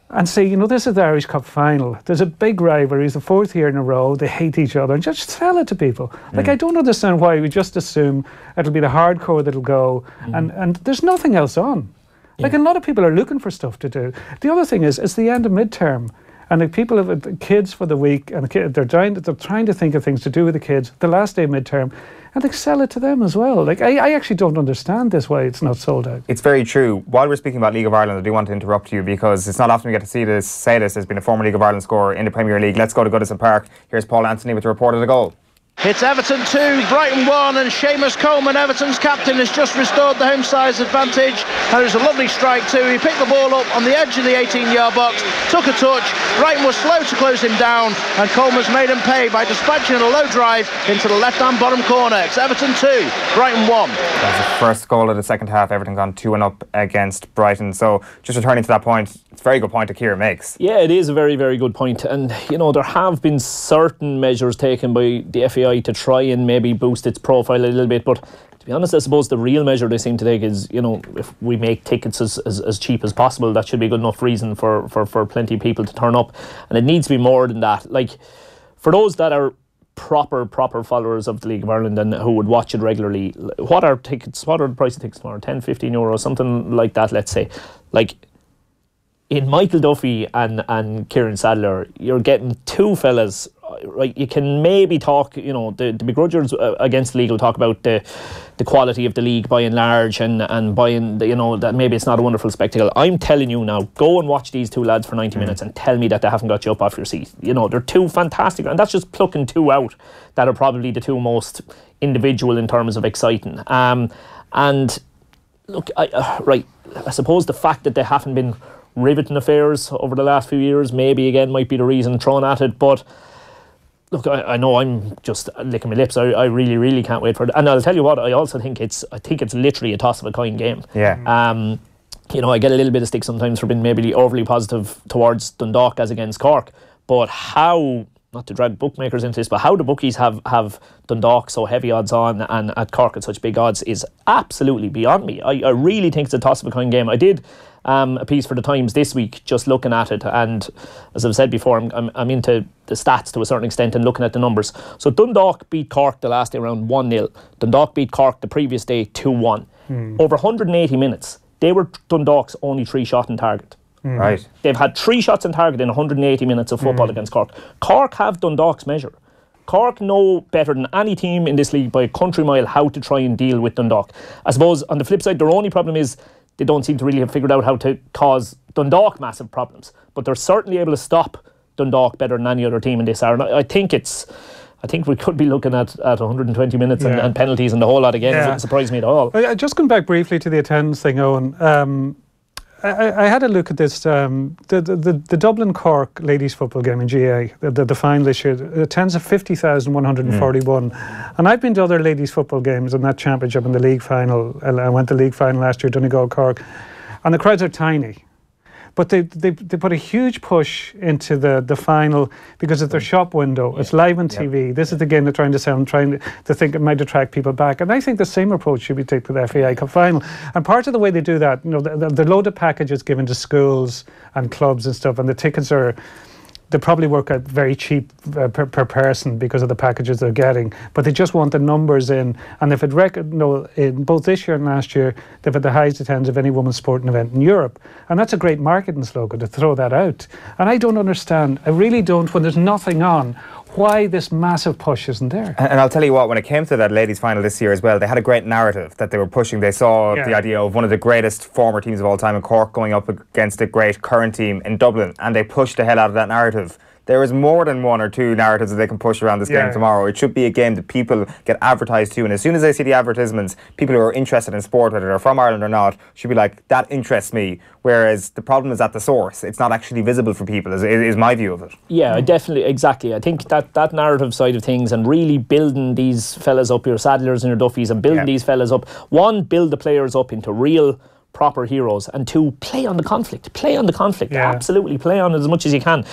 and say, this is the Irish Cup final. There's a big rivalry. It's the 4th year in a row. They hate each other. And just tell it to people. Like, I don't understand why we just assume it'll be the hardcore that'll go. And there's nothing else on. Like, a lot of people are looking for stuff to do. The other thing is, it's the end of midterm. And like, people have kids for the week. And they're trying to think of things to do with the kids. The last day of midterm. And like, sell it to them as well. Like, I actually don't understand this why it's not sold out. It's very true. While we're speaking about League of Ireland, I do want to interrupt you because it's not often we get to say this. There's been a former League of Ireland scorer in the Premier League. Let's go to Goodison Park. Here's Paul Anthony with the report of the goal. It's Everton 2, Brighton 1, and Seamus Coleman, Everton's captain, has just restored the home side's advantage. And it was a lovely strike too. He picked the ball up on the edge of the 18-yard box, took a touch. Brighton was slow to close him down, and Coleman's made him pay by dispatching a low drive into the left-hand bottom corner. It's Everton 2, Brighton 1. That's the first goal of the second half. Everton gone 2-up against Brighton. So just returning to that point, it's a very good point that Kieran makes. Yeah, it is a very, very good point. And, there have been certain measures taken by the FAI to try and maybe boost its profile a little bit, but to be honest, I suppose the real measure they seem to take is, if we make tickets as cheap as possible, that should be a good enough reason for plenty of people to turn up, and it needs to be more than that. Like, for those that are proper followers of the League of Ireland and who would watch it regularly, what are the price of tickets tomorrow? 10-15 euro, something like that, let's say. Like, in Michael Duffy and Kieran Sadler, you're getting two fellas, right? You can maybe talk, the begrudgers against the league will talk about the quality of the league by and large and buying, that maybe it's not a wonderful spectacle. I'm telling you now, go and watch these two lads for 90 minutes and tell me that they haven't got you up off your seat. They're two fantastic, and that's just plucking two out that are probably the two most individual in terms of exciting. And look, I suppose the fact that they haven't been riveting affairs over the last few years maybe again might be the reason thrown at it, but look, I know I'm just licking my lips. I really, really can't wait for it. And I'll tell you what, I also think it's literally a toss of a coin game. Yeah. I get a little bit of stick sometimes for being maybe overly positive towards Dundalk as against Cork, but how, not to drag bookmakers into this, but how the bookies have Dundalk so heavy odds on and at Cork at such big odds is absolutely beyond me. I really think it's a toss of a coin game. I did a piece for the Times this week just looking at it, and as I've said before, I'm into the stats to a certain extent and looking at the numbers. So Dundalk beat Cork the last day around 1-0. Dundalk beat Cork the previous day 2-1. Over 180 minutes, they were Dundalk's only 3 shot on target. Right. They've had 3 shots on target in 180 minutes of football against Cork. Cork have Dundalk's measure. Cork know better than any team in this league by a country mile how to try and deal with Dundalk. I suppose on the flip side, their only problem is they don't seem to really have figured out how to cause Dundalk massive problems. But they're certainly able to stop Dundalk better than any other team in this era. And I think we could be looking at 120 minutes and penalties and the whole lot again. It wouldn't surprise me at all. Just going back briefly to the attendance thing, Owen. I had a look at this. The Dublin Cork ladies football game in GA, the final this year, it attends at 50,141. And I've been to other ladies football games in that championship in the league final. I went to the league final last year, Donegal Cork, and the crowds are tiny. But they put a huge push into the final because it's their shop window. It's live on TV. This is the game they're trying to sell and trying to think it might attract people back. And I think the same approach should be taken with the FAI Cup final. And part of the way they do that, the load of packages given to schools and clubs and stuff, and the tickets they probably work out very cheap per person because of the packages they're getting, but they just want the numbers in. And if in both this year and last year, they've had the highest attendance of any women's sporting event in Europe. And that's a great marketing slogan to throw that out. And I don't understand, I really don't, when there's nothing on, why this massive push isn't there. And I'll tell you what, when it came to that ladies' final this year as well, they had a great narrative that they were pushing. They saw the idea of one of the greatest former teams of all time in Cork going up against a great current team in Dublin, and they pushed the hell out of that narrative. There is more than 1 or 2 narratives that they can push around this game tomorrow. It should be a game that people get advertised to, and as soon as they see the advertisements, people who are interested in sport, whether they're from Ireland or not, should be like, that interests me. Whereas the problem is at the source. It's not actually visible for people, is my view of it. Yeah, definitely, exactly. I think that narrative side of things and really building these fellas up, your Sadlers and your Duffys, and building these fellas up. 1, build the players up into real proper heroes, and 2, play on the conflict. Absolutely, play on it as much as you can.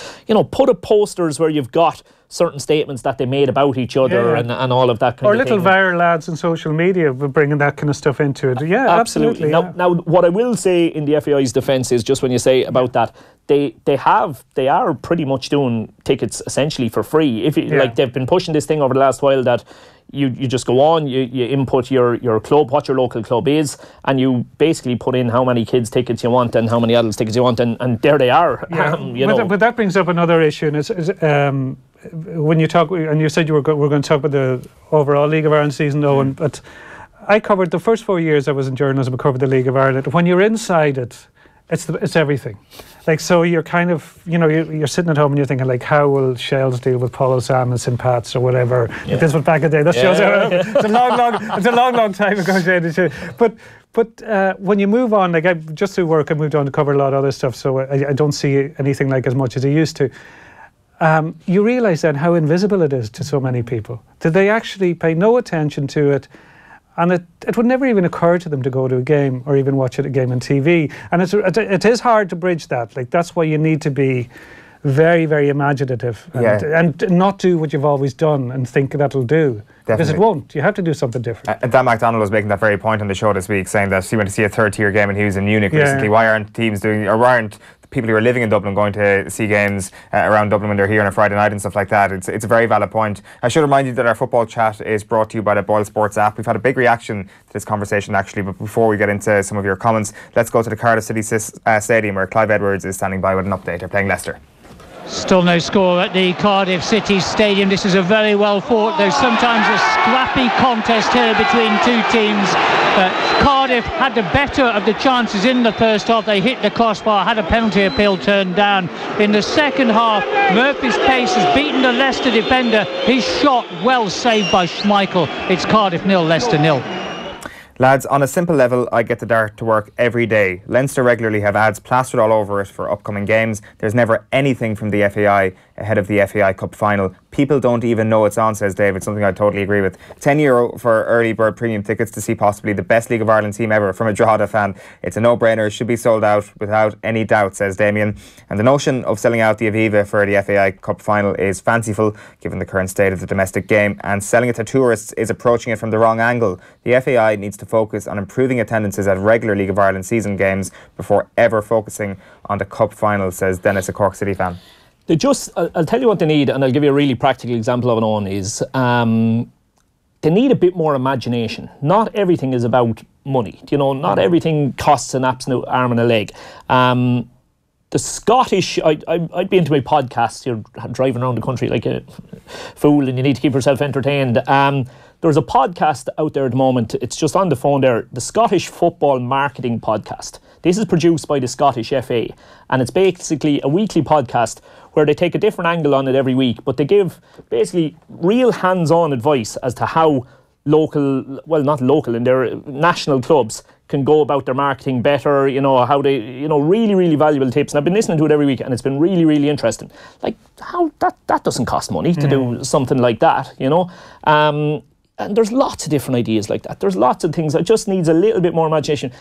Put up posters where you've got certain statements that they made about each other and all of that kind of thing. Or little viral lads on social media bringing that kind of stuff into it. Yeah, absolutely. Now, what I will say in the FAI's defence is just when you say about that, they are pretty much doing tickets essentially for free. Like they've been pushing this thing over the last while that you just go on, you input your club, what your local club is, and you basically put in how many kids tickets you want and how many adults tickets you want, and there they are. But that brings up another issue, and it's when you talk, and you said we're going to talk about the overall League of Ireland season, Owen, but I covered the first 4 years I was in journalism. I covered the League of Ireland. When you're inside it, it's everything. Like, so you're kind of, you're sitting at home and you're thinking, like, how will Shells deal with Polo Sam and St. Pat's or whatever? If this was back in the day, that shows it's a long time ago. But when you move on, like, just through work, I moved on to cover a lot of other stuff, so I don't see anything like as much as I used to. You realise then how invisible it is to so many people. Did they actually pay no attention to it? And it would never even occur to them to go to a game or even watch a game on TV. And it is hard to bridge that. Like, that's why you need to be very, very imaginative and not do what you've always done and think that'll do. Definitely. Because it won't. You have to do something different. Dan MacDonald was making that very point on the show this week, saying that he went to see a third-tier game and he was in Munich recently. Why aren't teams doing, or why aren't people who are living in Dublin going to see games around Dublin when they're here on a Friday night and stuff like that? It's a very valid point. I should remind you that our football chat is brought to you by the Boyle Sports app. We've had a big reaction to this conversation actually, but before we get into some of your comments, let's go to the Cardiff City Stadium where Clive Edwards is standing by with an update. They're playing Leicester. Still no score at the Cardiff City Stadium. This is a very well fought, though sometimes a scrappy contest here between two teams. Cardiff had the better of the chances in the first half. They hit the crossbar, had a penalty appeal turned down. In the second half, Murphy's pace has beaten the Leicester defender. His shot well saved by Schmeichel. It's Cardiff 0, Leicester 0. Lads, on a simple level, I get the dart to work every day. Leinster regularly have ads plastered all over it for upcoming games. There's never anything from the FAI ahead of the FAI Cup final. People don't even know it's on, says David, something I totally agree with. €10 for early bird premium tickets to see possibly the best League of Ireland team ever from a Drogheda fan. It's a no-brainer, should be sold out without any doubt, says Damien. And the notion of selling out the Aviva for the FAI Cup final is fanciful, given the current state of the domestic game, and selling it to tourists is approaching it from the wrong angle. The FAI needs to focus on improving attendances at regular League of Ireland season games before ever focusing on the Cup final, says Dennis, a Cork City fan. I'll tell you what they need, and I'll give you a really practical example of it on, is they need a bit more imagination. Not everything is about money. Not everything costs an absolute arm and a leg. the Scottish, I'd be into my podcast. You're driving around the country like a fool and you need to keep yourself entertained. There's a podcast out there at the moment. It's just on the phone there. The Scottish Football Marketing Podcast. This is produced by the Scottish FA. And it's basically a weekly podcast where they take a different angle on it every week. But they give basically real hands-on advice as to how local, well, not local, in their national clubs can go about their marketing better, how they, really, really valuable tips. And I've been listening to it every week and it's been really, really interesting. Like, how that doesn't cost money to do something like that, And there's lots of different ideas like that. There's lots of things that just needs a little bit more imagination.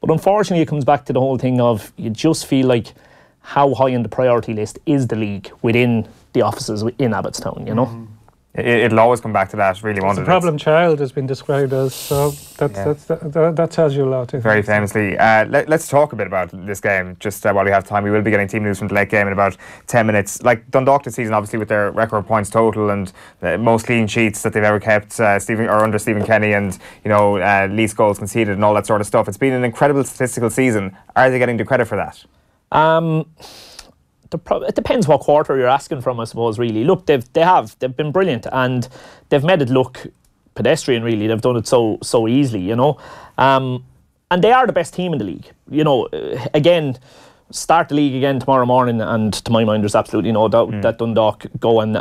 But unfortunately, it comes back to the whole thing of you just feel like how high on the priority list is the league within the offices in Abbottstown, It'll always come back to that, really, won't it? The problem child has been described as, so that tells you a lot. Very famously. Let's talk a bit about this game, just while we have time. We will be getting team news from the late game in about 10 minutes. Like Dundalk this season, obviously, with their record points total and most clean sheets that they've ever kept under Stephen Kenny and, least goals conceded and all that sort of stuff. It's been an incredible statistical season. Are they getting the credit for that? It depends what quarter you're asking from, I suppose, really. Look, they've been brilliant and they've made it look pedestrian, really. They've done it so easily, and they are the best team in the league. Again, start the league again tomorrow morning and to my mind there's absolutely no doubt that Dundalk go and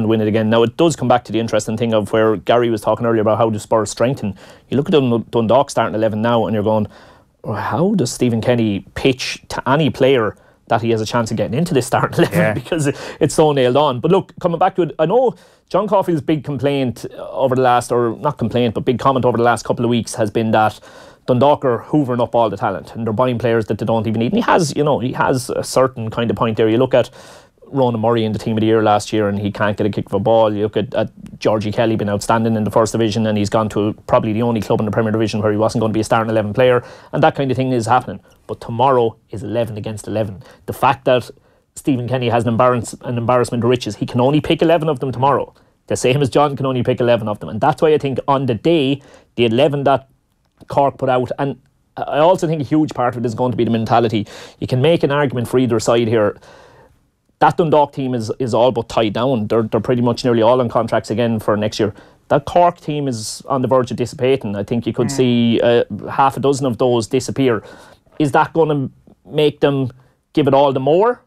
win it again. Now it does come back to the interesting thing of where Gary was talking earlier about how the Spurs strengthen. You look at Dundalk starting 11 now and you're going, how does Stephen Kenny pitch to any player that he has a chance of getting into this starting 11 because it's so nailed on. But look, coming back to it, I know John Caulfield's big complaint over the last, or not complaint, but big comment over the last couple of weeks has been that Dundalk are hoovering up all the talent and they're buying players that they don't even need. And he has a certain kind of point there. You look at Ronan Murray in the Team of the Year last year and he can't get a kick of a ball. You look at Georgie Kelly been outstanding in the First Division and he's gone to probably the only club in the Premier Division where he wasn't going to be a starting 11 player, and that kind of thing is happening. But tomorrow is 11 against 11. The fact that Stephen Kenny has an embarrassment of riches, he can only pick 11 of them tomorrow. The same as John can only pick 11 of them. And that's why I think on the day, the 11 that Cork put out, and I also think a huge part of it is going to be the mentality. You can make an argument for either side here. That Dundalk team is all but tied down. They're pretty much nearly all on contracts again for next year. That Cork team is on the verge of dissipating. I think you could see half a dozen of those disappear. Is that going to make them give it all the more?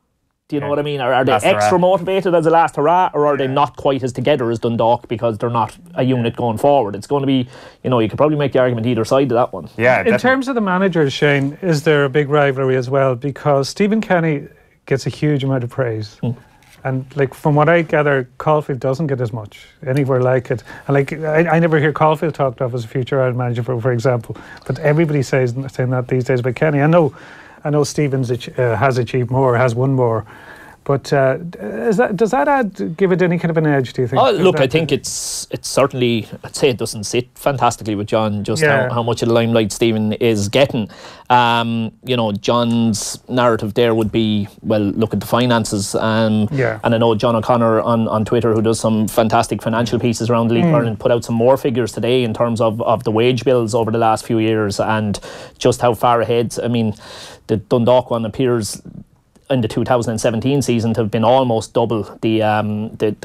Do you know what I mean? Are they extra motivated as a last hurrah, or are they not quite as together as Dundalk because they're not a unit going forward? It's going to be, you could probably make the argument either side of that one. Yeah. In terms of the managers, Shane, is there a big rivalry as well? Because Stephen Kenny gets a huge amount of praise. And from what I gather, Caulfield doesn't get as much anywhere like it. And I never hear Caulfield talked of as a future Ireland manager, for example. But everybody saying that these days about Kenny. I know Stevens has achieved more, has won more. But does that give it any kind of an edge, do you think? Look, I think it's certainly, I'd say it doesn't sit fantastically with John, just how much of the limelight Stephen is getting. John's narrative there would be, well, look at the finances. And I know John O'Connor on Twitter, who does some fantastic financial pieces around the League of Ireland, put out some more figures today in terms of the wage bills over the last few years and just how far ahead. I mean, the Dundalk one appears in the 2017 season to have been almost double the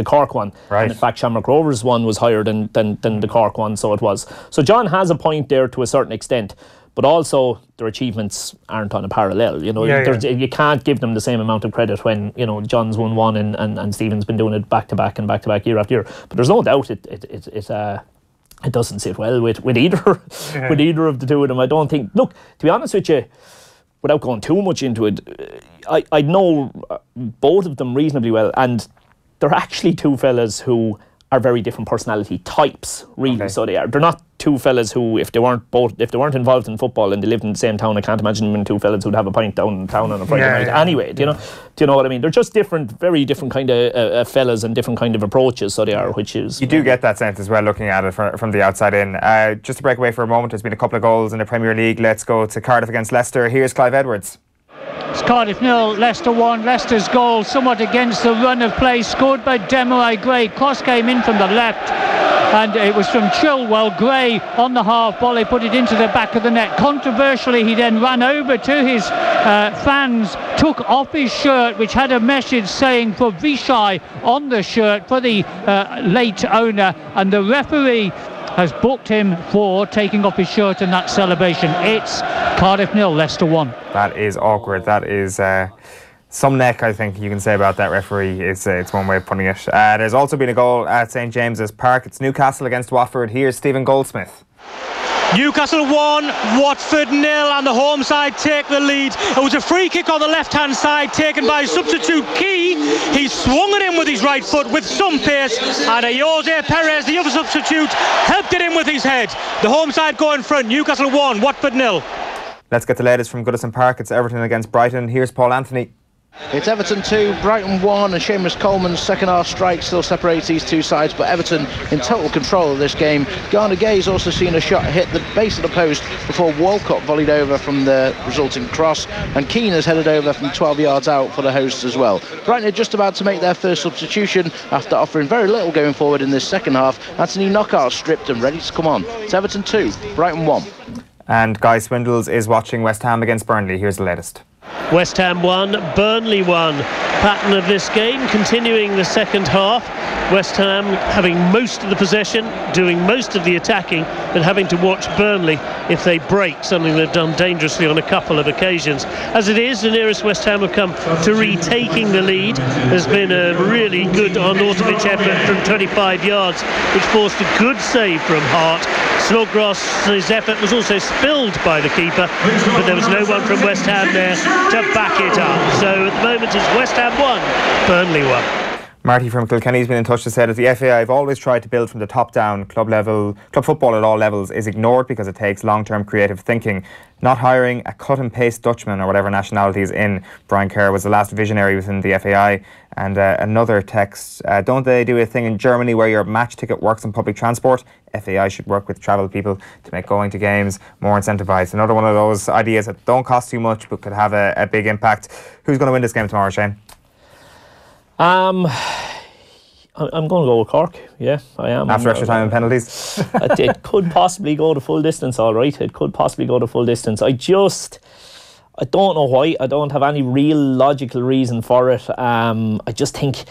Cork one. Right. And in fact, Shamrock Rovers one was higher than the Cork one, so it was. So John has a point there to a certain extent, but also their achievements aren't on a parallel. You can't give them the same amount of credit when John's won one and Stephen's been doing it back to back year after year. But there's no doubt it doesn't sit well with either with either of the two of them. I don't think. Look, to be honest with you, without going too much into it, I know both of them reasonably well, and they're actually two fellas who are very different personality types, really. Okay. So they are. They're not two fellas who, if they weren't involved in football and they lived in the same town, I can't imagine them being two fellas who'd have a pint downtown on a Friday night. Anyway, do you know what I mean? They're just different, very different kind of fellas and different kind of approaches. So they are, which is you do get that sense as well looking at it from the outside in. Just to break away for a moment, there's been a couple of goals in the Premier League. Let's go to Cardiff against Leicester. Here's Clive Edwards. It's Cardiff 0, Leicester 1. Leicester's goal somewhat against the run of play, scored by Demarai Gray. Cross came in from the left, and it was from Chilwell. Gray on the half volley put it into the back of the net. Controversially, he then ran over to his fans, took off his shirt, which had a message saying for Vishai on the shirt for the late owner, and the referee has booked him for taking off his shirt in that celebration. It's Cardiff 0, Leicester 1. That is awkward. That is some neck, I think you can say about that referee. It's one way of putting it. There's also been a goal at St James's Park. It's Newcastle against Watford. Here's Stephen Goldsmith. Newcastle 1, Watford 0, and the home side take the lead. It was a free kick on the left-hand side taken by substitute Key. He swung it in with his right foot with some pace, and Jose Perez, the other substitute, helped it in with his head. The home side go in front. Newcastle 1, Watford 0. Let's get the latest from Goodison Park. It's Everton against Brighton. Here's Paul Anthony. It's Everton 2, Brighton 1, and Seamus Coleman's second half strike still separates these two sides, but Everton in total control of this game. Garner Gay's also seen a shot hit the base of the post before Walcott volleyed over from the resulting cross, and Keane has headed over from 12 yards out for the hosts as well. Brighton are just about to make their first substitution after offering very little going forward in this second half. Anthony Knockout stripped and ready to come on. It's Everton 2, Brighton 1. And Guy Swindles is watching West Ham against Burnley. Here's the latest. West Ham 1, Burnley 1. Pattern of this game continuing the second half. West Ham having most of the possession, doing most of the attacking, but having to watch Burnley if they break, something they've done dangerously on a couple of occasions. As it is, the nearest West Ham have come to retaking the lead. There's been a really good Arnautovic effort from 25 yards, which forced a good save from Hart. Snodgrass's effort was also spilled by the keeper, but there was no one from West Ham there to back it up. So at the moment it's West Ham 1, Burnley 1. Marty from Kilkenny's been in touch to say that the FAI have always tried to build from the top down. Club football at all levels is ignored because it takes long-term creative thinking. Not hiring a cut-and-paste Dutchman or whatever nationality is in. Brian Kerr was the last visionary within the FAI. And another text, don't they do a thing in Germany where your match ticket works on public transport? FAI should work with travel people to make going to games more incentivised. Another one of those ideas that don't cost too much but could have a big impact. Who's going to win this game tomorrow, Shane? I'm going to go with Cork. Yeah, I am. After extra time and penalties? It could possibly go the full distance, all right. It could possibly go the full distance. I don't know why. I don't have any real logical reason for it. I just think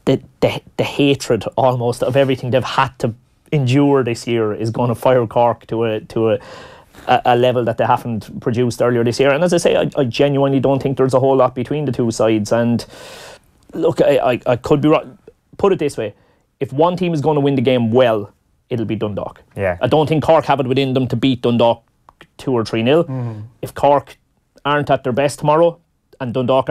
that the hatred almost of everything they've had to endure this year is going to fire Cork to a level that they haven't produced earlier this year. And as I say, I genuinely don't think there's a whole lot between the two sides. And look, I could be wrong. Put it this way. If one team is going to win the game well, it'll be Dundalk. Yeah. I don't think Cork have it within them to beat Dundalk 2 or 3-0. If Cork aren't at their best tomorrow, and Dundalk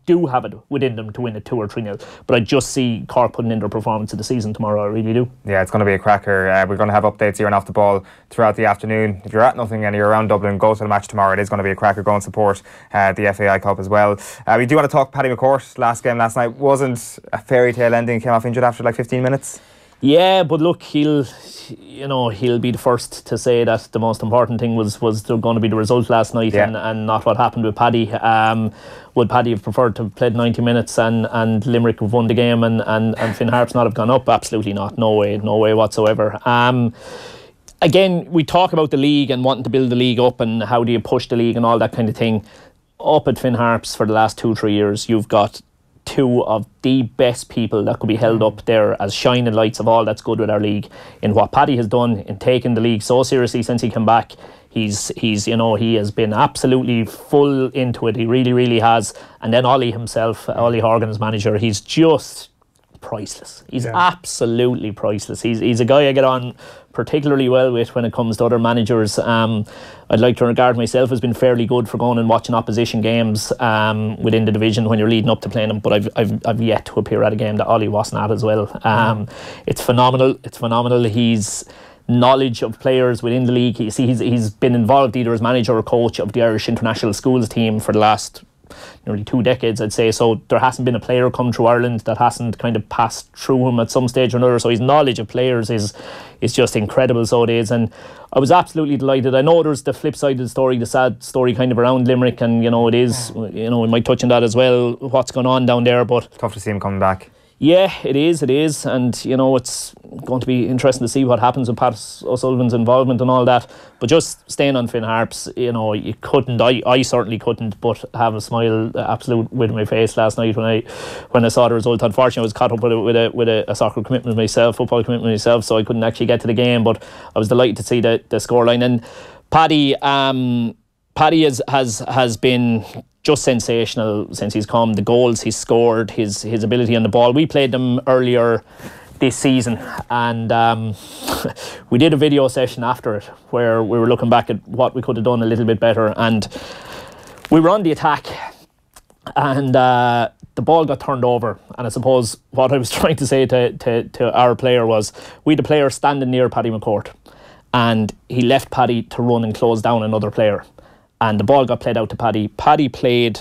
do have it within them to win it 2 or 3-0. But I just see Cork putting in their performance of the season tomorrow. I really do. Yeah, it's going to be a cracker. We're going to have updates here and off the ball throughout the afternoon. If you're at nothing and you're around Dublin, go to the match tomorrow. It is going to be a cracker. Go and support the FAI Cup as well. We do want to talk Paddy McCourt. Last game last night wasn't a fairy tale ending. Came off injured after like 15 minutes. Yeah, but look, he'll be the first to say that the most important thing was going to be the result last night, and not what happened with Paddy. Would Paddy have preferred to have played 90 minutes and Limerick have won the game and Finn Harps not have gone up? Absolutely not. No way whatsoever. Again, we talk about the league and wanting to build the league up and how do you push the league and all that kind of thing. Up at Finn Harps for the last 2-3 years, you've got two of the best people that could be held up there as shining lights of all that's good with our league. In what Paddy has done in taking the league so seriously since he came back, he has been absolutely full into it. He really, really has. And then Ollie himself, Ollie Horgan's manager, he's just priceless. He's absolutely priceless. He's a guy I get on particularly well with when it comes to other managers. I'd like to regard myself as being fairly good for going and watching opposition games within the division when you're leading up to playing them, but I've yet to appear at a game that Ollie wasn't at as well. It's phenomenal. He's knowledge of players within the league. He's been involved either as manager or coach of the Irish international schools team for the last nearly 2 decades, I'd say. So there hasn't been a player come through Ireland that hasn't kind of passed through him at some stage or another. So his knowledge of players is just incredible. So it is, and I was absolutely delighted. I know there's the flip side of the story, the sad story kind of around Limerick, and it is, we might touch on that as well, what's going on down there. But tough to see him coming back. Yeah, it is, and it's going to be interesting to see what happens with Pat O'Sullivan's involvement and all that. But just staying on Finn Harps, you couldn't, I certainly couldn't, but have a smile absolute with my face last night when I saw the result. Unfortunately, I was caught up with a soccer commitment myself, football commitment myself, so I couldn't actually get to the game. But I was delighted to see the scoreline. And Paddy has been just sensational since he's come. The goals he's scored, his ability on the ball. We played them earlier this season, and we did a video session after it where we were looking back at what we could have done a little bit better, and we were on the attack, and the ball got turned over. And I suppose what I was trying to say to our player was, we had a player standing near Paddy McCourt, and he left Paddy to run and close down another player. And the ball got played out to Paddy. Paddy played,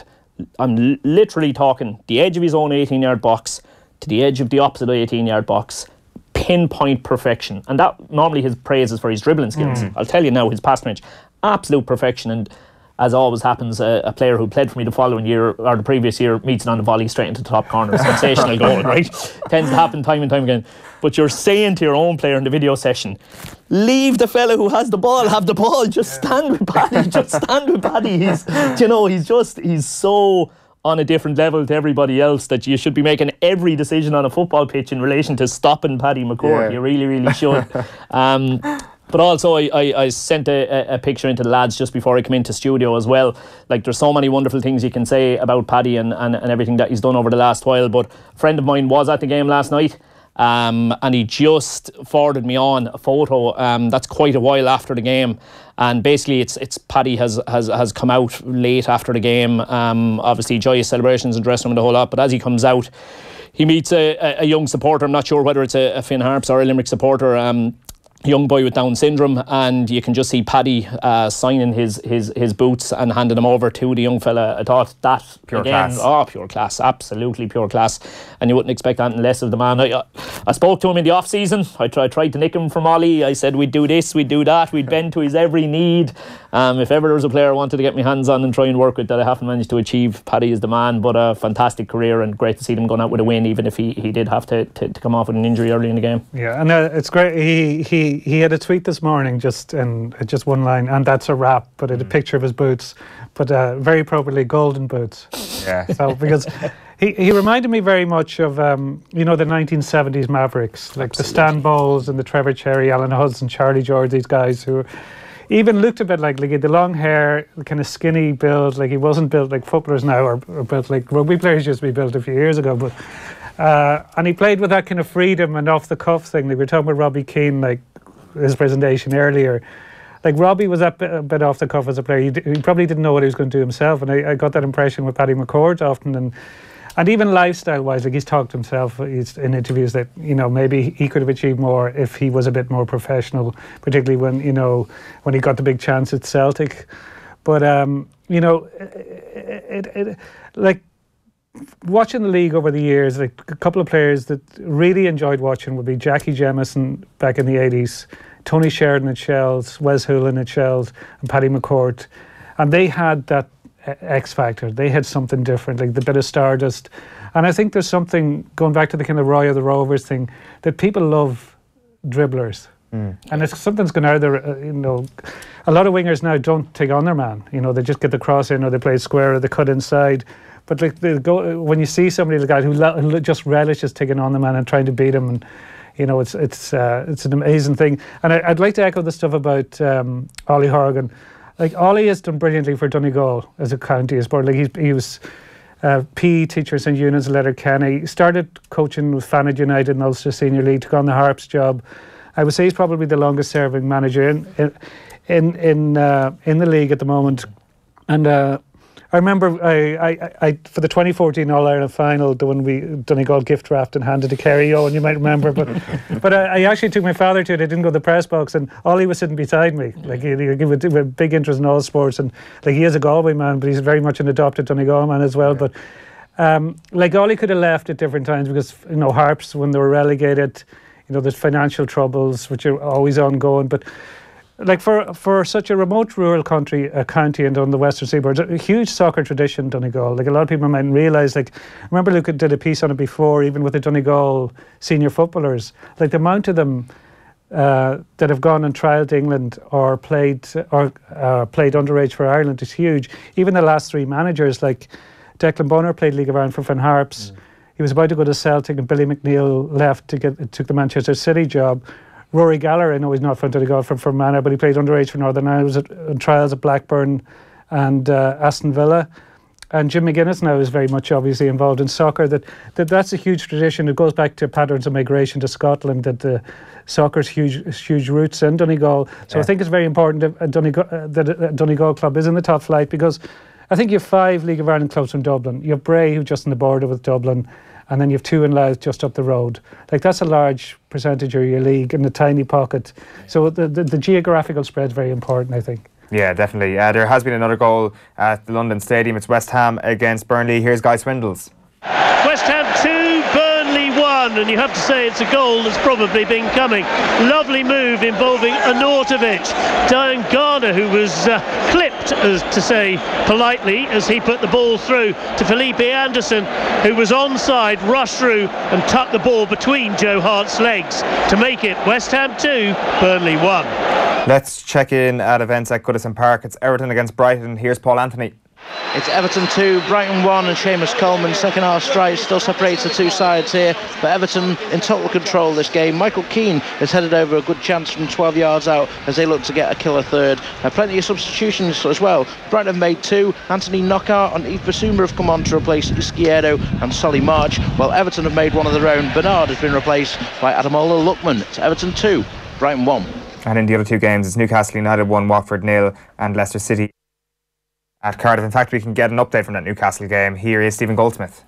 I'm literally talking, the edge of his own 18-yard box to the edge of the opposite 18-yard box. Pinpoint perfection. And that normally his praise is for his dribbling skills. I'll tell you now, his pass range, absolute perfection. And as always happens, a player who played for me the following year or the previous year meets it on the volley straight into the top corner. Sensational goal, right? Tends to happen time and time again. But you're saying to your own player in the video session, leave the fella who has the ball have the ball. Just stand with Paddy. Just stand with Paddy. He's so on a different level to everybody else that you should be making every decision on a football pitch in relation to stopping Paddy McCourt. You really, really should. But also I sent a picture into the lads just before I come into studio as well. Like, there's so many wonderful things you can say about Paddy and everything that he's done over the last while. But a friend of mine was at the game last night, and he just forwarded me on a photo that's quite a while after the game. And basically it's Paddy has come out late after the game, obviously joyous celebrations and dressing room and the whole lot. But as he comes out, he meets a young supporter. I'm not sure whether it's a Finn Harps or a Limerick supporter, young boy with Down syndrome, and you can just see Paddy signing his boots and handing them over to the young fella. I thought that pure again, class. Pure class, absolutely pure class, and you wouldn't expect anything less of the man. I spoke to him in the off season. I tried to nick him from Ollie. I said we'd do this, we'd do that, we'd bend to his every need. If ever there was a player I wanted to get my hands on and try and work with that I haven't managed to achieve, Paddy is the man. But a fantastic career, and great to see them going out with a win, even if he did have to come off with an injury early in the game. Yeah, and it's great. He had a tweet this morning, just one line, and that's a wrap. But it had a picture of his boots, but very appropriately golden boots. Yeah. So because he reminded me very much of the 1970s Mavericks, like the Stan Bowles and the Trevor Cherry, Alan Hudson, Charlie George, these guys who even looked a bit like he had the long hair, kind of skinny build. Like, he wasn't built like footballers now, or built like rugby players used to be built a few years ago. But and he played with that kind of freedom and off the cuff thing. Like, we were talking about Robbie Keane, like his presentation earlier. Like, Robbie was a bit off the cuff as a player. He probably didn't know what he was going to do himself, and I got that impression with Paddy McCourt often. And even lifestyle-wise, like, he's talked to himself in interviews that, maybe he could have achieved more if he was a bit more professional, particularly when he got the big chance at Celtic. But, like, watching the league over the years, like, a couple of players that really enjoyed watching would be Jackie Jemison back in the 80s, Tony Sheridan at Shells, Wes Hoolan at Shells, and Paddy McCourt. And they had that X factor. They had something different, like the bit of stardust. And I think there's something, going back to the kind of Roy of the Rovers thing, that people love dribblers. And if something's going out there, a lot of wingers now don't take on their man. They just get the cross in, or they play square, or they cut inside. But like, when you see somebody like that who just relishes taking on the man and trying to beat him, and it's an amazing thing. And I'd like to echo the stuff about Ollie Horgan. Like, Ollie has done brilliantly for Donegal as a county sport. Like, he was PE teacher at St Eunice, Letterkenny. He started coaching with Fanad United in Ulster Senior League, took on the Harps job. I would say he's probably the longest serving manager in the league at the moment. And I remember I for the 2014 All-Ireland final, the one we Donegal gift wrapped and handed to Kerry Owen, you might remember. But I actually took my father to it. I didn't go to the press box, and Ollie was sitting beside me. Like he with a big interest in all sports, and like he is a Galway man, but he's very much an adopted Donegal man as well. But like Ollie could have left at different times because Harps, when they were relegated, there's financial troubles which are always ongoing, but. Like for such a remote rural county and on the Western Seaboard, a huge soccer tradition, Donegal. Like a lot of people mightn't realise. Like I remember Luke did a piece on it before, even with the Donegal senior footballers. Like the amount of them that have gone and trialled England or played underage for Ireland is huge. Even the last three managers, like Declan Bonner played League of Ireland for Finn Harps. He was about to go to Celtic, and Billy McNeil left took the Manchester City job. Rory Gallagher, I know he's not from Donegal, from Fermanagh, but he played underage for Northern Ireland. He was on trials at Blackburn and Aston Villa. And Jim McGuinness now is very much obviously involved in soccer. That's a huge tradition. It goes back to patterns of migration to Scotland, that soccer's huge roots in Donegal. So I think it's very important that a Donegal club is in the top flight, because I think you have 5 League of Ireland clubs from Dublin. You have Bray, who's just on the border with Dublin, and then you have 2 in Louth just up the road. Like that's a large percentage of your league in a tiny pocket. So the geographical spread is very important, I think. Yeah, definitely. There has been another goal at the London Stadium. It's West Ham against Burnley. Here's Guy Swindles. West Ham 2, Burnley 1, and you have to say it's a goal that's probably been coming. Lovely move involving Arnautovic. Diane Garner, who was clipped, as to say politely, as he put the ball through to Felipe Anderson, who was onside, rushed through and tucked the ball between Joe Hart's legs to make it West Ham 2, Burnley 1. Let's check in at events at Goodison Park. It's Everton against Brighton. Here's Paul Anthony. It's Everton 2, Brighton 1, and Seamus Coleman second half strike still separates the two sides here, but Everton in total control this game. Michael Keane has headed over a good chance from 12 yards out as they look to get a killer third. Plenty of substitutions as well. Brighton have made 2. Anthony Knockout and Yves Bissouma have come on to replace Izquierdo and Solly March, while Everton have made one of their own. Bernard has been replaced by Ademola Lookman. It's Everton 2, Brighton 1. And in the other 2 games, it's Newcastle United 1, Watford 0, and Leicester City at Cardiff. In fact, we can get an update from that Newcastle game. Here is Stephen Goldsmith.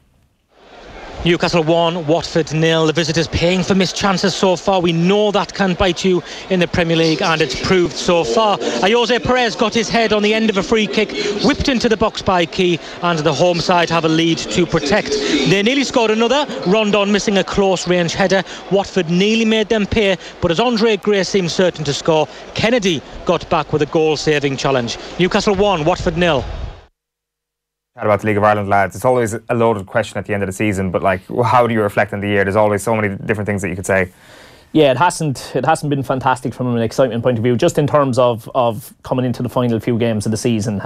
Newcastle 1, Watford 0. The visitors paying for missed chances so far. We know that can bite you in the Premier League, and it's proved so far. Jose Perez got his head on the end of a free kick, whipped into the box by Key, and the home side have a lead to protect. They nearly scored another. Rondon missing a close range header. Watford nearly made them pay, but as Andre Gray seemed certain to score, Kennedy got back with a goal-saving challenge. Newcastle 1, Watford 0. About the League of Ireland, lads, it's always a loaded question at the end of the season, but like, how do you reflect on the year? There's always so many different things that you could say. Yeah, it hasn't been fantastic from an excitement point of view, just in terms of coming into the final few games of the season.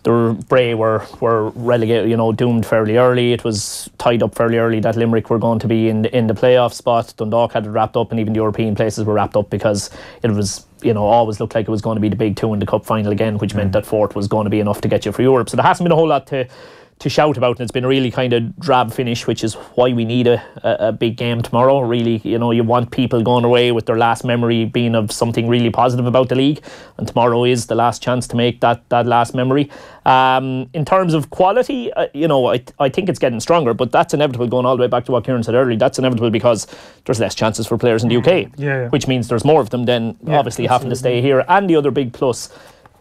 The Bray were relegated, doomed fairly early. It was tied up fairly early that Limerick were going to be in the playoff spot. Dundalk had it wrapped up, and even the European places were wrapped up, because it was, always looked like it was going to be the big 2 in the cup final again, which meant that 4th was going to be enough to get you for Europe. So there hasn't been a whole lot to shout about, and it's been a really kind of drab finish, which is why we need a big game tomorrow. Really, you want people going away with their last memory being of something really positive about the league, and tomorrow is the last chance to make that last memory. In terms of quality, I think it's getting stronger, but that's inevitable, going all the way back to what Kieran said earlier. That's inevitable because there's less chances for players in the UK, which means there's more of them then obviously having to stay here. And the other big plus,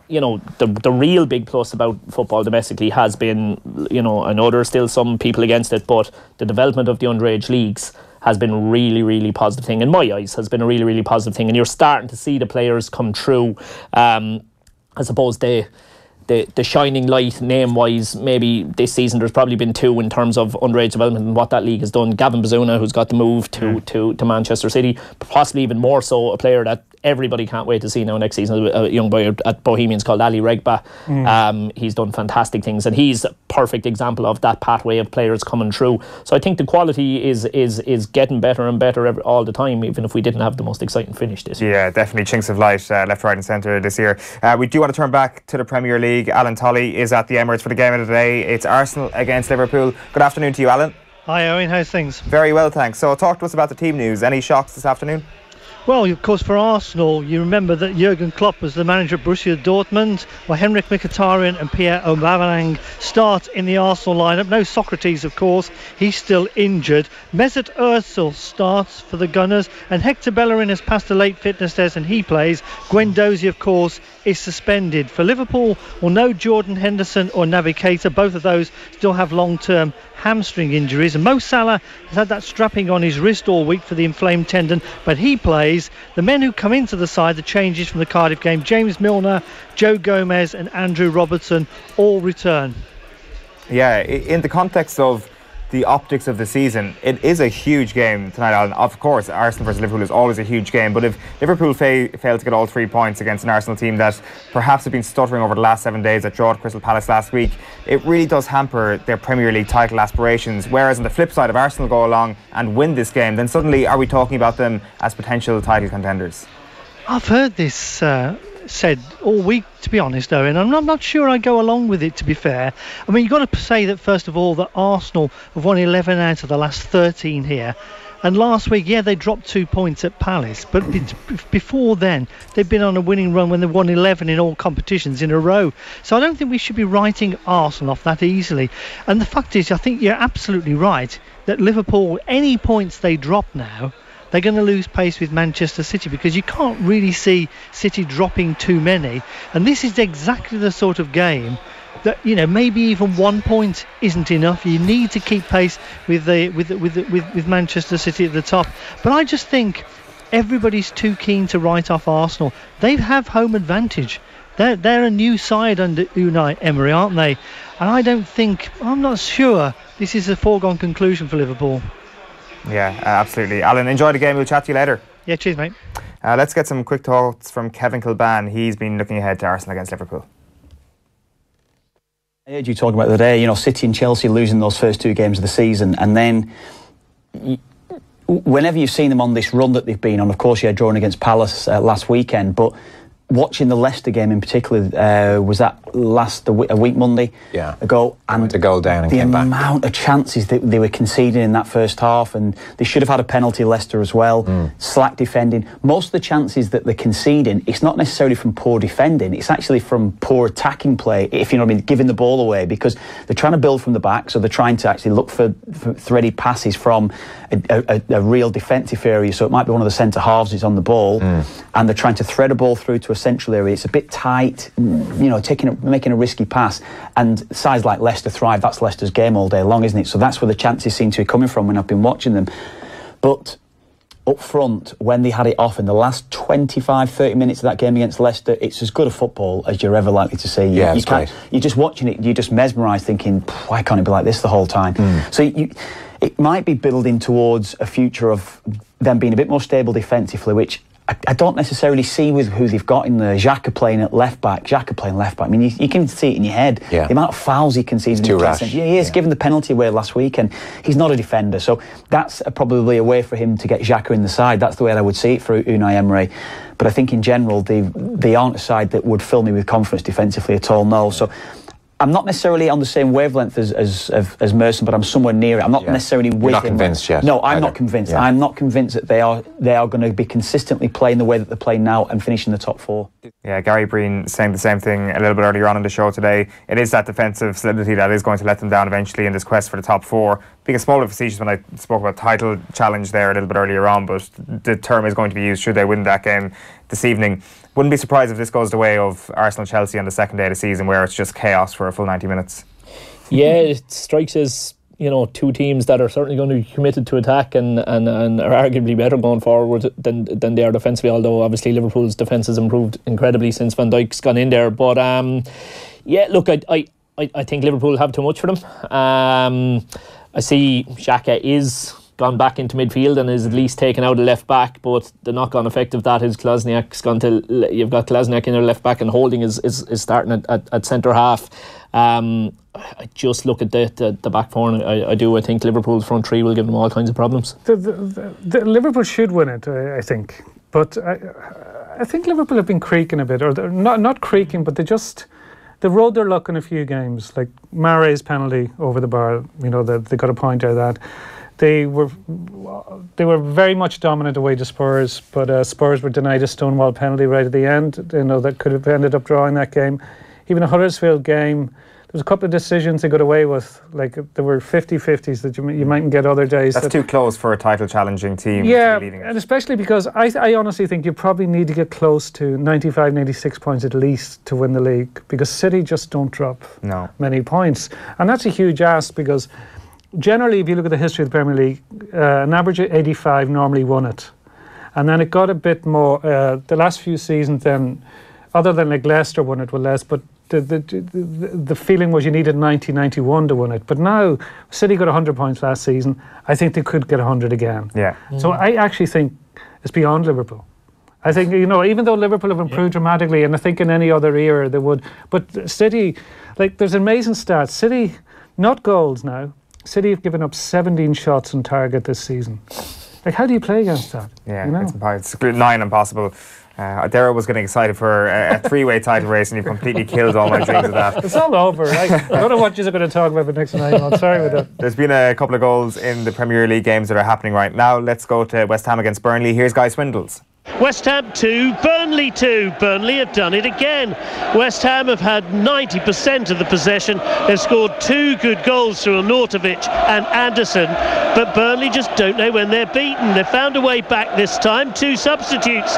the real big plus about football domestically has been, I know there are still some people against it, but the development of the underage leagues has been a really, really positive thing. In my eyes, has been a really, really positive thing. And you're starting to see the players come through. I suppose the shining light name-wise, maybe this season there's probably been 2 in terms of underage development and what that league has done. Gavin Bazuna, who's got the move to Manchester City, possibly even more so a player that everybody can't wait to see now next season, a young boy at Bohemians called Ali Regba. He's done fantastic things, and he's a perfect example of that pathway of players coming through. So I think the quality is getting better and better all the time, even if we didn't have the most exciting finish this year. Yeah, definitely chinks of light left, right and centre this year. We do want to turn back to the Premier League. Alan Tully is at the Emirates for the game of the day. It's Arsenal against Liverpool. Good afternoon to you, Alan. Hi Owen, how's things? Very well, thanks. So talk to us about the team news. Any shocks this afternoon? Well, of course, for Arsenal, you remember that Jurgen Klopp was the manager of Borussia Dortmund. Well, Henrik Mkhitaryan and Pierre Aubameyang start in the Arsenal lineup. No Socrates, of course. He's still injured. Mesut Ozil starts for the Gunners, and Hector Bellerin has passed a late fitness test and he plays. Guendouzi, of course, is suspended. For Liverpool, well, no Jordan Henderson or Naby Keita. Both of those still have long-term hamstring injuries, and Mo Salah has had that strapping on his wrist all week for the inflamed tendon, but he plays. The men who come into the side, the changes from the Cardiff game, James Milner, Joe Gomez and Andrew Robertson all return. Yeah, in the context of the optics of the season, it is a huge game tonight, Alan. Of course, Arsenal versus Liverpool is always a huge game, but if Liverpool fail to get all 3 points against an Arsenal team that perhaps have been stuttering over the last 7 days, that draw at Crystal Palace last week, it really does hamper their Premier League title aspirations. Whereas on the flip side, if Arsenal go along and win this game, then suddenly are we talking about them as potential title contenders? I've heard this said all week, to be honest, Owen. I'm not sure I go along with it, to be fair. I mean, you've got to say that, first of all, that Arsenal have won 11 out of the last 13 here. And last week, yeah, they dropped 2 points at Palace, but before then, they've been on a winning run when they've won 11 in all competitions in a row. So I don't think we should be writing Arsenal off that easily. And the fact is, I think you're absolutely right that Liverpool, any points they drop now, they're going to lose pace with Manchester City, because you can't really see City dropping too many. And this is exactly the sort of game that, you know, maybe even 1 point isn't enough. You need to keep pace with Manchester City at the top. But I just think everybody's too keen to write off Arsenal. They have home advantage. They're a new side under Unai Emery, aren't they? And I'm not sure this is a foregone conclusion for Liverpool. Yeah, absolutely. Alan, enjoy the game. We'll chat to you later. Yeah, cheers, mate. Let's get some quick thoughts from Kevin Kilban. He's been looking ahead to Arsenal against Liverpool. I heard you talking about the day, City and Chelsea losing those first 2 games of the season, and then whenever you've seen them on this run that they've been on, of course, you had drawn against Palace last weekend, but watching the Leicester game in particular, was that a week Monday ago, and went to goal down and came back. The amount of chances that they were conceding in that first half, and they should have had a penalty, Leicester, as well. Slack defending. Most of the chances that they're conceding, it's not necessarily from poor defending, it's actually from poor attacking play, if you know what I mean, giving the ball away, because they're trying to build from the back, so they're trying to actually look for threaded passes from a real defensive area, so it might be one of the centre halves who's on the ball, and they're trying to thread a ball through to a central area. It's a bit tight, making a risky pass, and sides like Leicester thrive. That's Leicester's game all day long, isn't it? So that's where the chances seem to be coming from when I've been watching them. But up front, when they had it off in the last 25-30 minutes of that game against Leicester, it's as good a football as you're ever likely to see. You're just watching it, you're just mesmerised, thinking, why can't it be like this the whole time? So it might be building towards a future of them being a bit more stable defensively, which I don't necessarily see with who they've got in there. Xhaka playing left back. I mean, you can see it in your head. Yeah. The amount of fouls he conceded. Too rash. Yeah, he is given the penalty away last week, and he's not a defender. So that's probably a way for him to get Xhaka in the side. That's the way I would see it for Unai Emery. But I think in general, they aren't a side that would fill me with confidence defensively at all, no. So I'm not necessarily on the same wavelength as Merson, but I'm somewhere near it. I'm not necessarily with him. You're not convinced yet? No, I'm not convinced. Yeah. I'm not convinced that they are going to be consistently playing the way that they're playing now and finishing the top 4. Yeah, Gary Breen saying the same thing a little bit earlier on in the show today. It is that defensive solidity that is going to let them down eventually in this quest for the top 4. Being a small bit facetious when I spoke about title challenge there a little bit earlier on, but the term is going to be used should they win that game this evening. Wouldn't be surprised if this goes the way of Arsenal-Chelsea on the second day of the season, where it's just chaos for a full 90 minutes. Yeah, it strikes as, two teams that are certainly going to be committed to attack and are arguably better going forward than they are defensively, although obviously Liverpool's defence has improved incredibly since Van Dijk's gone in there. But yeah, look, I think Liverpool have too much for them. I see Xhaka is gone back into midfield and is at least taken out a left back, but the knock-on effect of that is Kolasinac gone to, you've got Kolasinac in your left back, and Holding is starting at centre half. I just look at the back four, and I think Liverpool's front three will give them all kinds of problems. The Liverpool should win it, I think, but I think Liverpool have been creaking a bit, or they're not creaking, but they rode their luck in a few games, like Mahrez's penalty over the bar. They got a point out of that. They were very much dominant away to Spurs, but Spurs were denied a Stonewall penalty right at the end. That could have ended up drawing that game. Even a Huddersfield game, there was a couple of decisions they got away with. Like there were 50-50s that you mightn't get other days. That's too close for a title-challenging team. Yeah, to be leading it. and especially because I honestly think you probably need to get close to 95, 96 points at least to win the league, because City just don't drop many points. And that's a huge ask, because generally, if you look at the history of the Premier League, an average of 85 normally won it. And then it got a bit more, the last few seasons then, other than like Leicester won it with less, but the feeling was you needed 90-91 to win it. But now, City got 100 points last season. I think they could get 100 again. Yeah. So I actually think it's beyond Liverpool. I think, even though Liverpool have improved dramatically, and I think in any other era they would, but City, like, there's amazing stats. City, not goals now, City have given up 17 shots on target this season. Like, how do you play against that? Yeah, it's nigh impossible. Dara was getting excited for a three-way title race, and you completely killed all my dreams of that. It's all over. I don't know what you're going to talk about for the next 9 months. Sorry about that. There's been a couple of goals in the Premier League games that are happening right now. Let's go to West Ham against Burnley. Here's Guy Swindles. West Ham 2, Burnley 2. Burnley have done it again. West Ham have had 90% of the possession. They've scored 2 good goals through Arnautovic and Anderson, but Burnley just don't know when they're beaten. They've found a way back this time. 2 substitutes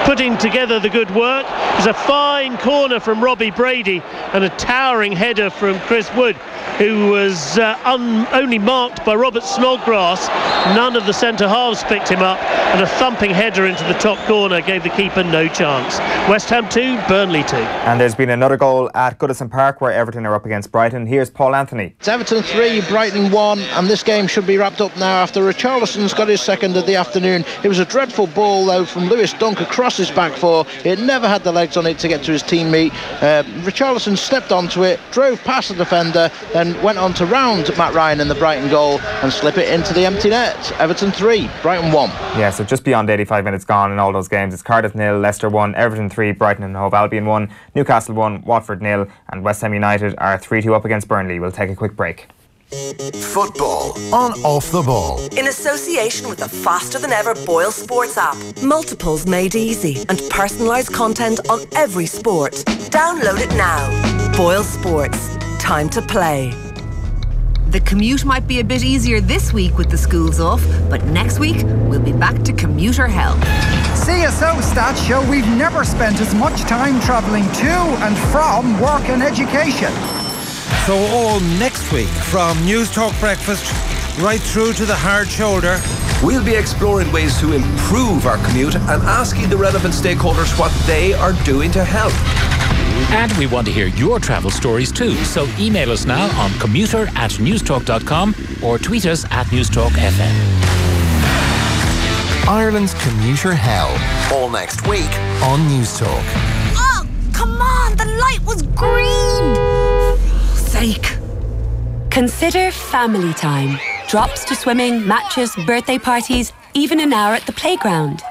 putting together the good work. There's a fine corner from Robbie Brady and a towering header from Chris Wood, who was only marked by Robert Snodgrass. None of the centre halves picked him up, and a thumping header into the top corner gave the keeper no chance. West Ham 2, Burnley 2. And there's been another goal at Goodison Park where Everton are up against Brighton. Here's Paul Anthony. It's Everton 3, Brighton 1, and this game should be wrapped up now after Richarlison's got his second of the afternoon. It was a dreadful ball though from Lewis Dunk across his back four. It never had the legs on it to get to his teammate. Richarlison stepped onto it, drove past the defender, then went on to round Matt Ryan in the Brighton goal and slip it into the empty net. Everton 3, Brighton 1. Yeah, so just beyond 85 minutes gone in all those games. It's Cardiff 0, Leicester 1, Everton 3, Brighton and Hove Albion 1, Newcastle 1, Watford 0, and West Ham United are 3-2 up against Burnley. We'll take a quick break. Football on Off the Ball. In association with the faster than ever Boyle Sports app. Multiples made easy and personalised content on every sport. Download it now. Boyle Sports. Time to play. The commute might be a bit easier this week with the schools off, but next week we'll be back to commuter hell. CSO stats show we've never spent as much time travelling to and from work and education. So all next week, from News Talk Breakfast right through to the hard shoulder, we'll be exploring ways to improve our commute and asking the relevant stakeholders what they are doing to help. And we want to hear your travel stories too, so email us now on commuter@newstalk.com or tweet us at newstalkfm. Ireland's commuter hell, all next week on News Talk. Oh, come on, the light was green! Sake. Consider family time. Drops to swimming, matches, birthday parties, even an hour at the playground.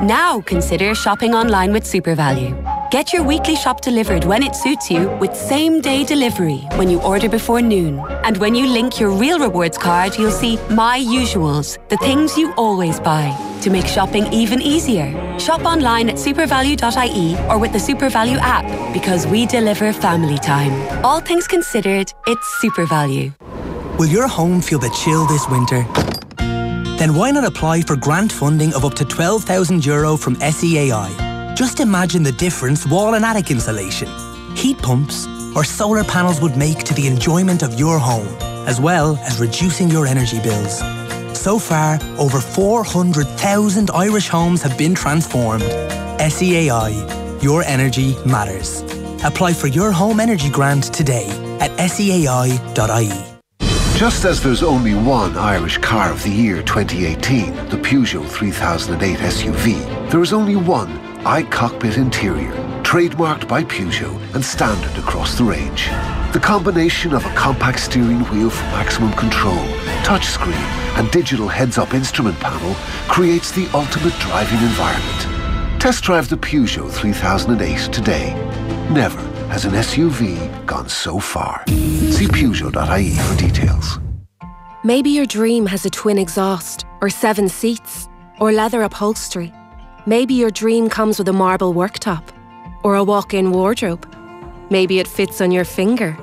Now consider shopping online with SuperValue. Get your weekly shop delivered when it suits you with same-day delivery when you order before noon. And when you link your Real Rewards card, you'll see My Usuals, the things you always buy, to make shopping even easier. Shop online at supervalue.ie or with the SuperValue app, because we deliver family time. All things considered, it's SuperValue. Will your home feel the chill this winter? Then why not apply for grant funding of up to €12,000 from SEAI? Just imagine the difference wall and attic insulation, heat pumps or solar panels would make to the enjoyment of your home, as well as reducing your energy bills. So far, over 400,000 Irish homes have been transformed. SEAI, your energy matters. Apply for your home energy grant today at seai.ie. Just as there's only one Irish Car of the Year 2018, the Peugeot 3008 SUV, there is only one iCockpit interior, trademarked by Peugeot and standard across the range. The combination of a compact steering wheel for maximum control, touchscreen and digital heads-up instrument panel creates the ultimate driving environment. Test drive the Peugeot 3008 today. Never has an SUV gone so far. See Peugeot.ie for details. Maybe your dream has a twin exhaust, or 7 seats, or leather upholstery. Maybe your dream comes with a marble worktop, or a walk-in wardrobe. Maybe it fits on your finger,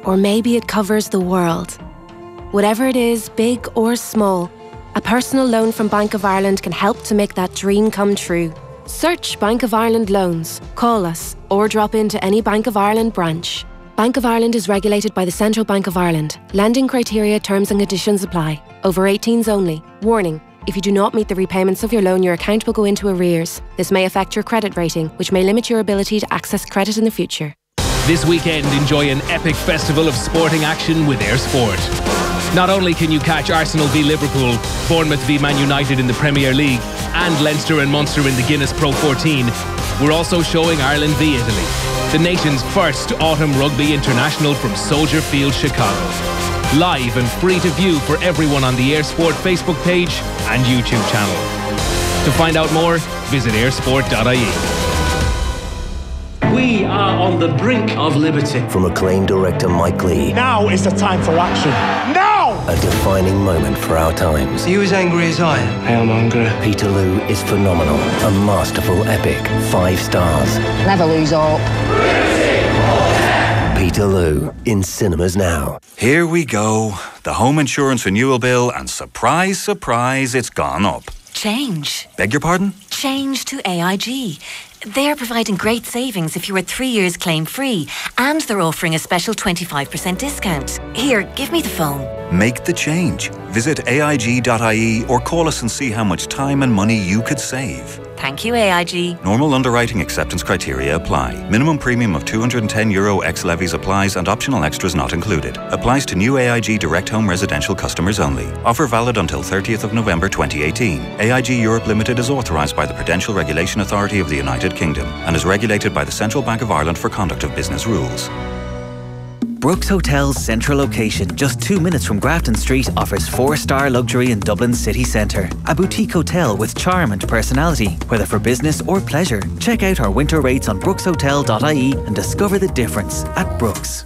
or maybe it covers the world. Whatever it is, big or small, a personal loan from Bank of Ireland can help to make that dream come true. Search Bank of Ireland Loans, call us, or drop into any Bank of Ireland branch. Bank of Ireland is regulated by the Central Bank of Ireland. Lending criteria, terms and conditions apply. Over 18s only. Warning, if you do not meet the repayments of your loan, your account will go into arrears. This may affect your credit rating, which may limit your ability to access credit in the future. This weekend, enjoy an epic festival of sporting action with Air Sport. Not only can you catch Arsenal v Liverpool, Bournemouth v Man United in the Premier League, and Leinster and Munster in the Guinness Pro 14, we're also showing Ireland v Italy, the nation's first autumn rugby international from Soldier Field, Chicago. Live and free to view for everyone on the Air Sport Facebook page and YouTube channel. To find out more, visit airsport.ie. We are on the brink of liberty. From acclaimed director Mike Leigh. Now is the time for action. Now! A defining moment for our times. Are you as angry as I am? I am angry. Peterloo is phenomenal. A masterful epic. 5 stars. Never lose hope. Peterloo, in cinemas now. Here we go. The home insurance renewal bill, and surprise, surprise, it's gone up. Change. Beg your pardon? Change to AIG. They're providing great savings if you are 3 years claim-free, and they're offering a special 25% discount. Here, give me the phone. Make the change. Visit AIG.ie or call us and see how much time and money you could save. Thank you, AIG. Normal underwriting acceptance criteria apply. Minimum premium of €210 ex levies applies and optional extras not included. Applies to new AIG direct home residential customers only. Offer valid until 30th of November 2018. AIG Europe Limited is authorised by the Prudential Regulation Authority of the United Kingdom and is regulated by the Central Bank of Ireland for conduct of business rules. Brooks Hotel's central location, just 2 minutes from Grafton Street, offers 4-star luxury in Dublin city centre. A boutique hotel with charm and personality, whether for business or pleasure. Check out our winter rates on brookshotel.ie and discover the difference at Brooks.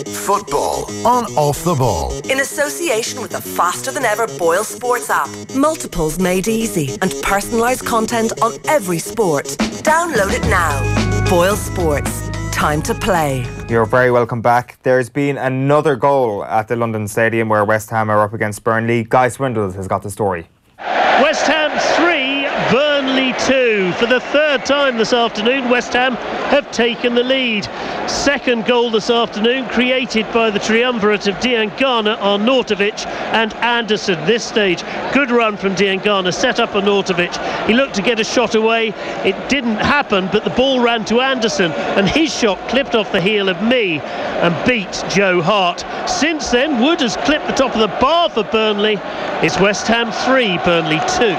Football on Off the Ball. In association with the faster than ever Boyle Sports app. Multiples made easy and personalised content on every sport. Download it now. Boyle Sports. Time to play. You're very welcome back. There's been another goal at the London Stadium where West Ham are up against Burnley. Guy Swindles has got the story. West Ham 3, Burnley 2. For the third time this afternoon, West Ham have taken the lead. Second goal this afternoon created by the triumvirate of Diangana, Arnautovic and Anderson. This stage, good run from Diangana, set up Arnautovic. He looked to get a shot away. It didn't happen, but the ball ran to Anderson and his shot clipped off the heel of Mee and beat Joe Hart. Since then, Wood has clipped the top of the bar for Burnley. It's West Ham 3, Burnley 2.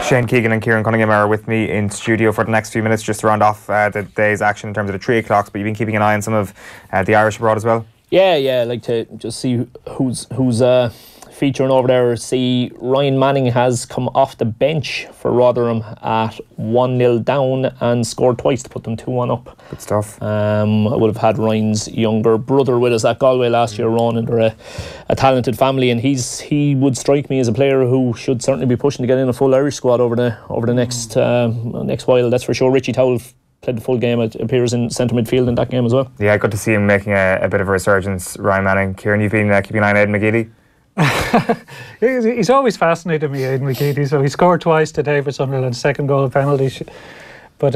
Shane Keegan and Kieran Cunningham are with me in studio for the next few minutes just to round off the day's action in terms of the 3 o'clocks, but you've been keeping an eye on some of the Irish abroad as well? Yeah, I'd like to just see who's featuring over there. See, Ryan Manning has come off the bench for Rotherham at 1-0 down and scored twice to put them 2-1 up. Good stuff. I would have had Ryan's younger brother with us at Galway last year, Ron, and they're a talented family, and he would strike me as a player who should certainly be pushing to get in a full Irish squad over the next while, that's for sure. Richie Towell played the full game. It appears in centre midfield in that game as well. Yeah, good to see him making a bit of a resurgence, Ryan Manning. Kieran, you've been keeping an eye on Aidan McGeady? He's always fascinated me, Aidan McGeady. So he scored twice today for Sunderland's second goal of penalties. But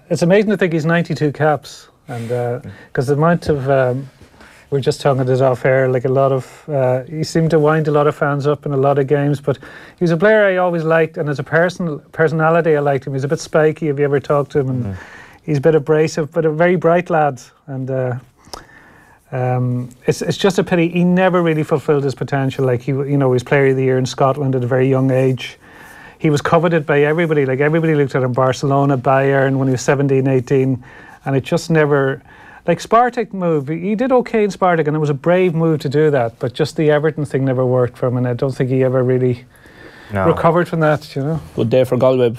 it's amazing to think he's 92 caps, and because the amount of we're just talking this off air, like a lot of he seemed to wind a lot of fans up in a lot of games. But he was a player I always liked, and as a personality, I liked him. He's a bit spiky. Have you ever talked to him? And he's a bit abrasive, but a very bright lad, and. It's just a pity he never really fulfilled his potential. Like he was Player of the Year in Scotland at a very young age. He was coveted by everybody. Like everybody looked at him, Barcelona, Bayern, when he was 17, 18, and it just never. Like Spartak move, he did okay in Spartak, and it was a brave move to do that. But just the Everton thing never worked for him, and I don't think he ever really recovered from that. Good day for Galway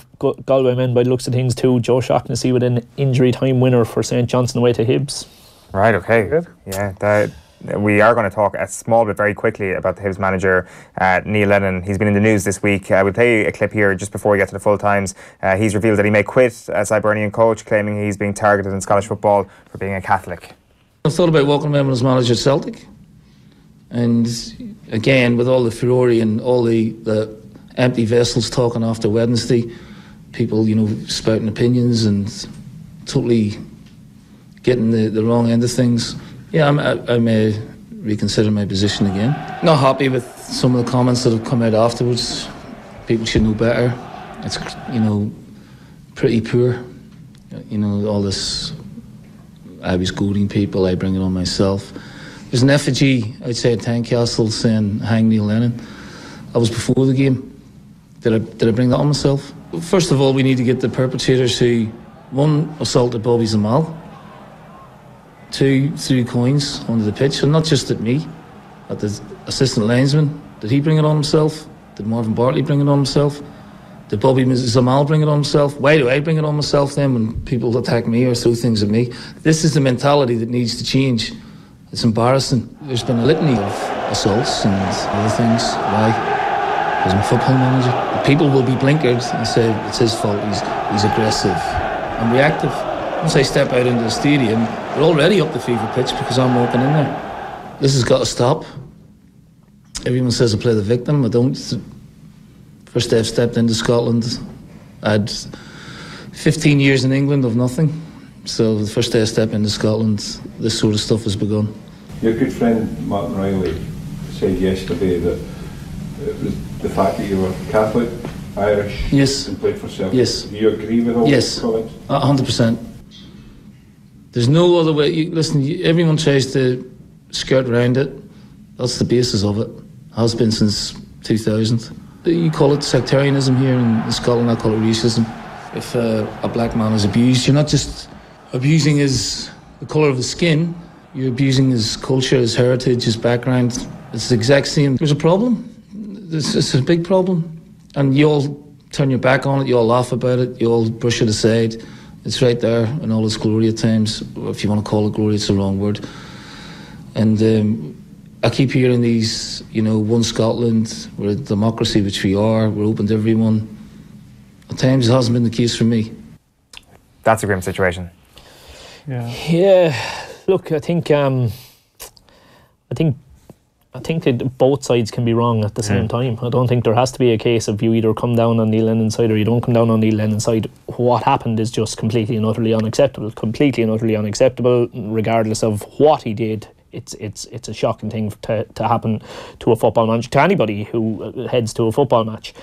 men by the looks of things too. Joe Shaughnessy with an injury time winner for St Johnstone away to Hibs. Right, okay. Good. Yeah, We are going to talk a small bit very quickly about the Hibs manager, Neil Lennon. He's been in the news this week. We'll play a clip here just before we get to the full times. He's revealed that he may quit as Hibernian coach, claiming he's being targeted in Scottish football for being a Catholic. I've thought about walking around as manager at Celtic. And again, with all the furore and all the empty vessels talking after Wednesday, people, spouting opinions and totally getting the wrong end of things. Yeah, I may reconsider my position again. Not happy with some of the comments that have come out afterwards. People should know better. It's, pretty poor. All this, I was goading people, I bring it on myself. There's an effigy outside Tynecastle saying, "Hang Neil Lennon." That was before the game. Did I bring that on myself? First of all, we need to get the perpetrators who, one, assaulted Bobby Zamal, two, threw coins onto the pitch, and not just at me, at the assistant linesman. Did he bring it on himself? Did Marvin Bartley bring it on himself? Did Bobby Zamal bring it on himself? Why do I bring it on myself then when people attack me or throw things at me? This is the mentality that needs to change. It's embarrassing. There's been a litany of assaults and other things. Why? Because I'm a football manager. People will be blinkered and say it's his fault, he's aggressive and reactive. Once I step out into the stadium, they're already up the fever pitch because I'm walking in there. This has got to stop. Everyone says I play the victim. I don't. First day I've stepped into Scotland, I had 15 years in England of nothing. So the first day I stepped into Scotland, this sort of stuff has begun. Your good friend Martin Riley said yesterday that it was the fact that you were Catholic, Irish, yes, and played for Celtic. Yes. Do you agree with all those comments? 100%. There's no other way. Listen, everyone tries to skirt around it. That's the basis of it. Has been since 2000. You call it sectarianism here in Scotland, I call it racism. If a black man is abused, you're not just abusing the colour of his skin, you're abusing his culture, his heritage, his background. It's the exact same. There's a problem. It's a big problem. And you all turn your back on it, you all laugh about it, you all brush it aside. It's right there in all its glory at times. If you want to call it glory, it's the wrong word. And I keep hearing these, one Scotland, we're a democracy, which we are, we're open to everyone. At times it hasn't been the case for me. That's a grim situation. Yeah. Look, I think that both sides can be wrong at the same time. I don't think there has to be a case of you either come down on Neil Lennon's side or you don't come down on Neil Lennon's side. What happened is just completely and utterly unacceptable. Completely and utterly unacceptable, regardless of what he did. It's a shocking thing to happen to a football match, to anybody who heads to a football match.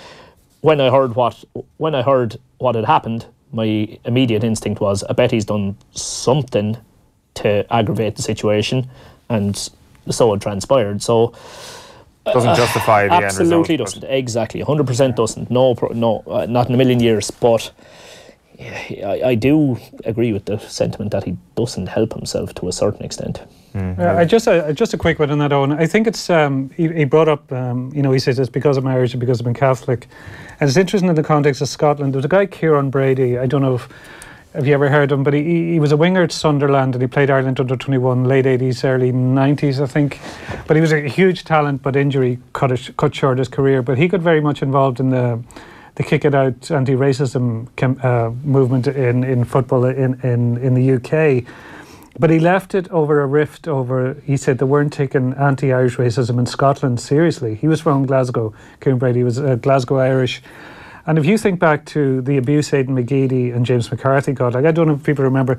When I heard what had happened, my immediate instinct was, I bet he's done something to aggravate the situation, and so it transpired. So doesn't justify the end result. Absolutely doesn't. Exactly, 100% doesn't. No, not in a million years. But yeah, I do agree with the sentiment that he doesn't help himself to a certain extent. Just a quick one on that, Owen. I think it's he brought up he says it's because I'm Irish and because I'm Catholic, and it's interesting in the context of Scotland. There was a guy, Kieran Brady. I don't know if you ever heard of him, but he was a winger at Sunderland and he played Ireland under 21, late 80s, early 90s, I think. But he was a huge talent, but injury cut short his career. But he got very much involved in the kick it out anti-racism movement in football in the UK. But he left it over a rift over, he said they weren't taking anti-Irish racism in Scotland seriously. He was from Glasgow, Kieran Brady was Glasgow Irish. And if you think back to the abuse Aidan McGeady and James McCarthy got, like I don't know if people remember,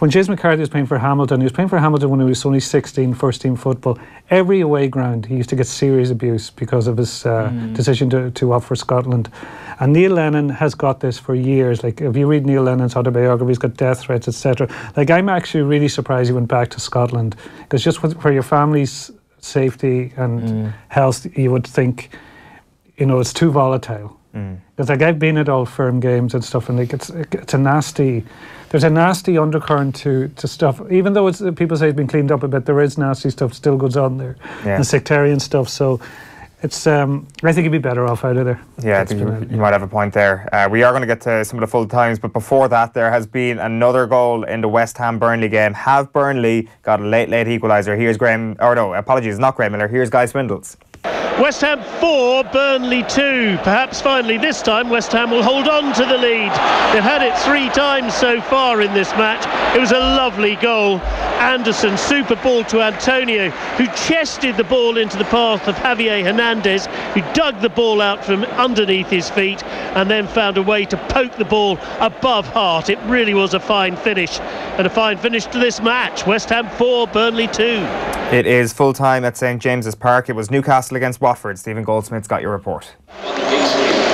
when James McCarthy was playing for Hamilton, he was playing for Hamilton when he was only 16, first team football. Every away ground, he used to get serious abuse because of his decision to opt for Scotland. And Neil Lennon has got this for years. Like if you read Neil Lennon's autobiography, he's got death threats, etc. Like I'm actually really surprised he went back to Scotland, because just for your family's safety and health, you would think, it's too volatile. Because like I've been at all firm games and stuff, and like it's a nasty. There's a nasty undercurrent to stuff. Even though people say it's been cleaned up a bit, there is nasty stuff still goes on there, and sectarian stuff. So It's. I think he'd be better off out of there. Yeah, I think you might have a point there. We are going to get to some of the full times, but before that, there has been another goal in the West Ham Burnley game. Have Burnley got a late equaliser? Here's not Graham Miller. Here's Guy Swindles. West Ham 4, Burnley 2. Perhaps finally this time West Ham will hold on to the lead. They've had it 3 times so far in this match. It was a lovely goal. Anderson, super ball to Antonio, who chested the ball into the path of Javier Hernandez, who dug the ball out from underneath his feet and then found a way to poke the ball above Hart. It really was a fine finish, and a fine finish to this match. West Ham 4, Burnley 2. It is full time at St James's Park. It was Newcastle against Watford. Stephen Goldsmith's got your report.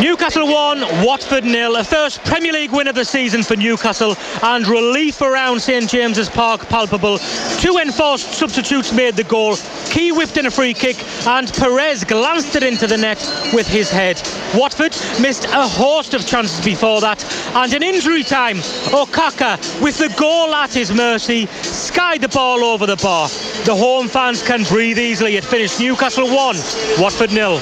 Newcastle 1, Watford 0. A first Premier League win of the season for Newcastle, and relief around St James's Park palpable. 2 enforced substitutes made the goal. Key whipped in a free kick, and Perez glanced it into the net with his head. Watford missed a host of chances before that, and in injury time, Okaka, with the goal at his mercy, skied the ball over the bar. The home fans can breathe easily. It finished Newcastle 1, Watford 0.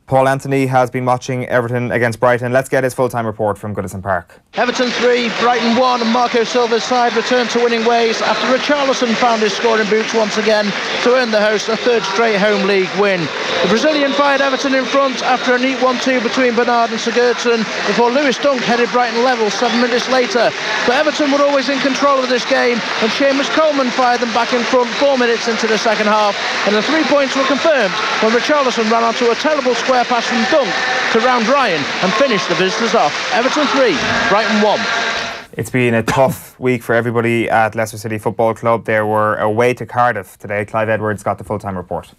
Paul Anthony has been watching Everton against Brighton. Let's get his full-time report from Goodison Park. Everton 3, Brighton 1, and Marco Silva's side returned to winning ways after Richarlison found his scoring boots once again to earn the hosts a third straight home league win. The Brazilian fired Everton in front after a neat 1-2 between Bernard and Sigurdsson before Lewis Dunk headed Brighton level 7 minutes later. But Everton were always in control of this game, and Seamus Coleman fired them back in front 4 minutes into the second half, and the 3 points were confirmed when Richarlison ran onto a terrible square pass from Dunk to round Ryan and finish the visitors off. Everton 3, Brighton 1. It's been a tough week for everybody at Leicester City Football Club. They were away to Cardiff today. Clive Edwards got the full-time report.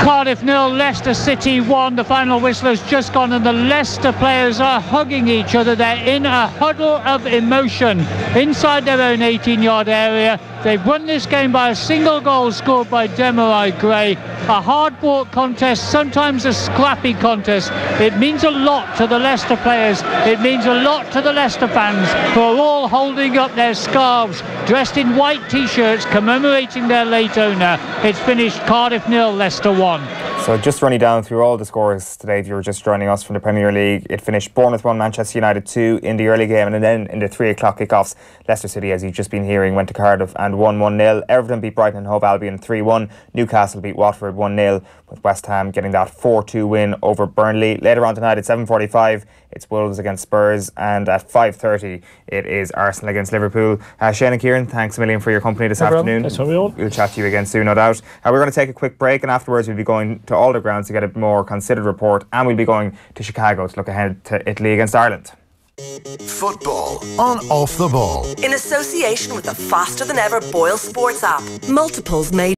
Cardiff 0, Leicester City 1. The final whistle has just gone, and the Leicester players are hugging each other. They're in a huddle of emotion inside their own 18-yard area. They've won this game by a single goal scored by Demarai Gray. A hard-fought contest, sometimes a scrappy contest. It means a lot to the Leicester players. It means a lot to the Leicester fans, who are all holding up their scarves, dressed in white T-shirts, commemorating their late owner. It's finished Cardiff 0, Leicester 1. So just running down through all the scores today, if you were just joining us from the Premier League, it finished Bournemouth 1, Manchester United 2 in the early game, and then in the 3 o'clock kickoffs, Leicester City, as you've just been hearing, went to Cardiff and won 1-0. Everton beat Brighton and Hove Albion 3-1. Newcastle beat Watford 1-0, with West Ham getting that 4-2 win over Burnley. Later on tonight at 7:45, it's Wolves against Spurs, and at 5:30 it is Arsenal against Liverpool. Shane and Kieran, thanks a million for your company this afternoon. We'll chat to you again soon, no doubt. We're going to take a quick break, and afterwards we'll be going to all the grounds to get a more considered report, and we'll be going to Chicago to look ahead to Italy against Ireland. Football on Off the Ball. In association with the faster than ever Boyle Sports app. Multiples made